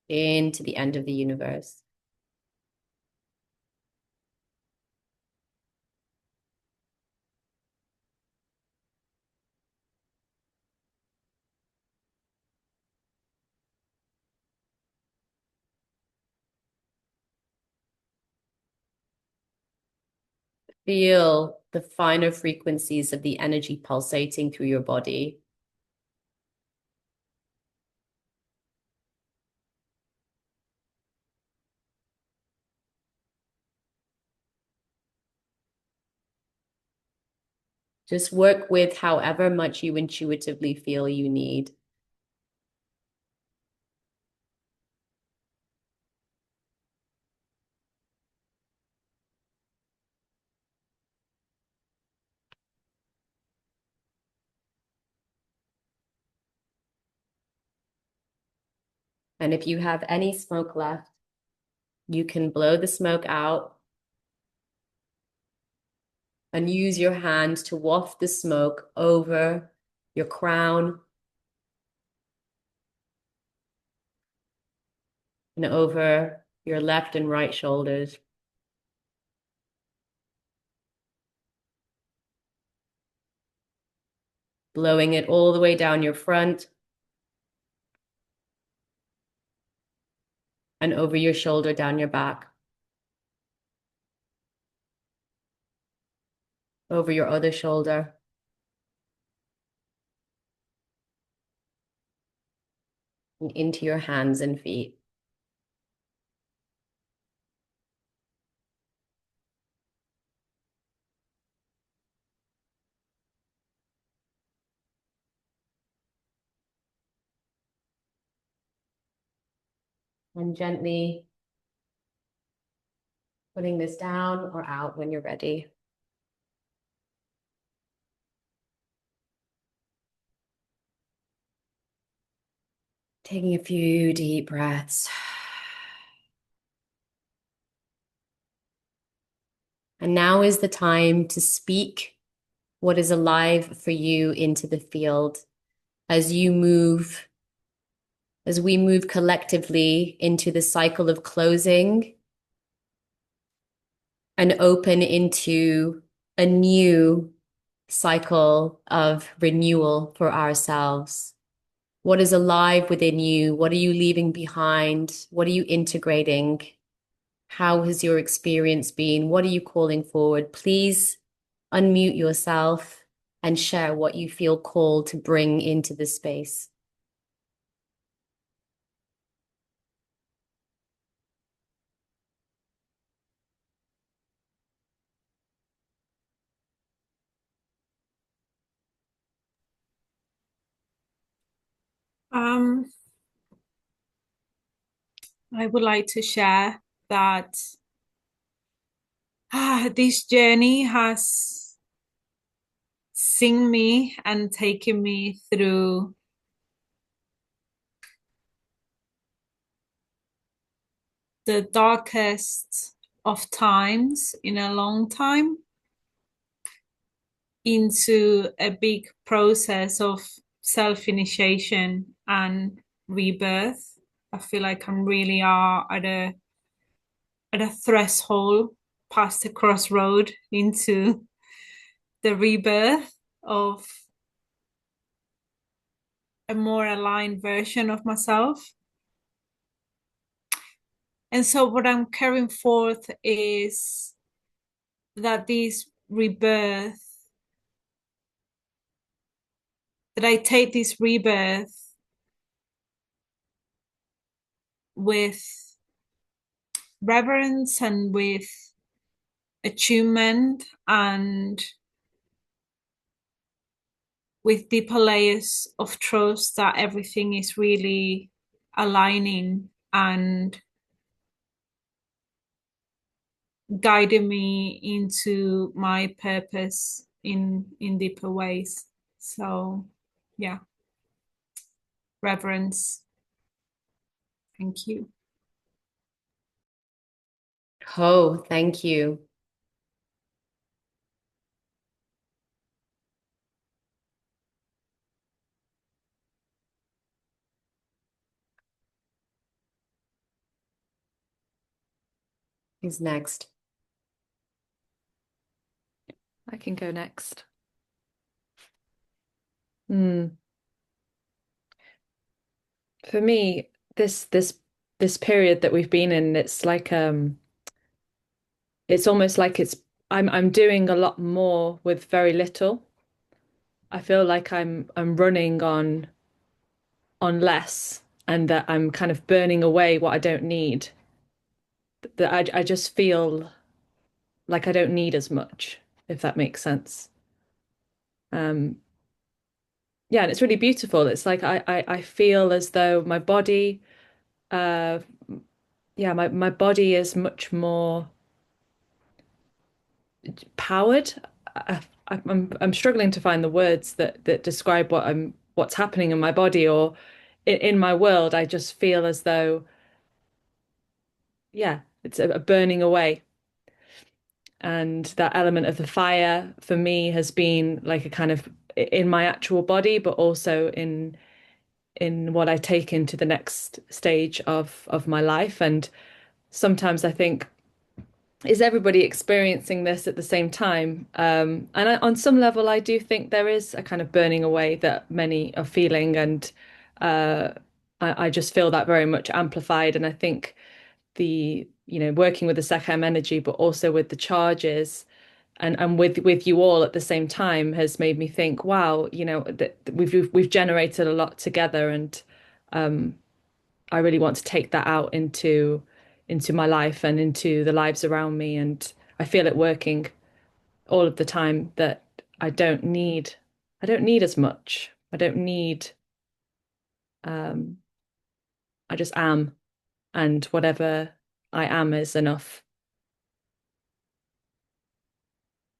A: into the end of the universe. Feel the finer frequencies of the energy pulsating through your body. Just work with however much you intuitively feel you need. And if you have any smoke left, you can blow the smoke out and use your hand to waft the smoke over your crown and over your left and right shoulders. Blowing it all the way down your front and over your shoulder, down your back, over your other shoulder, and into your hands and feet. And gently putting this down or out when you're ready. Taking a few deep breaths. And now is the time to speak what is alive for you into the field as you move, as we move collectively into the cycle of closing and open into a new cycle of renewal for ourselves. What is alive within you? What are you leaving behind? What are you integrating? How has your experience been? What are you calling forward? Please unmute yourself and share what you feel called to bring into the space.
E: Um, I would like to share that this journey has seen me and taken me through the darkest of times in a long time into a big process of self-initiation and rebirth. I feel like I'm really are at a threshold past the crossroad into the rebirth of a more aligned version of myself. And so what I'm carrying forth is that this rebirth, that I take this rebirth with reverence and with attunement and with deeper layers of trust that everything is really aligning and guiding me into my purpose in deeper ways. So yeah, reverence. Thank you.
A: Oh, thank you. Who's next?
G: I can go next. For me, this period that we've been in, it's like it's almost like I'm doing a lot more with very little. I feel like I'm running on less and that I'm kind of burning away what I don't need. That I just feel like I don't need as much, if that makes sense. Um, yeah, and it's really beautiful. It's like I feel as though my body, uh, yeah, my body is much more powered. I'm struggling to find the words that describe what's happening in my body or in my world. I just feel as though, yeah, it's a burning away. And that element of the fire for me has been like a kind of in my actual body, but also in what I take into the next stage of my life. And sometimes I think, is everybody experiencing this at the same time? On some level, I do think there is a kind of burning away that many are feeling, and uh, I just feel that very much amplified. And I think working with the Sekhem energy, but also with the charges and with you all at the same time has made me think, wow, that we've generated a lot together, and I really want to take that out into my life and into the lives around me, and I feel it working all of the time that I don't need I don't need as much. I don't need um I just am, and whatever I am is enough.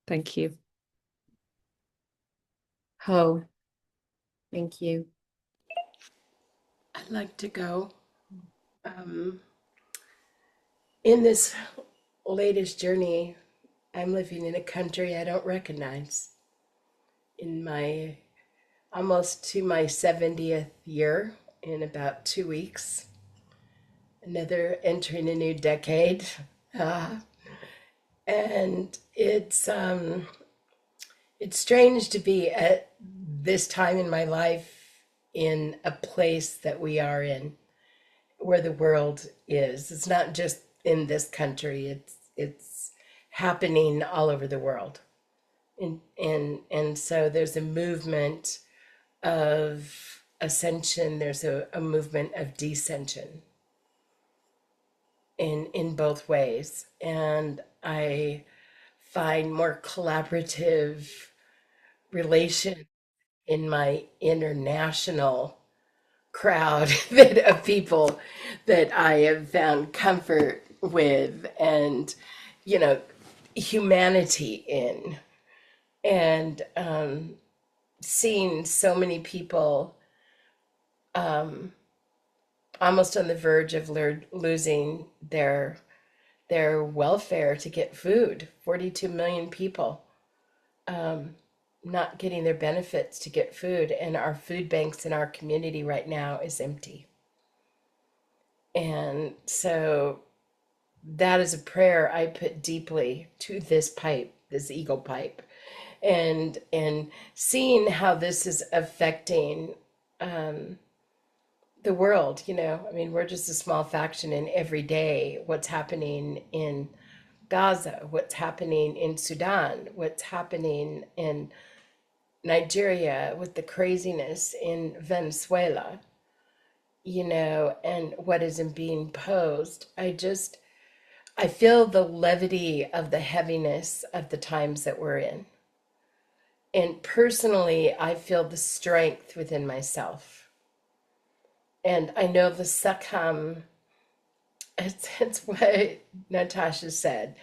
G: Thank you.
A: Oh, thank you.
B: I'd like to go. In this latest journey, I'm living in a country I don't recognize. In my almost to my 70th year, in about 2 weeks, entering a new decade. Uh, and it's strange to be at this time in my life in a place that we are in, where the world is. It's not just in this country. It's happening all over the world. And so there's a movement of ascension, there's a movement of descension in both ways. And I find more collaborative relation in my international crowd of people that I have found comfort with and, humanity in. And seeing so many people almost on the verge of losing their welfare to get food. 42 million people not getting their benefits to get food, and our food banks in our community right now is empty. And so that is a prayer I put deeply to this pipe, this eagle pipe, and seeing how this is affecting the world. I mean, we're just a small faction in every day. What's happening in Gaza, what's happening in Sudan, what's happening in Nigeria with the craziness in Venezuela, and what isn't being posed. I feel the levity of the heaviness of the times that we're in. And personally, I feel the strength within myself. And I know the Sekhem, it's what Natasha said.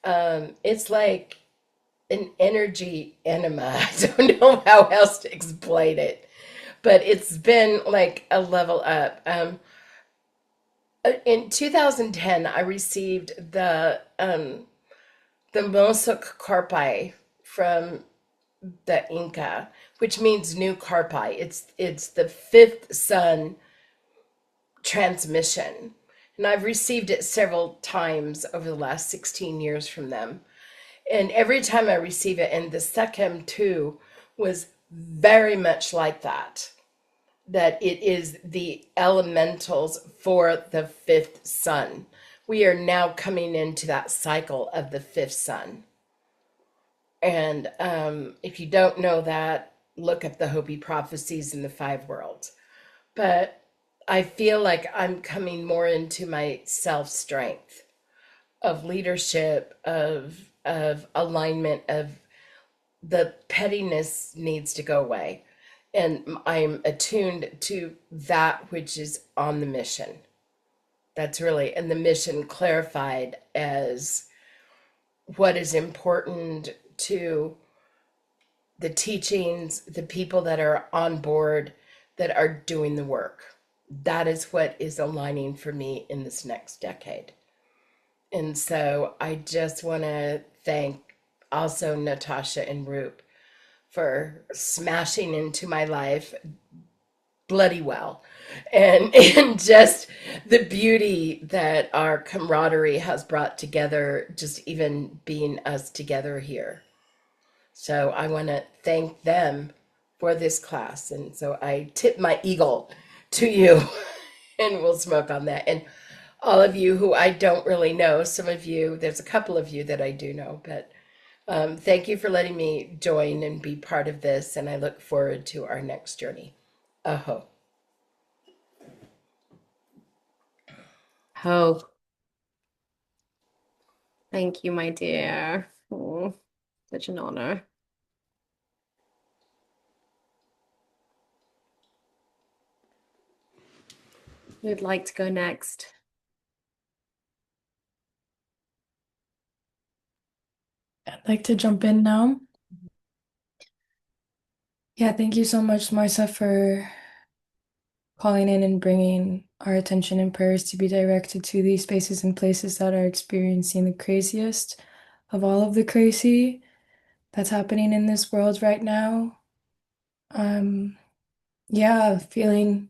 B: It's like an energy enema. I don't know how else to explain it, but it's been like a level up. In 2010, I received the Mosuk Karpai from the Inca, which means new Karpai. It's the fifth sun transmission, and I've received it several times over the last 16 years from them. And every time I receive it, and the Sekhem too was very much like that it is the elementals for the fifth sun. We are now coming into that cycle of the fifth sun. And if you don't know that, look up the Hopi prophecies in the five worlds. But I feel like I'm coming more into my self-strength of leadership, of alignment, of the pettiness needs to go away. And I'm attuned to that which is on the mission. That's really, and the mission clarified as what is important to the teachings, the people that are on board, that are doing the work. That is what is aligning for me in this next decade. And so I just want to thank also Natasha and Roop for smashing into my life bloody well, and just the beauty that our camaraderie has brought together, just even being us together here. So I want to thank them for this class. And so I tip my eagle to you and we'll smoke on that. And all of you who I don't really know, some of you, there's a couple of you that I do know, but thank you for letting me join and be part of this. And I look forward to our next journey. Aho.
A: Oh, thank you, my dear. Oh, such an honor. Who'd like to go next?
D: I'd like to jump in now. Yeah, thank you so much, Marcia, for calling in and bringing our attention and prayers to be directed to these spaces and places that are experiencing the craziest of all of the crazy that's happening in this world right now. Yeah, feeling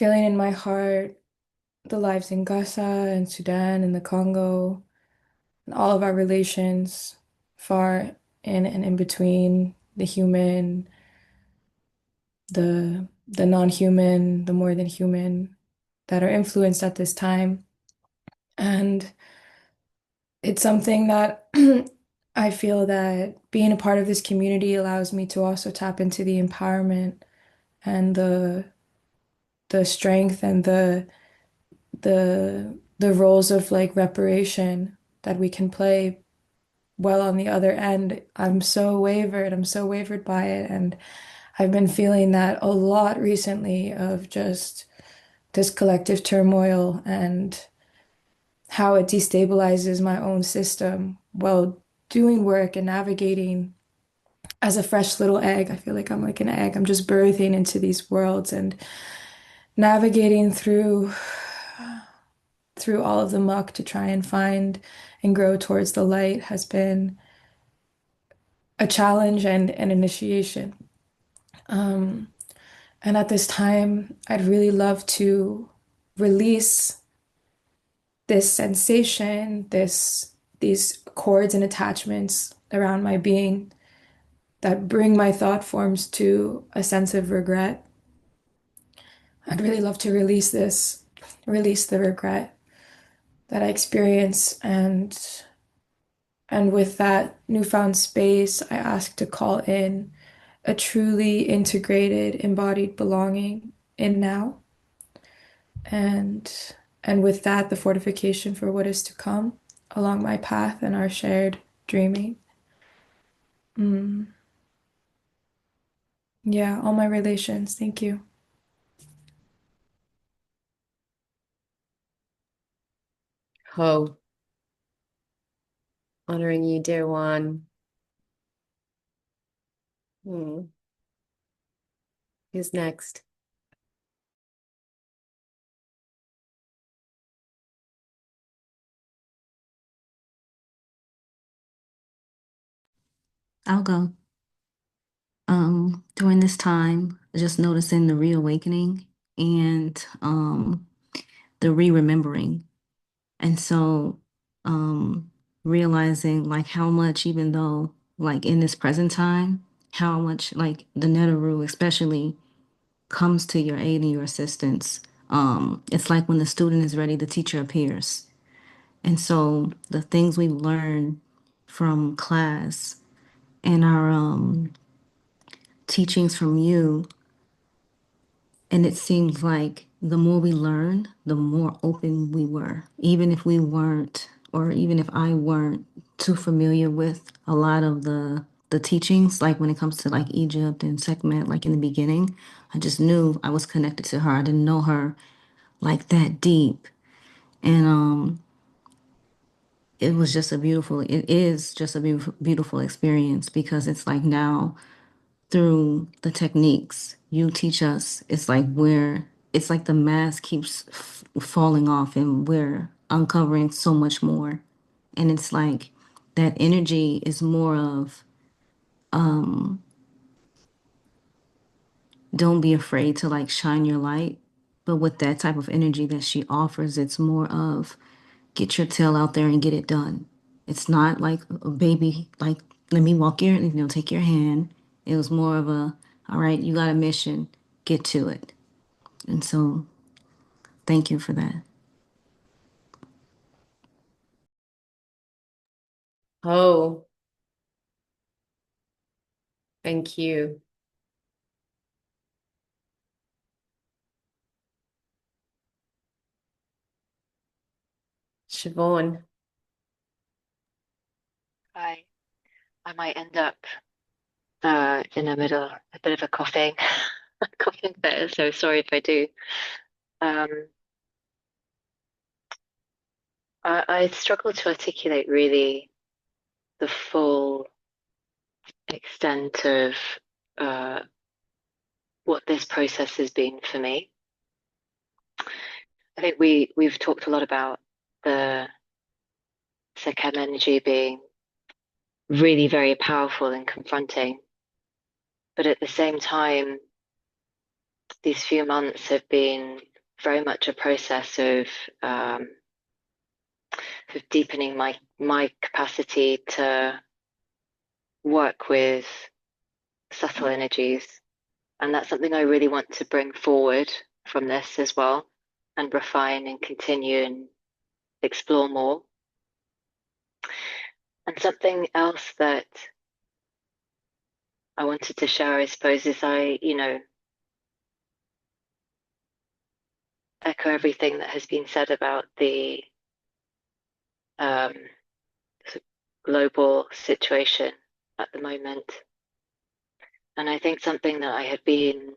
D: in my heart the lives in Gaza and Sudan and the Congo and all of our relations far in and in between the human, the non-human, the more than human that are influenced at this time. And it's something that I feel that being a part of this community allows me to also tap into the empowerment and the strength and the roles of like reparation that we can play well on the other end. I'm so wavered by it. And I've been feeling that a lot recently of just this collective turmoil and how it destabilizes my own system while doing work and navigating as a fresh little egg. I feel like I'm like an egg. I'm just birthing into these worlds and navigating through all of the muck to try and find and grow towards the light has been a challenge and an initiation. Um, and at this time, I'd really love to release this sensation, these cords and attachments around my being that bring my thought forms to a sense of regret. I'd really love to release the regret that I experience, and with that newfound space, I ask to call in a truly integrated, embodied belonging in now. And and with that, the fortification for what is to come along my path and our shared dreaming. Mm. Yeah, all my relations. Thank you.
A: Oh, honoring you, dear one. Hmm. Who's next?
H: I'll go. During this time, just noticing the reawakening and the re-remembering. And so realizing like how much, even though like in this present time, how much like the Neteru especially comes to your aid and your assistance. It's like when the student is ready, the teacher appears. And so the things we learn from class and our teachings from you, and it seems like the more we learned, the more open we were, even if we weren't or even if I weren't too familiar with a lot of the teachings, like when it comes to like Egypt and Sekhmet, like in the beginning, I just knew I was connected to her. I didn't know her like that deep. And it was just a beautiful, it is just a beautiful, beautiful experience because it's like now through the techniques you teach us, it's like it's like the mask keeps falling off and we're uncovering so much more. And it's like that energy is more of don't be afraid to like shine your light. But with that type of energy that she offers, it's more of get your tail out there and get it done. It's not like a baby, like, let me walk your, take your hand. It was more of a, all right, you got a mission, get to it. And so thank you for that.
A: Oh, thank you. Siobhan.
I: I might end up in the middle, a bit of a coughing, coughing fit. So sorry if I do. Um, I struggle to articulate really the full extent of uh, what this process has been for me. I think we've talked a lot about the Sekhem energy being really very powerful and confronting, but at the same time, these few months have been very much a process of deepening my capacity to work with subtle energies. And that's something I really want to bring forward from this as well and refine and continue and explore more. And something else that I wanted to share, I suppose, is echo everything that has been said about the um, global situation at the moment. And I think something that I have been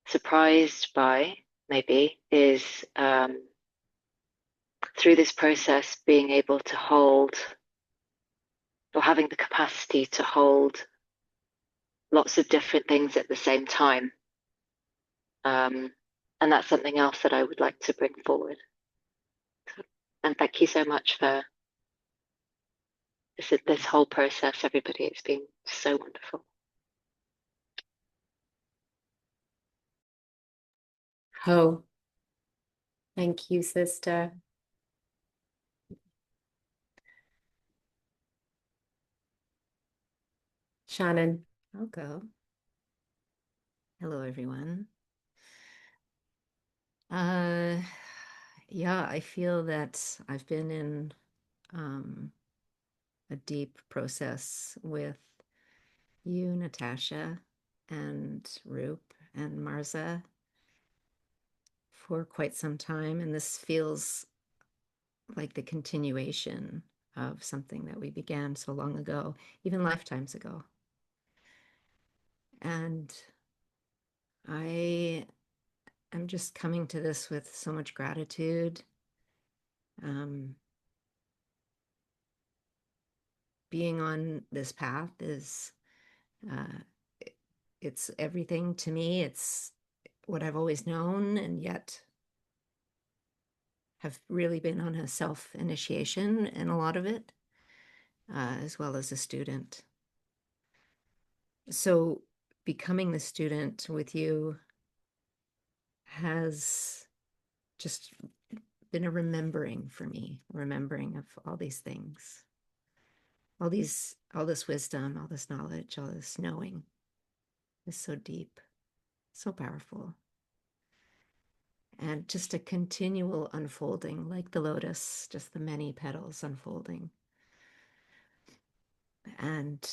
I: surprised by, maybe, is through this process being able to hold or having the capacity to hold lots of different things at the same time. And that's something else that I would like to bring forward. And thank you so much for this whole process, everybody. It's been so wonderful.
A: Oh, thank you, sister. Shannon.
J: I'll go. Hello, everyone. Uh, yeah, I feel that I've been in a deep process with you, Natasha, and Roop and Marza for quite some time, and this feels like the continuation of something that we began so long ago, even lifetimes ago. And I am just coming to this with so much gratitude. Being on this path is uh, it's everything to me. It's what I've always known, and yet have really been on a self-initiation in a lot of it, as well as a student. So becoming the student with you has just been a remembering for me, remembering of all these things, all this wisdom, all this knowledge, all this knowing is so deep, so powerful. And just a continual unfolding, like the lotus, just the many petals unfolding. And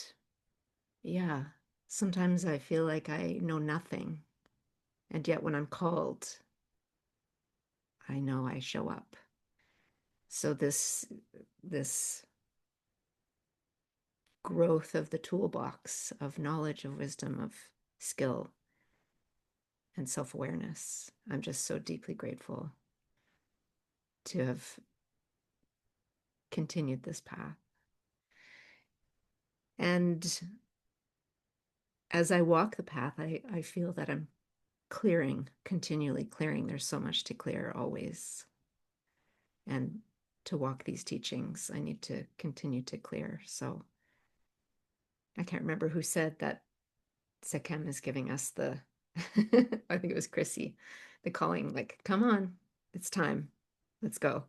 J: yeah, sometimes I feel like I know nothing. And yet when I'm called, I know I show up. So this growth of the toolbox of knowledge, of wisdom, of skill, and self-awareness, I'm just so deeply grateful to have continued this path. And as I walk the path, I feel that I'm clearing, continually clearing. There's so much to clear always. And to walk these teachings, I need to continue to clear. So I can't remember who said that Sekhem is giving us the, I think it was Chrissy, the calling, like, come on, it's time, let's go.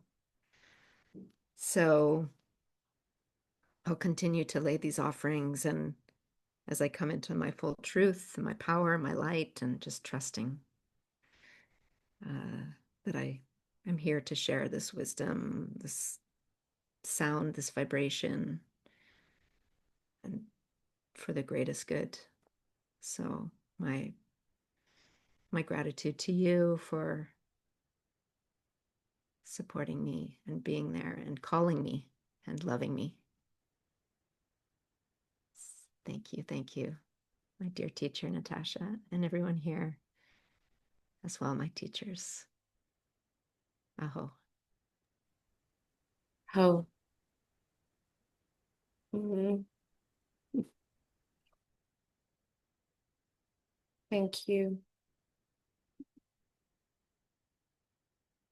J: So I'll continue to lay these offerings, and as I come into my full truth, my power, my light, and just trusting that I'm here to share this wisdom, this sound, this vibration, and for the greatest good. So my gratitude to you for supporting me and being there and calling me and loving me. Thank you, my dear teacher, Natasha, and everyone here, as well, my teachers. Aho.
A: Oh. Mm. Thank you.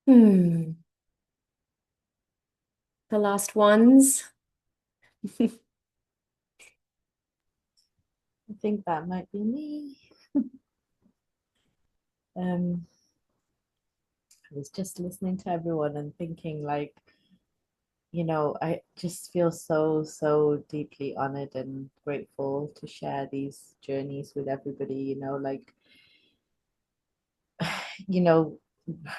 A: The last ones.
C: I think that might be me. I was just listening to everyone and thinking, like, I just feel so deeply honored and grateful to share these journeys with everybody, like, you know,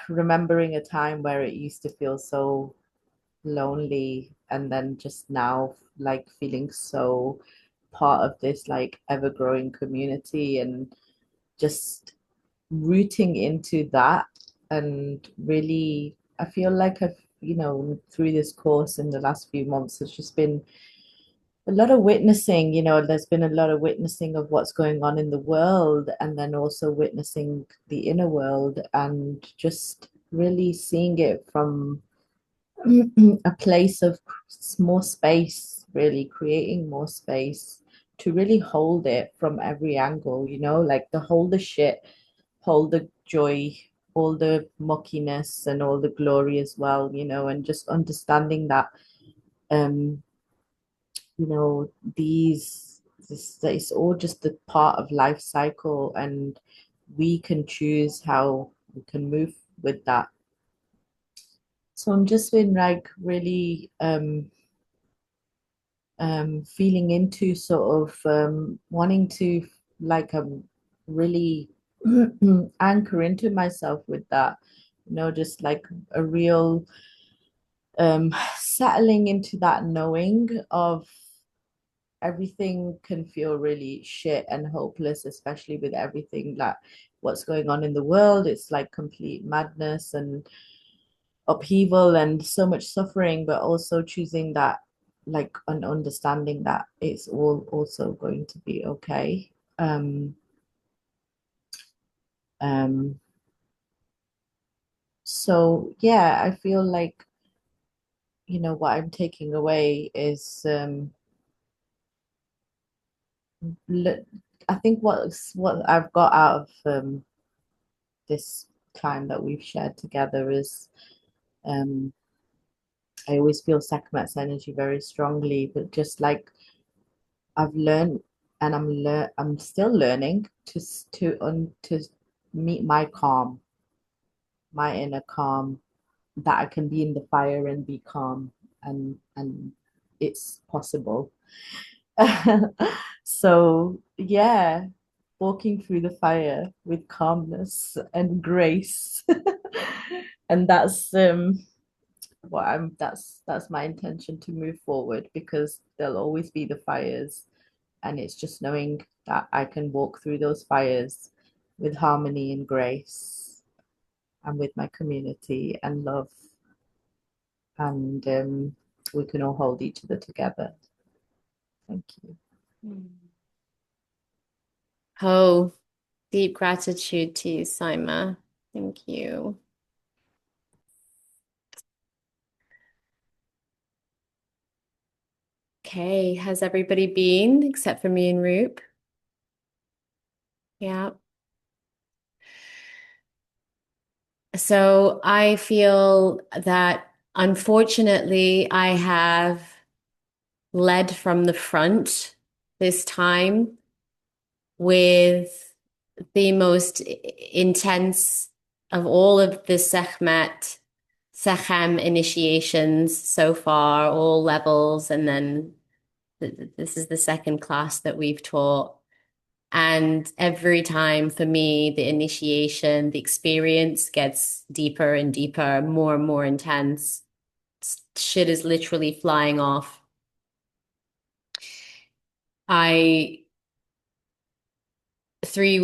C: remembering a time where it used to feel so lonely, and then just now, like, feeling so part of this, like, ever-growing community, and just rooting into that. And really, I feel like I've, through this course in the last few months, it's just been a lot of witnessing. There's been a lot of witnessing of what's going on in the world, and then also witnessing the inner world, and just really seeing it from a place of more space, really creating more space to really hold it from every angle, like the hold the shit, hold the joy, all the muckiness and all the glory as well, and just understanding that um that it's all just a part of life cycle, and we can choose how we can move with that. So I'm just been, like, really feeling into sort of wanting to, like, really anchor into myself with that, just like a real settling into that knowing of everything can feel really shit and hopeless, especially with everything that what's going on in the world. It's like complete madness and upheaval and so much suffering, but also choosing that, like, an understanding that it's all also going to be okay. Um, so yeah, I feel like, what I'm taking away is I think what I've got out of this time that we've shared together is um I always feel Sekhmet's energy very strongly, but just like I've learned, and I'm still learning to meet my calm, my inner calm, that I can be in the fire and be calm, and it's possible. So yeah, walking through the fire with calmness and grace. And that's my intention to move forward, because there'll always be the fires, and it's just knowing that I can walk through those fires with harmony and grace, and with my community and love. and we can all hold each other together. Thank you.
A: Oh, deep gratitude to you, Saima. Thank you. Okay, has everybody been except for me and Roop? Yeah. So I feel that unfortunately I have led from the front this time with the most intense of all of the Sekhem initiations so far, all levels, and then this is the second class that we've taught. And every time for me, the initiation, the experience gets deeper and deeper, more and more intense. Shit is literally flying off. I 2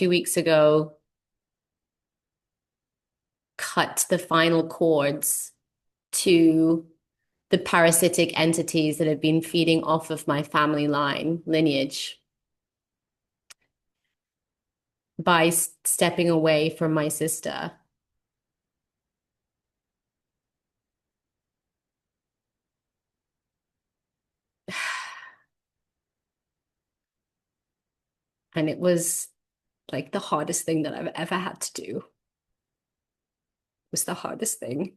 A: weeks ago, cut the final cords to the parasitic entities that have been feeding off of my family line lineage by stepping away from my sister. And it was like the hardest thing that I've ever had to do. It was the hardest thing.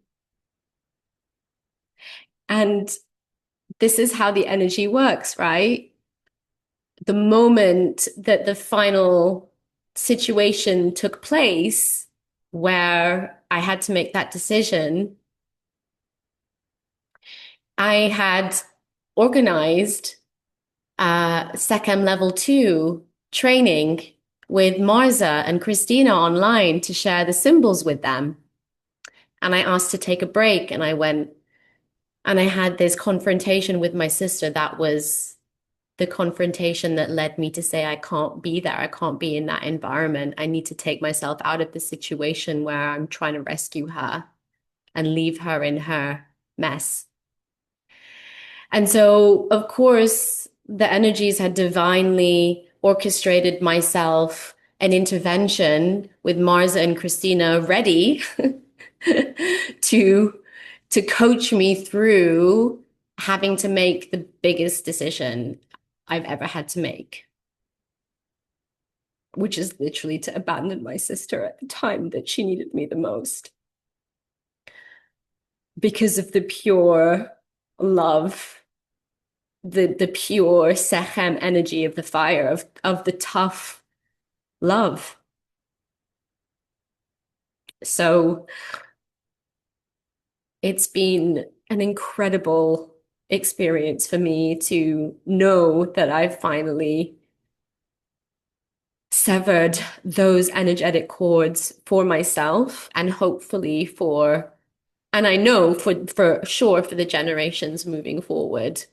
A: And this is how the energy works, right? The moment that the final situation took place where I had to make that decision, I had organized Sekhem level 2 training with Marza and Christina online to share the symbols with them. And I asked to take a break, and I went and I had this confrontation with my sister. That was the confrontation that led me to say, I can't be there. I can't be in that environment. I need to take myself out of the situation where I'm trying to rescue her and leave her in her mess. And so, of course, the energies had divinely orchestrated myself an intervention with Marza and Christina ready to coach me through having to make the biggest decision I've ever had to make, which is literally to abandon my sister at the time that she needed me the most. Because of the pure love, the pure Sekhem energy of the fire, of the tough love. So it's been an incredible experience for me to know that I've finally severed those energetic cords for myself, and hopefully and I know for sure for the generations moving forward.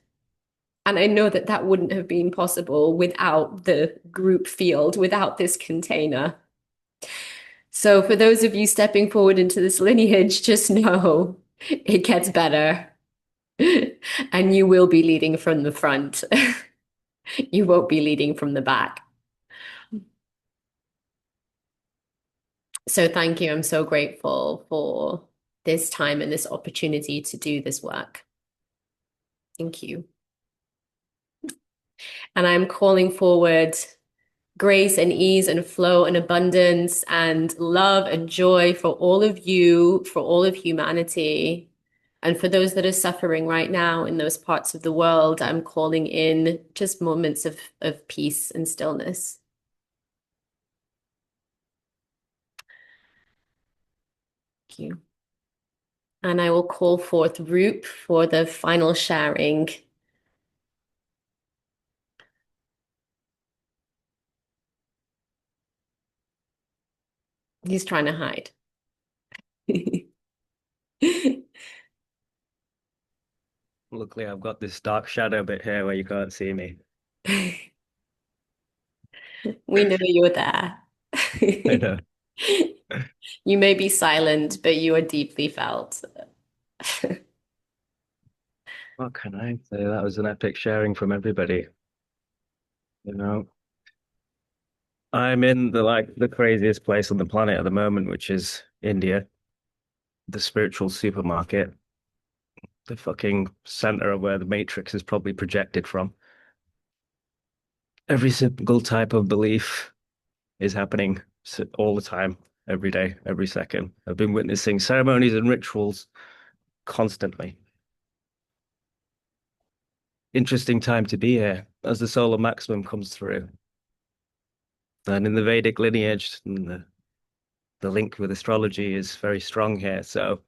A: And I know that that wouldn't have been possible without the group field, without this container. So for those of you stepping forward into this lineage, just know it gets better. And you will be leading from the front. You won't be leading from the back. So thank you. I'm so grateful for this time and this opportunity to do this work. Thank you. And I'm calling forward grace and ease and flow and abundance and love and joy for all of you, for all of humanity. And for those that are suffering right now in those parts of the world, I'm calling in just moments of peace and stillness. Thank you. And I will call forth Roop for the final sharing. He's trying to hide.
F: Luckily, I've got this dark shadow bit here where you can't see me.
A: We know you're there.
F: I know.
A: You may be silent, but you are deeply felt.
F: What can I say? That was an epic sharing from everybody. You know, I'm in the craziest place on the planet at the moment, which is India, the spiritual supermarket, the fucking center of where the Matrix is probably projected from. Every single type of belief is happening all the time, every day, every second. I've been witnessing ceremonies and rituals constantly. Interesting time to be here as the solar maximum comes through. And in the Vedic lineage, and the link with astrology is very strong here. So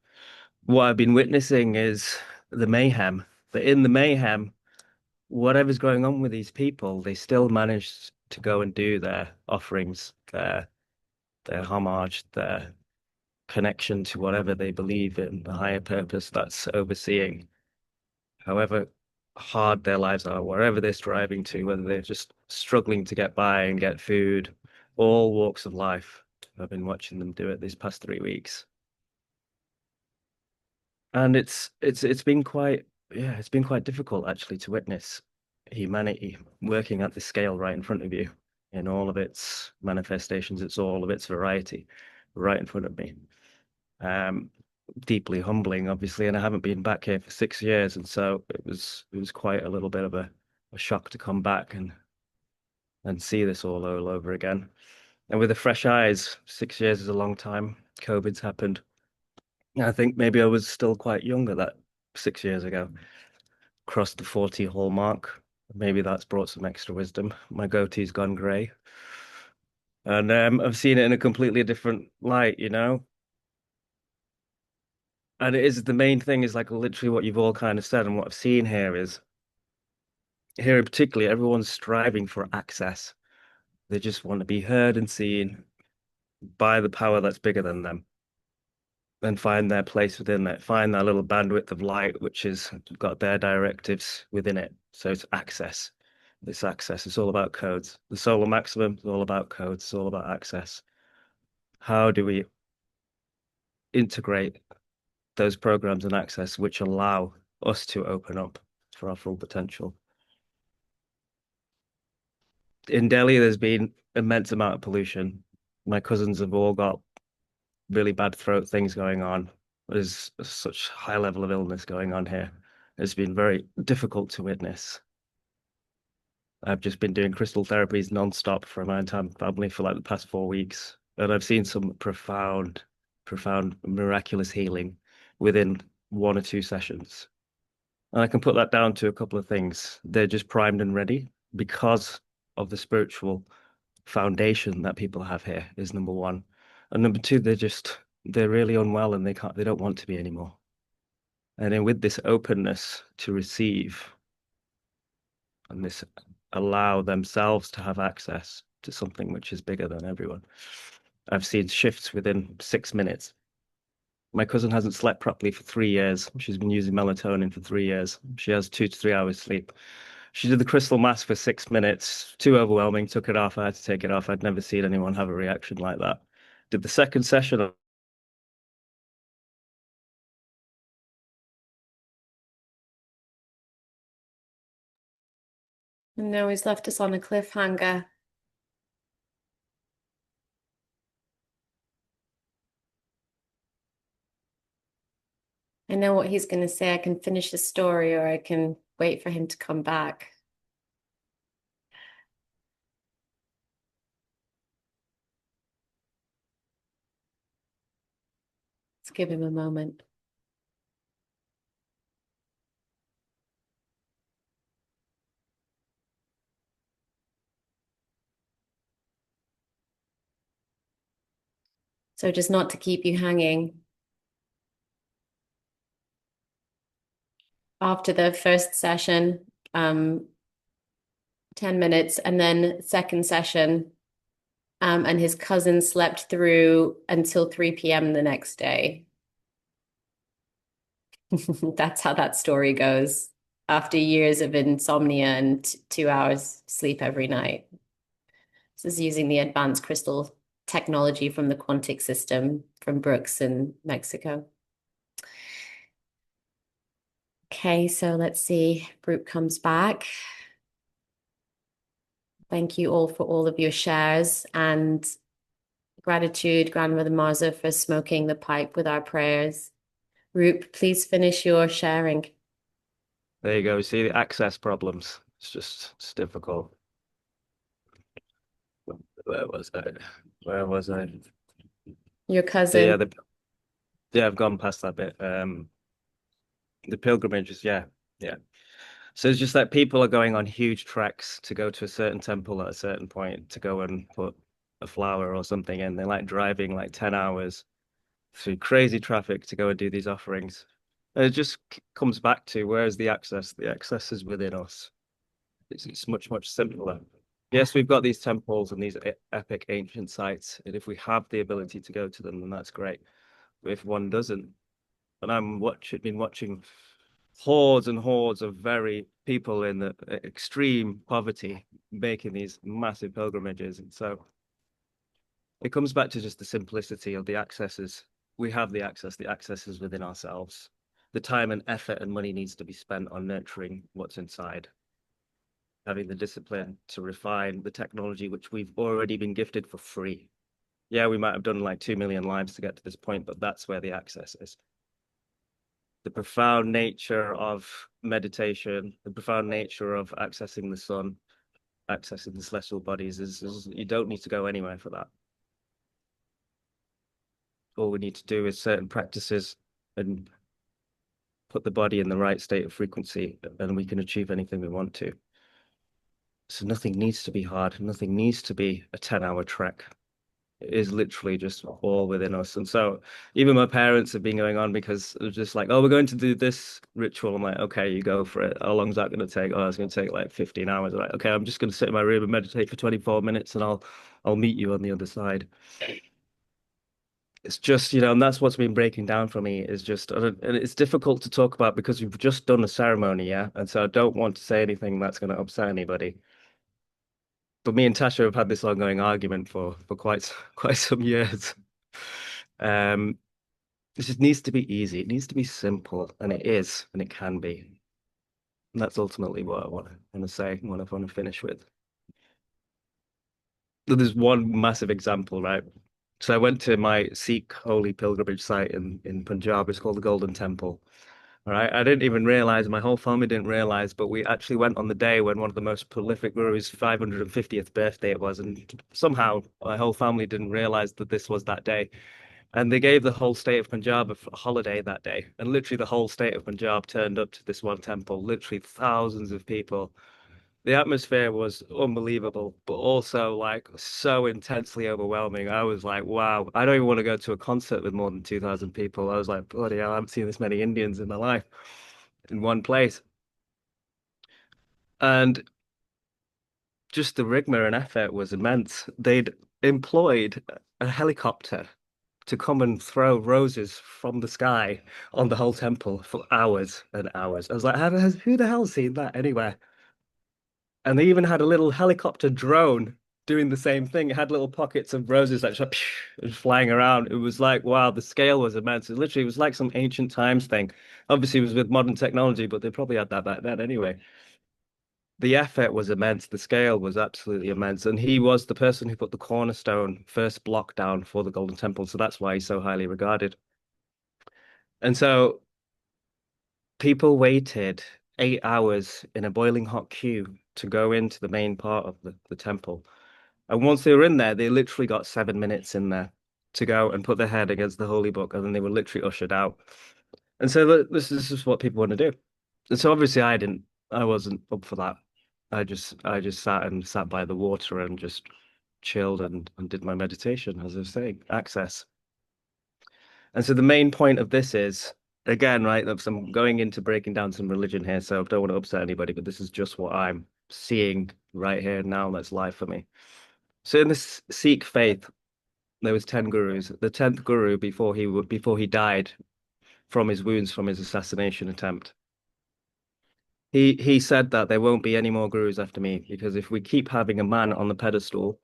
F: what I've been witnessing is the mayhem. But in the mayhem, whatever's going on with these people, they still manage to go and do their offerings, their homage, their connection to whatever they believe in, the higher purpose that's overseeing, however hard their lives are, wherever they're striving to, whether they're just struggling to get by and get food, all walks of life. I've been watching them do it these past 3 weeks. And it's been quite it's been quite difficult actually to witness humanity working at this scale right in front of you in all of its manifestations, it's all of its variety right in front of me. Um, Deeply humbling, obviously, and I haven't been back here for 6 years, and so it was quite a little bit of a shock to come back and see this all over again. And with the fresh eyes, 6 years is a long time. COVID's happened. I think maybe I was still quite young at that 6 years ago. Crossed the 40 hall mark. Maybe that's brought some extra wisdom. My goatee's gone grey. And I've seen it in a completely different light, you know? And it is the main thing is like literally what you've all kind of said, and what I've seen here is here particularly everyone's striving for access. They just want to be heard and seen by the power that's bigger than them and find their place within it, find that little bandwidth of light which has got their directives within it. So it's access. It's access. It's all about codes. The solar maximum is all about codes. It's all about access. How do we integrate those programs and access which allow us to open up for our full potential? In Delhi, there's been immense amount of pollution. My cousins have all got really bad throat things going on. There's such high level of illness going on here. It's been very difficult to witness. I've just been doing crystal therapies non-stop for my entire family for like the past 4 weeks, and I've seen some profound, profound, miraculous healing within 1 or 2 sessions. And I can put that down to a couple of things. They're just primed and ready because of the spiritual foundation that people have here is number one. And number two, they're really unwell and they don't want to be anymore. And then with this openness to receive and this allow themselves to have access to something which is bigger than everyone, I've seen shifts within 6 minutes. My cousin hasn't slept properly for 3 years. She's been using melatonin for 3 years. She has 2 to 3 hours sleep. She did the crystal mask for 6 minutes. Too overwhelming. Took it off. I had to take it off. I'd never seen anyone have a reaction like that. Did the second session.
A: No, he's left us on a cliffhanger. I know what he's going to say. I can finish the story or I can wait for him to come back. Let's give him a moment. So just not to keep you hanging. After the first session, 10 minutes, and then second session, and his cousin slept through until 3 p.m. the next day. That's how that story goes. After years of insomnia and 2 hours sleep every night. This is using the advanced crystal technology from the quantic system from Brooks in Mexico. Okay, so let's see. Group comes back. Thank you all for all of your shares and gratitude, Grandmother Marza, for smoking the pipe with our prayers. Roop, please finish your sharing.
F: There you go. See the access problems. It's difficult. Where was I? Where was I?
A: Your
F: Yeah,
A: cousin.
F: I've gone past that bit. The pilgrimages, yeah. So it's just that people are going on huge treks to go to a certain temple at a certain point to go and put a flower or something in. They're like driving like 10 hours through crazy traffic to go and do these offerings. And it just comes back to where's the access? The access is within us. It's much, much simpler. Yes, we've got these temples and these epic ancient sites, and if we have the ability to go to them, then that's great. But if one doesn't, and been watching hordes and hordes of very people in the extreme poverty making these massive pilgrimages. And so it comes back to just the simplicity of the accesses. We have the access is within ourselves. The time and effort and money needs to be spent on nurturing what's inside, having the discipline to refine the technology which we've already been gifted for free. Yeah, we might have done like 2 million lives to get to this point, but that's where the access is. The profound nature of meditation, the profound nature of accessing the sun, accessing the celestial bodies is you don't need to go anywhere for that. All we need to do is certain practices and put the body in the right state of frequency, and we can achieve anything we want to. So nothing needs to be hard. Nothing needs to be a 10-hour trek. It is literally just all within us. And so even my parents have been going on because it was just like, oh, we're going to do this ritual. I'm like, okay, you go for it. How long is that going to take? Oh, it's going to take like 15 hours. I'm like, okay, I'm just going to sit in my room and meditate for 24 minutes and I'll meet you on the other side. It's just, and that's what's been breaking down for me is just, and it's difficult to talk about because we've just done a ceremony, yeah? And so I don't want to say anything that's going to upset anybody. But me and Tasha have had this ongoing argument for quite some years. It just needs to be easy. It needs to be simple, and it is, and it can be. And that's ultimately what I want to say, what I want to finish with. There's one massive example, right? So I went to my Sikh holy pilgrimage site in Punjab. It's called the Golden Temple. All right. I didn't even realize, my whole family didn't realize, but we actually went on the day when one of the most prolific gurus' 550th birthday it was. And somehow my whole family didn't realize that this was that day. And they gave the whole state of Punjab a holiday that day. And literally the whole state of Punjab turned up to this one temple, literally thousands of people. The atmosphere was unbelievable, but also like so intensely overwhelming. I was like, wow, I don't even want to go to a concert with more than 2,000 people. I was like, bloody hell, I haven't seen this many Indians in my life in one place. And just the rigmarole and effort was immense. They'd employed a helicopter to come and throw roses from the sky on the whole temple for hours and hours. I was like, who the hell's seen that anywhere? And they even had a little helicopter drone doing the same thing. It had little pockets of roses that just flying around. It was like, wow, the scale was immense. It was like some ancient times thing. Obviously, it was with modern technology, but they probably had that back then anyway. The effort was immense. The scale was absolutely immense. And he was the person who put the cornerstone first block down for the Golden Temple. So that's why he's so highly regarded. And so people waited 8 hours in a boiling hot queue to go into the main part of the temple. And once they were in there, they literally got 7 minutes in there to go and put their head against the holy book, and then they were literally ushered out. And so this is what people want to do. And so obviously I wasn't up for that. I just sat by the water and just chilled and did my meditation, as I was saying, access. And so the main point of this is, again, right, I'm going into breaking down some religion here, so I don't want to upset anybody, but this is just what I'm seeing right here now. That's life for me. So in this Sikh faith, there was 10 gurus. The 10th guru, before he died from his wounds from his assassination attempt, he said that there won't be any more gurus after me, because if we keep having a man on the pedestal,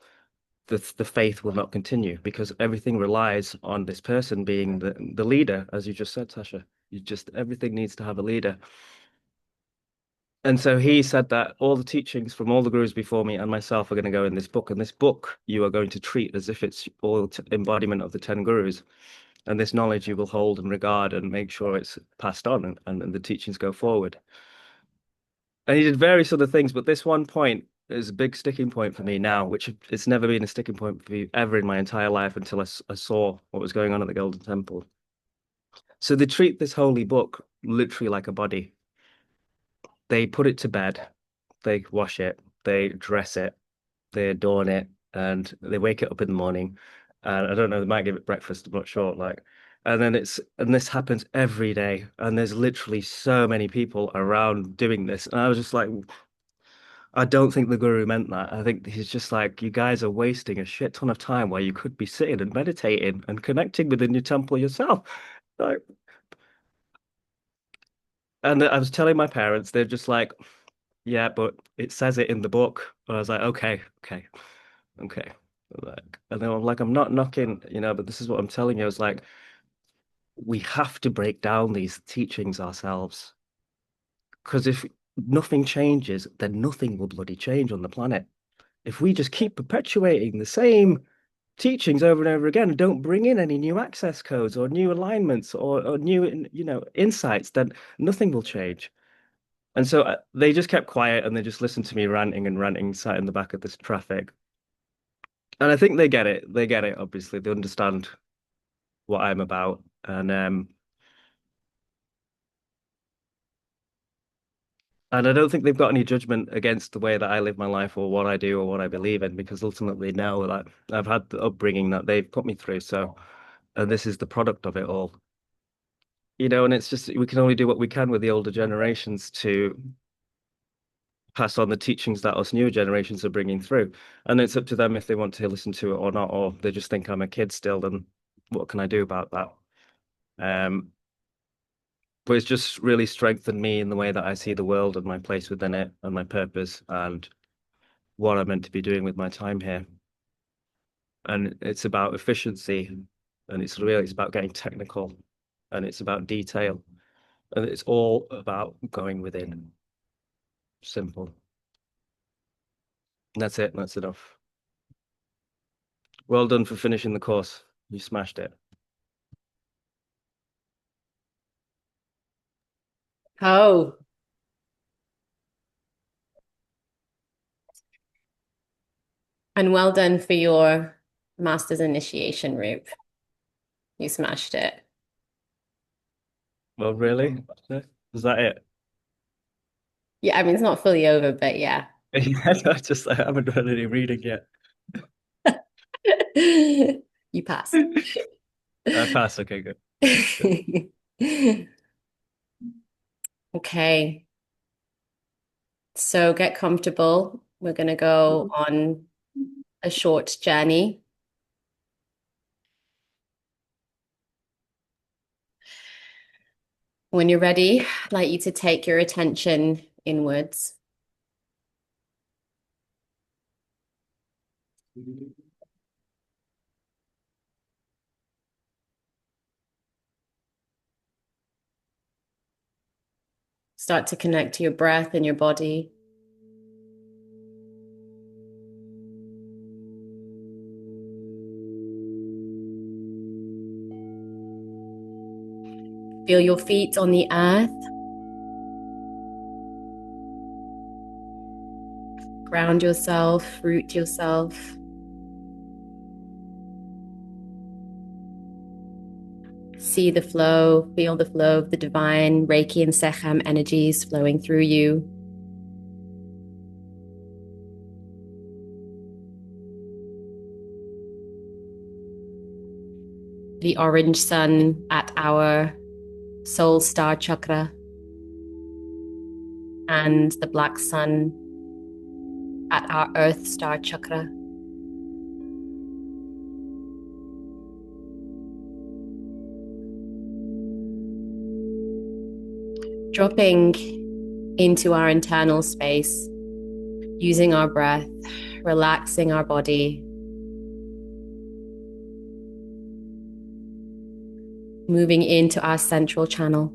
F: the faith will not continue, because everything relies on this person being the leader, as you just said, Tasha. everything needs to have a leader. And so he said that all the teachings from all the gurus before me and myself are going to go in this book. And this book you are going to treat as if it's all embodiment of the 10 gurus. And this knowledge you will hold and regard and make sure it's passed on and the teachings go forward. And he did various other things, but this one point is a big sticking point for me now, which it's never been a sticking point for me ever in my entire life until I saw what was going on at the Golden Temple. So they treat this holy book literally like a body. They put it to bed, they wash it, they dress it, they adorn it, and they wake it up in the morning. And I don't know, they might give it breakfast, I'm not sure. And then and this happens every day. And there's literally so many people around doing this. And I was just like, I don't think the guru meant that. I think he's just like, you guys are wasting a shit ton of time where you could be sitting and meditating and connecting within your temple yourself. Like, and I was telling my parents, they're just like, yeah, but it says it in the book. And I was like, okay. And then I'm like, I'm not knocking, but this is what I'm telling you. I was like, we have to break down these teachings ourselves. Because if nothing changes, then nothing will bloody change on the planet. If we just keep perpetuating the same teachings over and over again and don't bring in any new access codes or new alignments or new, insights, then nothing will change. And so they just kept quiet and they just listened to me ranting and ranting, sat in the back of this traffic. And I think they get it. They get it, obviously. They understand what I'm about. And I don't think they've got any judgment against the way that I live my life or what I do or what I believe in, because ultimately now that I've had the upbringing that they've put me through. So, and this is the product of it all. And it's just we can only do what we can with the older generations to pass on the teachings that us newer generations are bringing through. And it's up to them if they want to listen to it or not, or they just think I'm a kid still, then what can I do about that? But it's just really strengthened me in the way that I see the world and my place within it and my purpose and what I'm meant to be doing with my time here. And it's about efficiency, and it's about getting technical, and it's about detail, and it's all about going within. Simple. And that's it. That's enough. Well done for finishing the course. You smashed it.
A: Oh, and well done for your master's initiation, Roop. You smashed it.
F: Well, really? Is that it?
A: Yeah, I mean, it's not fully over, but yeah.
F: Yeah, I haven't done any reading yet.
A: You passed.
F: I passed. Okay, good.
A: Okay. So get comfortable. We're going to go on a short journey. When you're ready, I'd like you to take your attention inwards. Start to connect to your breath and your body. Feel your feet on the earth. Ground yourself, root yourself. See the flow, feel the flow of the divine Reiki and Sekhem energies flowing through you. The orange sun at our soul star chakra and the black sun at our earth star chakra. Dropping into our internal space, using our breath, relaxing our body, moving into our central channel.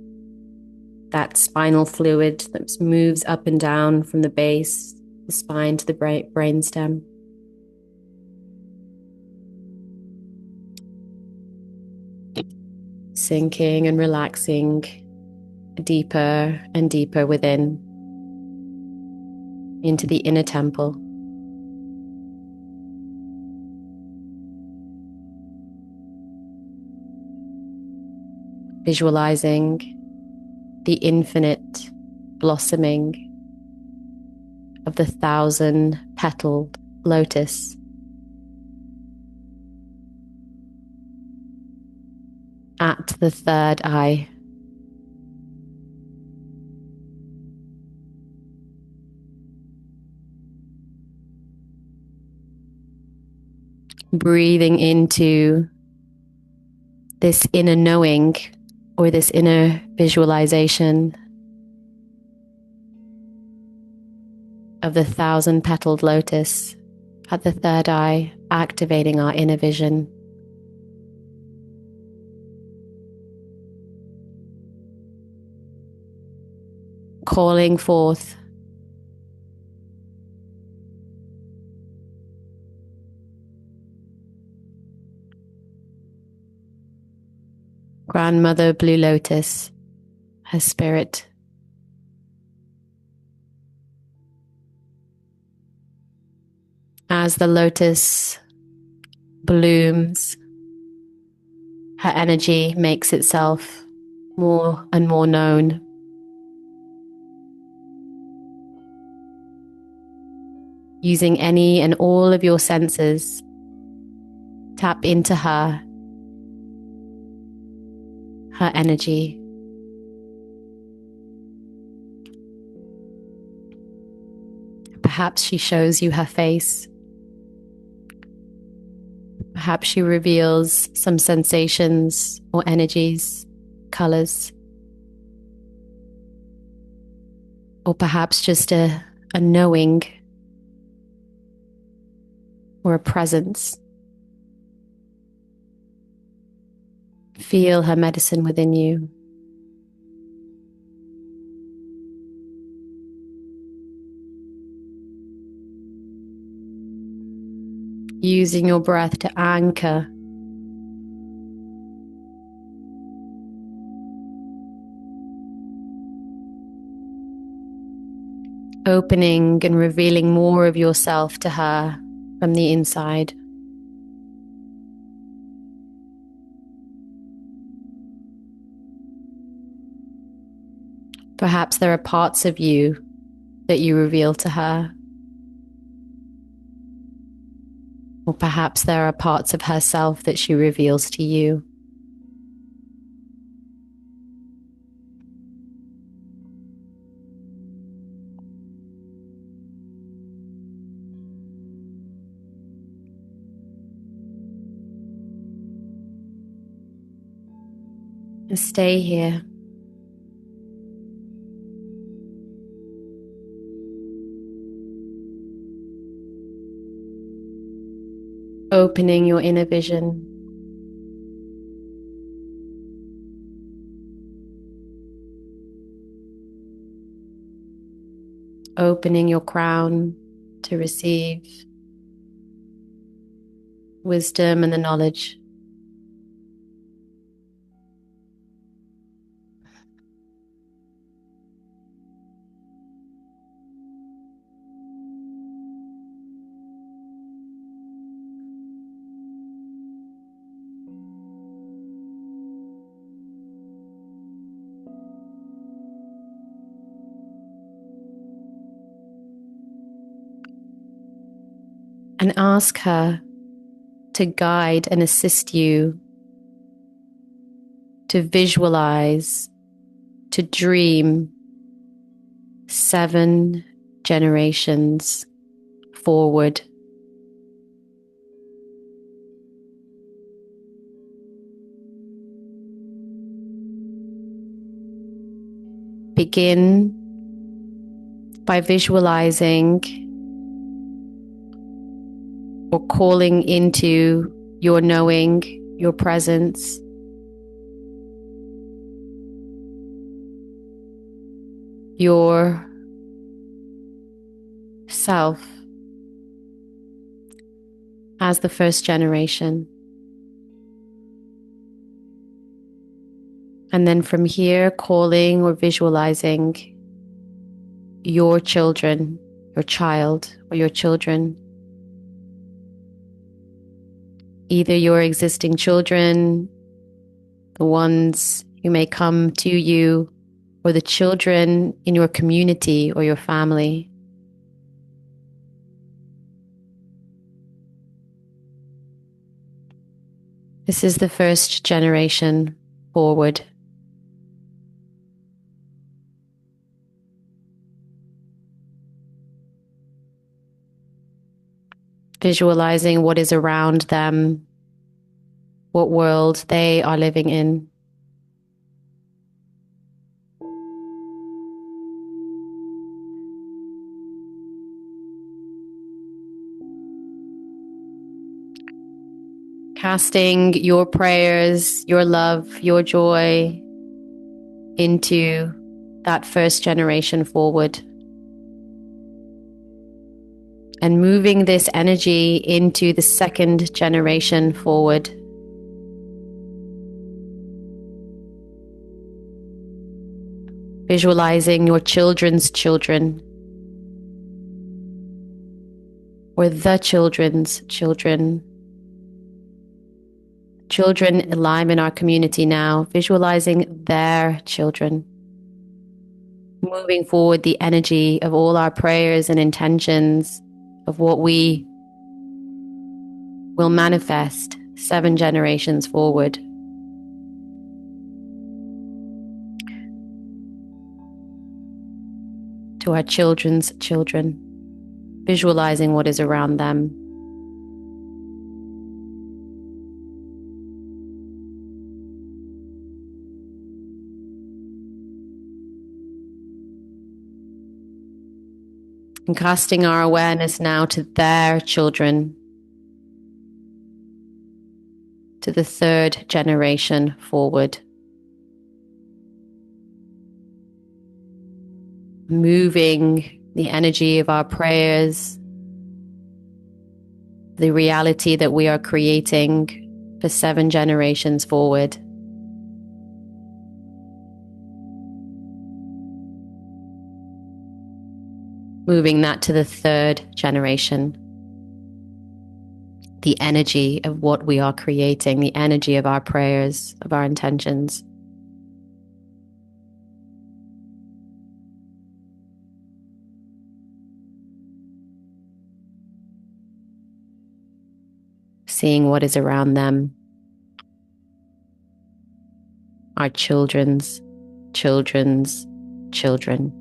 A: that spinal fluid that moves up and down from the base, the spine to the brainstem. Sinking and relaxing deeper and deeper within, into the inner temple. Visualizing the infinite blossoming of the 1,000-petaled lotus. At the third eye. Breathing into this inner knowing or this inner visualization of the 1,000-petaled lotus at the third eye, activating our inner vision. Calling forth Grandmother Blue Lotus, her spirit. As the lotus blooms, her energy makes itself more and more known. Using any and all of your senses, tap into her energy. Perhaps she shows you her face. Perhaps she reveals some sensations or energies, colors. Or perhaps just a knowing or a presence. Feel her medicine within you. Using your breath to anchor. Opening and revealing more of yourself to her from the inside. Perhaps there are parts of you that you reveal to her. Or perhaps there are parts of herself that she reveals to you. Stay here. Opening your inner vision. Opening your crown to receive wisdom and the knowledge. And ask her to guide and assist you to visualize, to dream 7 generations forward. Begin by visualizing or calling into your knowing, your presence, your self as the first generation. And then from here, calling or visualizing your children, your child or your children, either your existing children, the ones who may come to you, or the children in your community or your family. This is the first generation forward. Visualizing what is around them, what world they are living in. Casting your prayers, your love, your joy into that first generation forward. And moving this energy into the second generation forward. Visualizing your children's children, or the children's children. Children alive in our community now, visualizing their children. Moving forward the energy of all our prayers and intentions of what we will manifest 7 generations forward. To our children's children, visualizing what is around them. And casting our awareness now to their children, to the 3rd generation forward. Moving the energy of our prayers, the reality that we are creating for 7 generations forward. Moving that to the 3rd generation. The energy of what we are creating, the energy of our prayers, of our intentions. Seeing what is around them. Our children's children's children.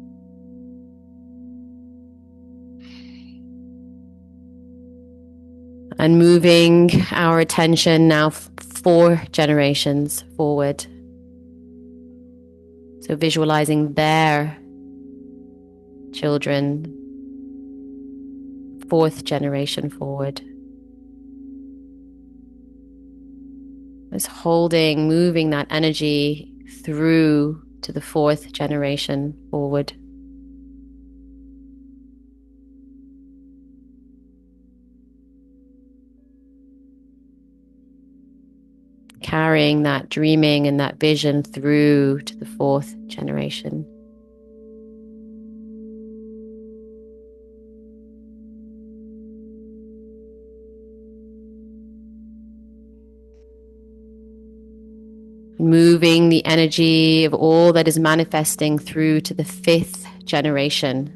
A: And moving our attention now 4 generations forward. So visualizing their children, 4th generation forward. Just holding, moving that energy through to the 4th generation forward. Carrying that dreaming and that vision through to the 4th generation. Moving the energy of all that is manifesting through to the 5th generation.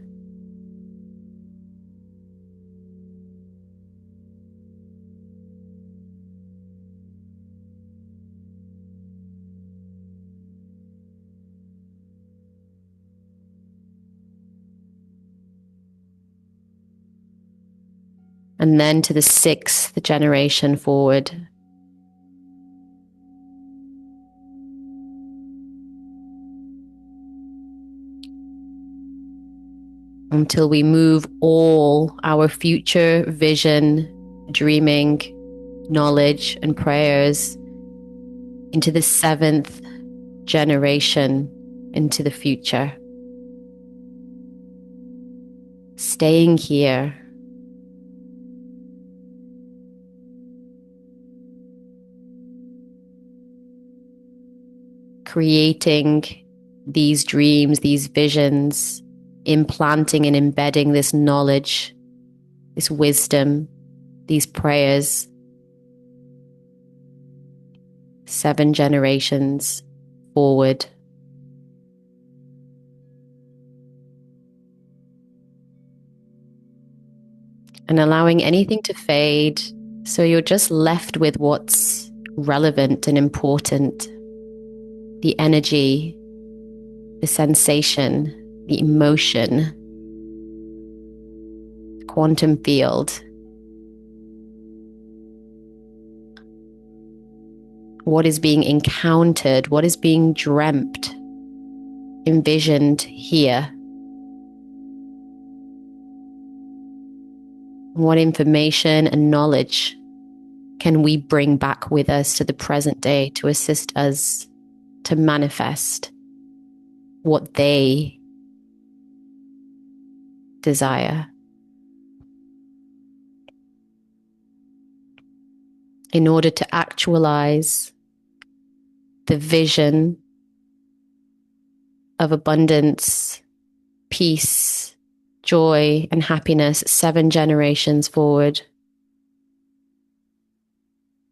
A: And then to the 6th generation forward. Until we move all our future vision, dreaming, knowledge, and prayers into the 7th generation, into the future. staying here, creating these dreams, these visions, implanting and embedding this knowledge, this wisdom, these prayers, 7 generations forward. And allowing anything to fade, so you're just left with what's relevant and important. The energy, the sensation, the emotion, quantum field. What is being encountered, what is being dreamt, envisioned here. What information and knowledge can we bring back with us to the present day to assist us to manifest what they desire? In order to actualize the vision of abundance, peace, joy, and happiness 7 generations forward,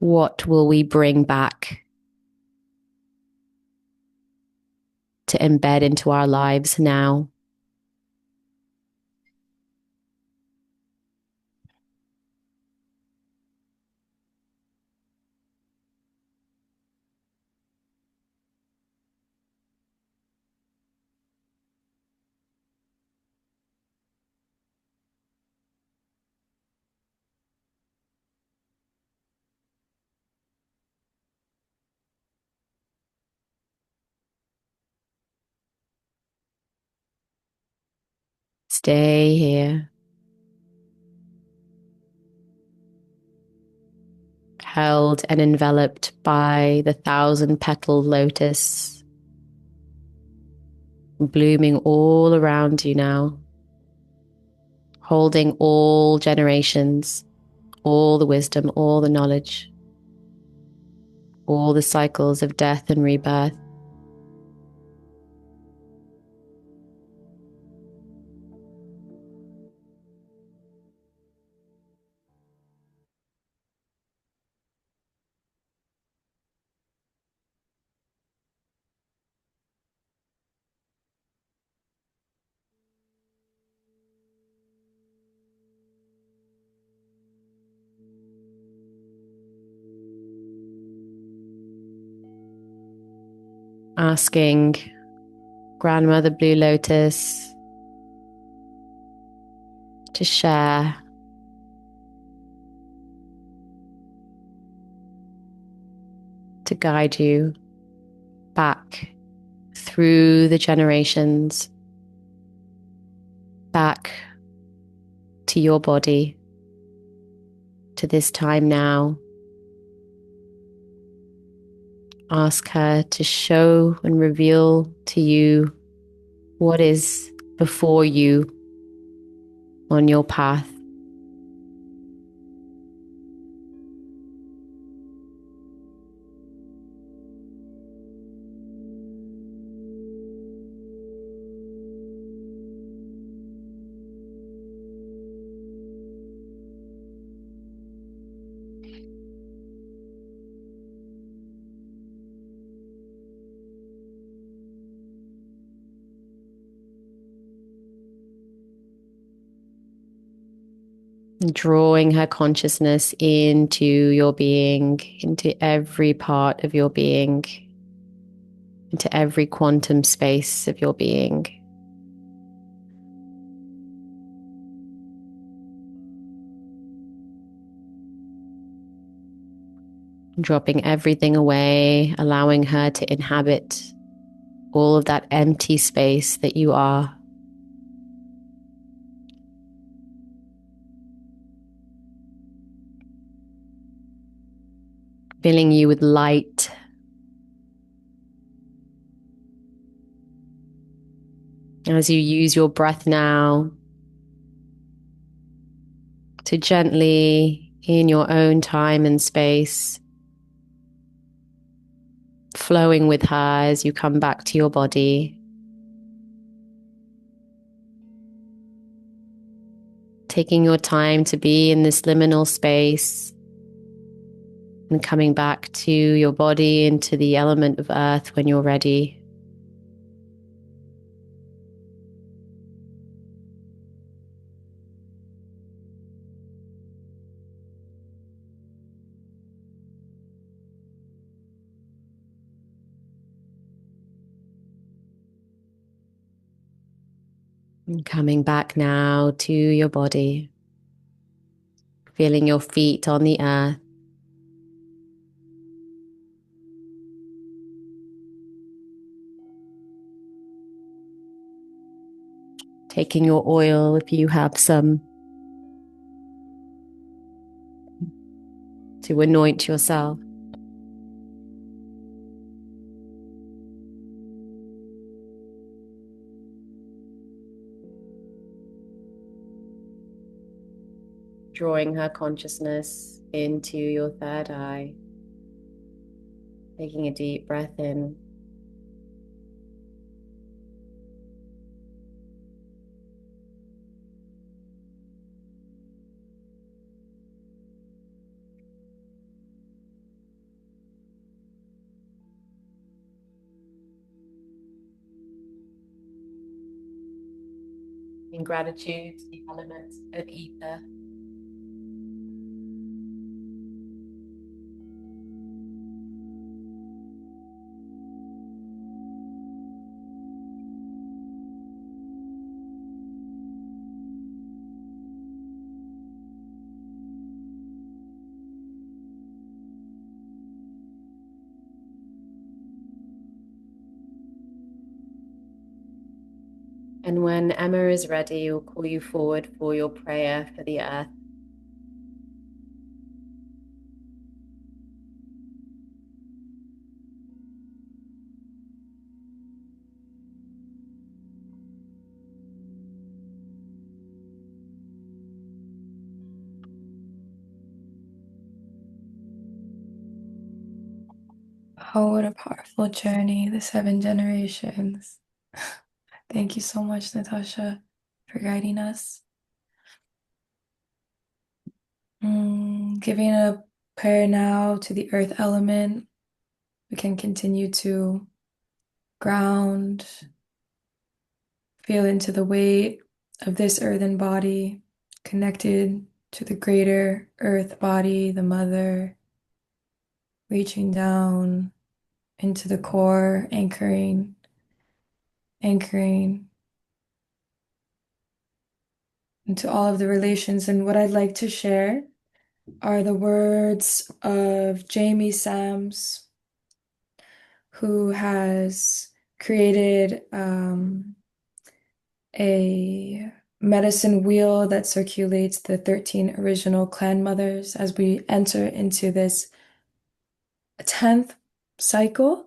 A: what will we bring back to embed into our lives now? Stay here, held and enveloped by the 1,000-petal lotus, blooming all around you now, holding all generations, all the wisdom, all the knowledge, all the cycles of death and rebirth. Asking Grandmother Blue Lotus to share to guide you back through the generations, back to your body, to this time now. Ask her to show and reveal to you what is before you on your path. Drawing her consciousness into your being, into every part of your being, into every quantum space of your being. Dropping everything away, allowing her to inhabit all of that empty space that you are. Filling you with light. As you use your breath now to gently, in your own time and space, flowing with her as you come back to your body. Taking your time to be in this liminal space and coming back to your body, into the element of earth when you're ready. And coming back now to your body, feeling your feet on the earth. Taking your oil, if you have some, to anoint yourself. Drawing her consciousness into your third eye. Taking a deep breath in. In gratitude to the elements of ether. And when Emma is ready, we'll call you forward for your prayer for the earth.
D: Oh, what a powerful journey, the 7 generations. Thank you so much, Natasha, for guiding us. Giving a prayer now to the earth element. We can continue to ground, feel into the weight of this earthen body, connected to the greater earth body, the mother, reaching down into the core, anchoring into all of the relations. And what I'd like to share are the words of Jamie Sams, who has created a medicine wheel that circulates the 13 original clan mothers as we enter into this 10th cycle,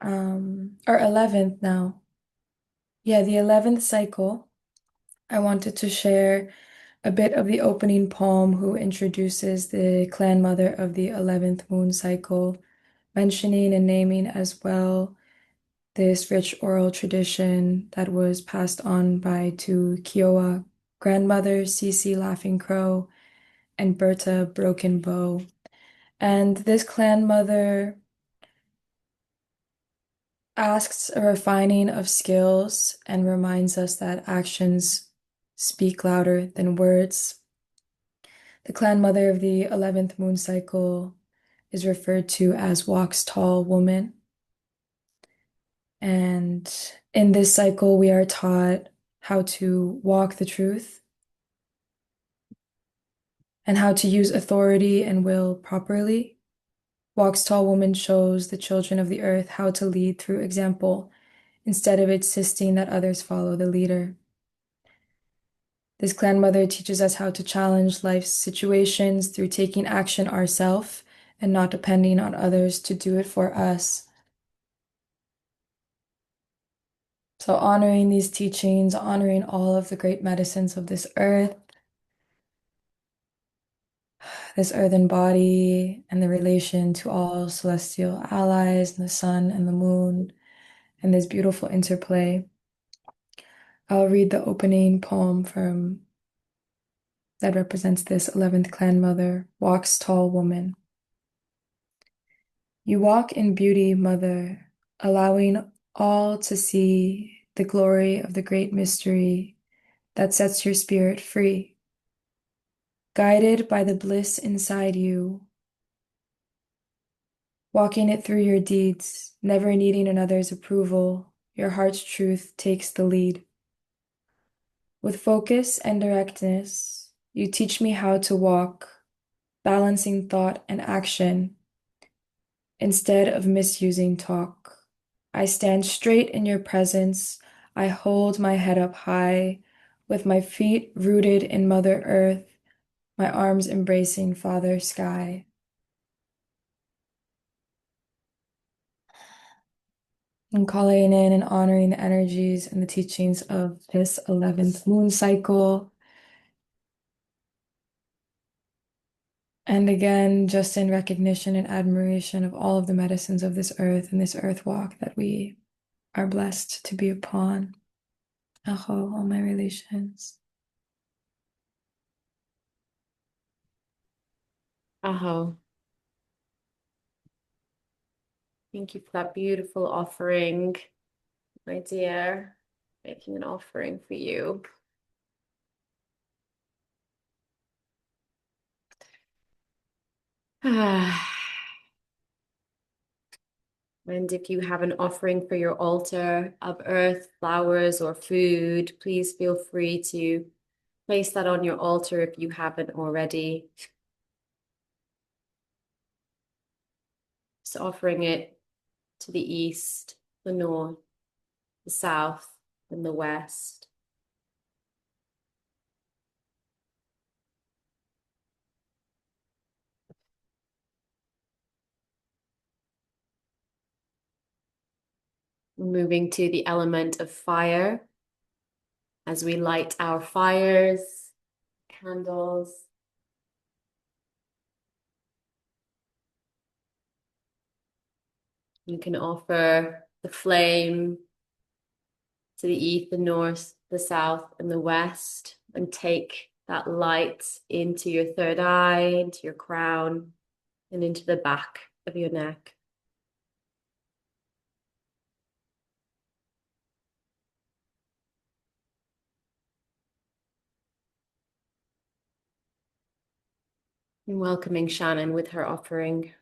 D: or 11th now. Yeah, the 11th cycle. I wanted to share a bit of the opening poem, who introduces the clan mother of the 11th moon cycle, mentioning and naming as well this rich oral tradition that was passed on by two Kiowa grandmothers, Cece Laughing Crow and Berta Broken Bow. And this clan mother asks a refining of skills and reminds us that actions speak louder than words. The clan mother of the 11th moon cycle is referred to as Walks Tall Woman. And in this cycle, we are taught how to walk the truth and how to use authority and will properly. Walks Tall Woman shows the children of the earth how to lead through example instead of insisting that others follow the leader. This clan mother teaches us how to challenge life's situations through taking action ourselves and not depending on others to do it for us. So honoring these teachings, honoring all of the great medicines of this earth, this earthen body and the relation to all celestial allies, and the sun and the moon, and this beautiful interplay. I'll read the opening poem from that represents this 11th clan mother, Walks Tall Woman. You walk in beauty, mother, allowing all to see the glory of the great mystery that sets your spirit free. Guided by the bliss inside you, walking it through your deeds, never needing another's approval, your heart's truth takes the lead. With focus and directness, you teach me how to walk, balancing thought and action instead of misusing talk. I stand straight in your presence. I hold my head up high, with my feet rooted in Mother Earth, my arms embracing Father Sky. And calling in and honoring the energies and the teachings of this 11th moon cycle. And again, just in recognition and admiration of all of the medicines of this earth and this earth walk that we are blessed to be upon. Aho, all my relations.
A: Aho. Thank you for that beautiful offering, my dear. Making an offering for you. And if you have an offering for your altar of earth, flowers, or food, please feel free to place that on your altar if you haven't already. Just offering it to the east, the north, the south, and the west. Moving to the element of fire as we light our fires, candles. You can offer the flame to the east, the north, the south, and the west, and take that light into your third eye, into your crown, and into the back of your neck. And welcoming Shannon with her offering.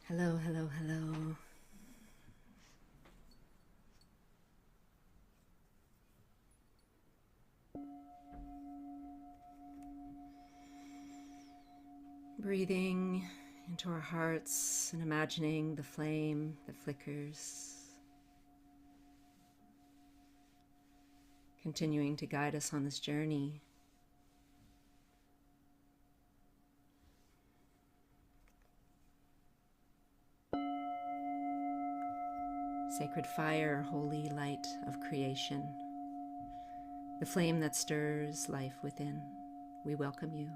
J: Hello, hello, hello. Breathing into our hearts and imagining the flame that flickers, continuing to guide us on this journey. Sacred fire, holy light of creation, the flame that stirs life within, we welcome you.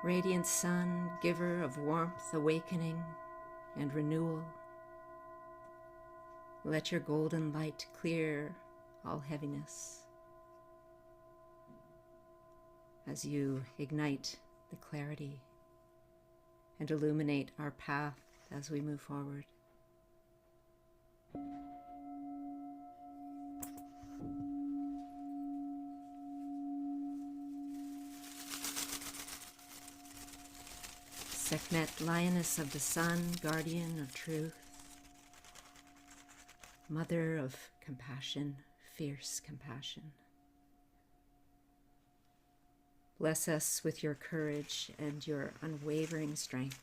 J: Radiant sun, giver of warmth, awakening, and renewal, let your golden light clear all heaviness as you ignite the clarity and illuminate our path as we move forward. Sekhmet, lioness of the sun, guardian of truth, mother of compassion, fierce compassion. Bless us with your courage and your unwavering strength.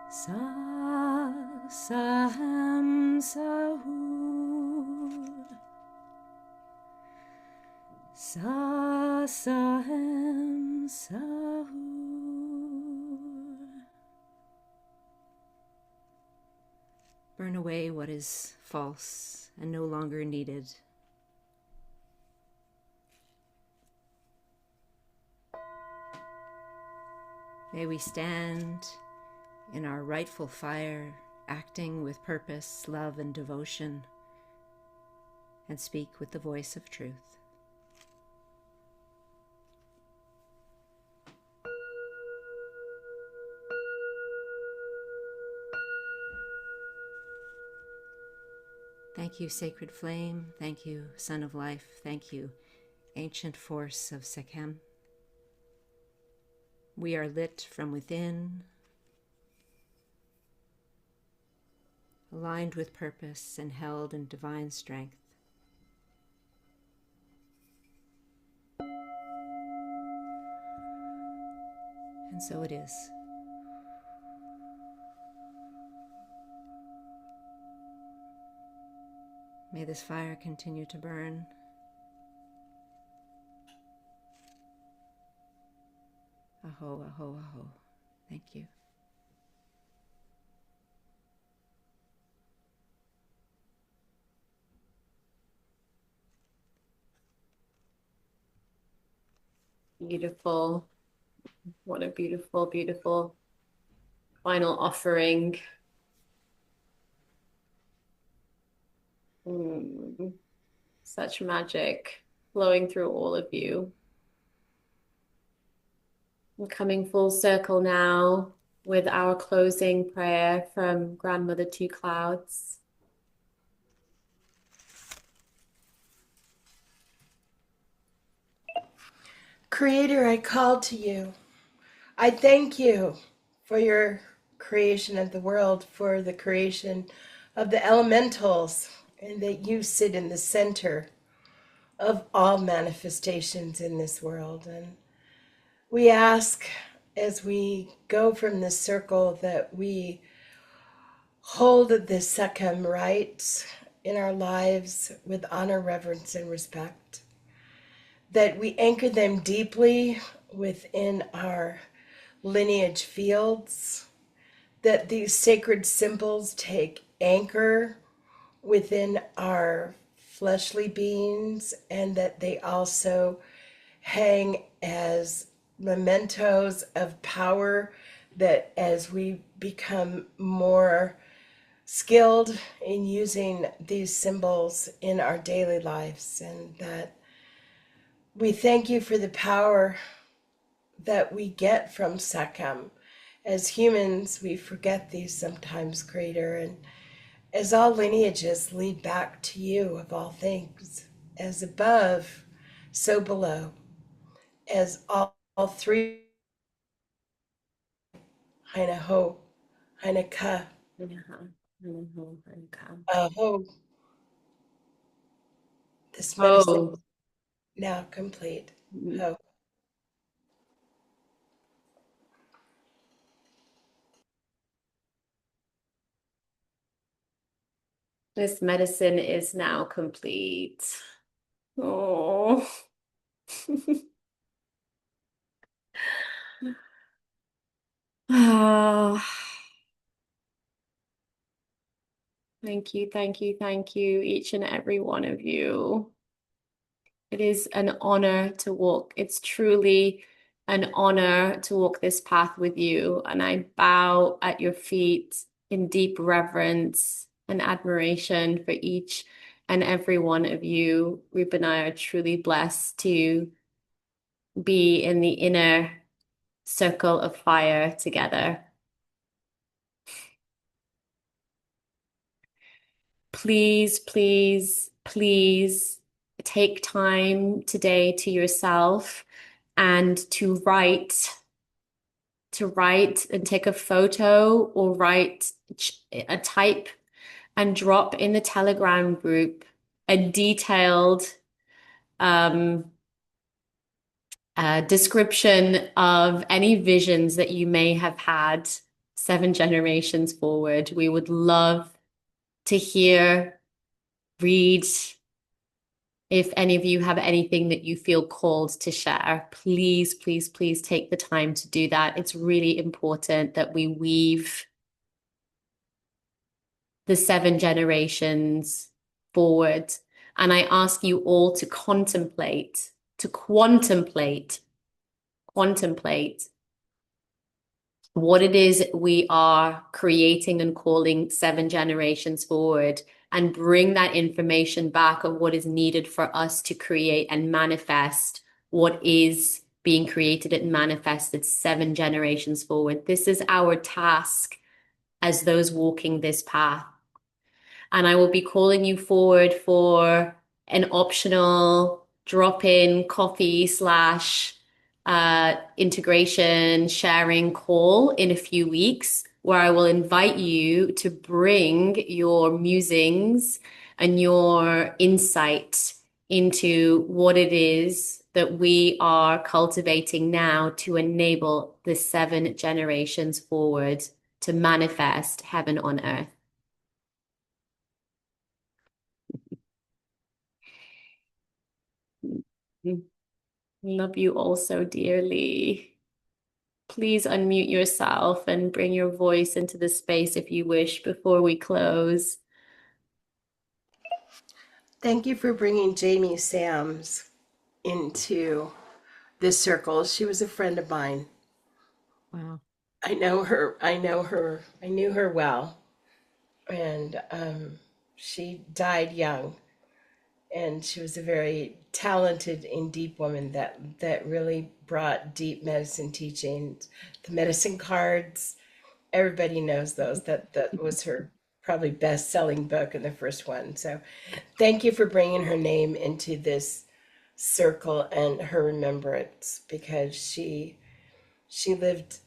J: Sat
K: Sekhem Sahur Sekhem Sahur. Burn away what is false and no longer needed. May we stand in our rightful fire, acting with purpose, love, and devotion, and speak with the voice of truth. Thank you, sacred flame. Thank you, Son of Life. Thank you, ancient force of Sekhem. We are lit from within, aligned with purpose and held in divine strength. And so it is. May this fire continue to burn. Aho, aho, aho. Thank you.
A: Beautiful. What a beautiful, beautiful final offering. Such magic flowing through all of you. We're coming full circle now with our closing prayer from Grandmother Two Clouds.
B: Creator, I call to you. I thank you for your creation of the world, for the creation of the elementals, and that you sit in the center of all manifestations in this world. And we ask, as we go from this circle, that we hold the Sekhem rights in our lives with honor, reverence, and respect, that we anchor them deeply within our lineage fields, that these sacred symbols take anchor within our fleshly beings, and that they also hang as mementos of power, that as we become more skilled in using these symbols in our daily lives, and that we thank you for the power that we get from Sekhem. As humans, we forget these sometimes, Creator, and as all lineages lead back to you of all things, as above, so below, as all three, Haina Ho, Haina Ka, Ho. This medicine is now complete. Ho.
A: This medicine is now complete. Oh. Ah. Thank you, thank you, thank you, each and every one of you. It is an honor to walk. It's truly an honor to walk this path with you. And I bow at your feet in deep reverence and admiration for each and every one of you. Rup and I are truly blessed to be in the inner circle of fire together. Please, please, please take time today to yourself and to write and take a photo or write a type and drop in the Telegram group a detailed description of any visions that you may have had 7 generations forward. We would love to hear, read. If any of you have anything that you feel called to share, please, please, please take the time to do that. It's really important that we weave the 7 generations forward. And I ask you all to contemplate what it is we are creating and calling 7 generations forward, and bring that information back of what is needed for us to create and manifest what is being created and manifested 7 generations forward. This is our task as those walking this path. And I will be calling you forward for an optional drop-in coffee slash integration sharing call in a few weeks, where I will invite you to bring your musings and your insight into what it is that we are cultivating now to enable the 7 generations forward to manifest heaven on earth. Love you all so dearly. Please unmute yourself and bring your voice into the space if you wish before we close.
B: Thank you for bringing Jamie Sams into this circle. She was a friend of mine.
J: Wow.
B: I knew her well. And she died young. And she was a very talented and deep woman that really brought deep medicine teachings. The medicine cards, everybody knows those. That was her probably best-selling book and the first one. So thank you for bringing her name into this circle and her remembrance, because she lived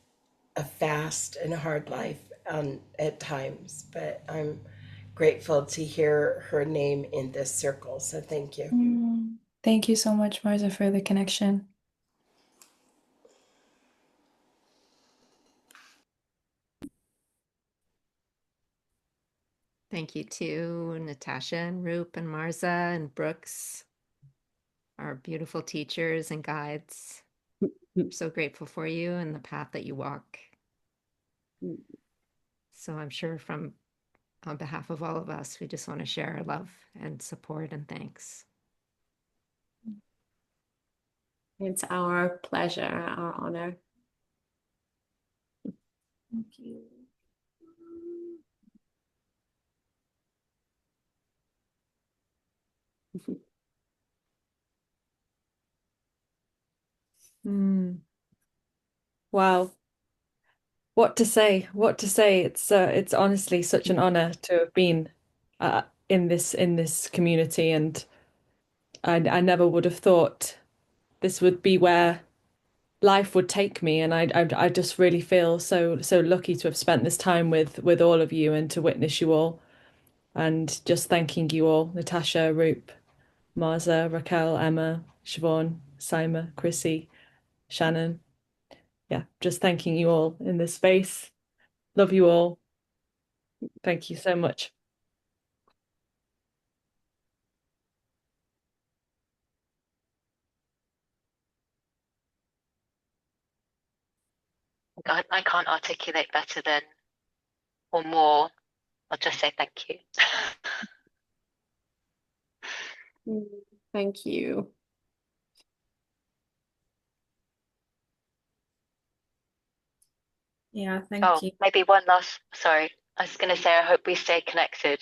B: a fast and hard life at times, but I'm grateful to hear her name in this circle. So thank you.
D: Thank you so much, Marza, for the connection.
J: Thank you to Natasha and Roop and Marza and Brooks, our beautiful teachers and guides. I'm so grateful for you and the path that you walk. So I'm sure on behalf of all of us, we just want to share our love and support and thanks.
A: It's our pleasure, our honor.
D: Thank you.
G: Wow. What to say? What to say? It's honestly such an honor to have been in this community, and I never would have thought this would be where life would take me, and I just really feel so lucky to have spent this time with all of you and to witness you all, and just thanking you all, Natasha, Roop, Marza, Raquel, Emma, Siobhan, Sima, Chrissy, Shannon. Yeah, just thanking you all in this space. Love you all. Thank you so much.
I: I can't articulate better than or more. I'll just say thank you.
A: Thank you.
E: Yeah, thank you.
I: Maybe one last, sorry. I was going to say, I hope we stay connected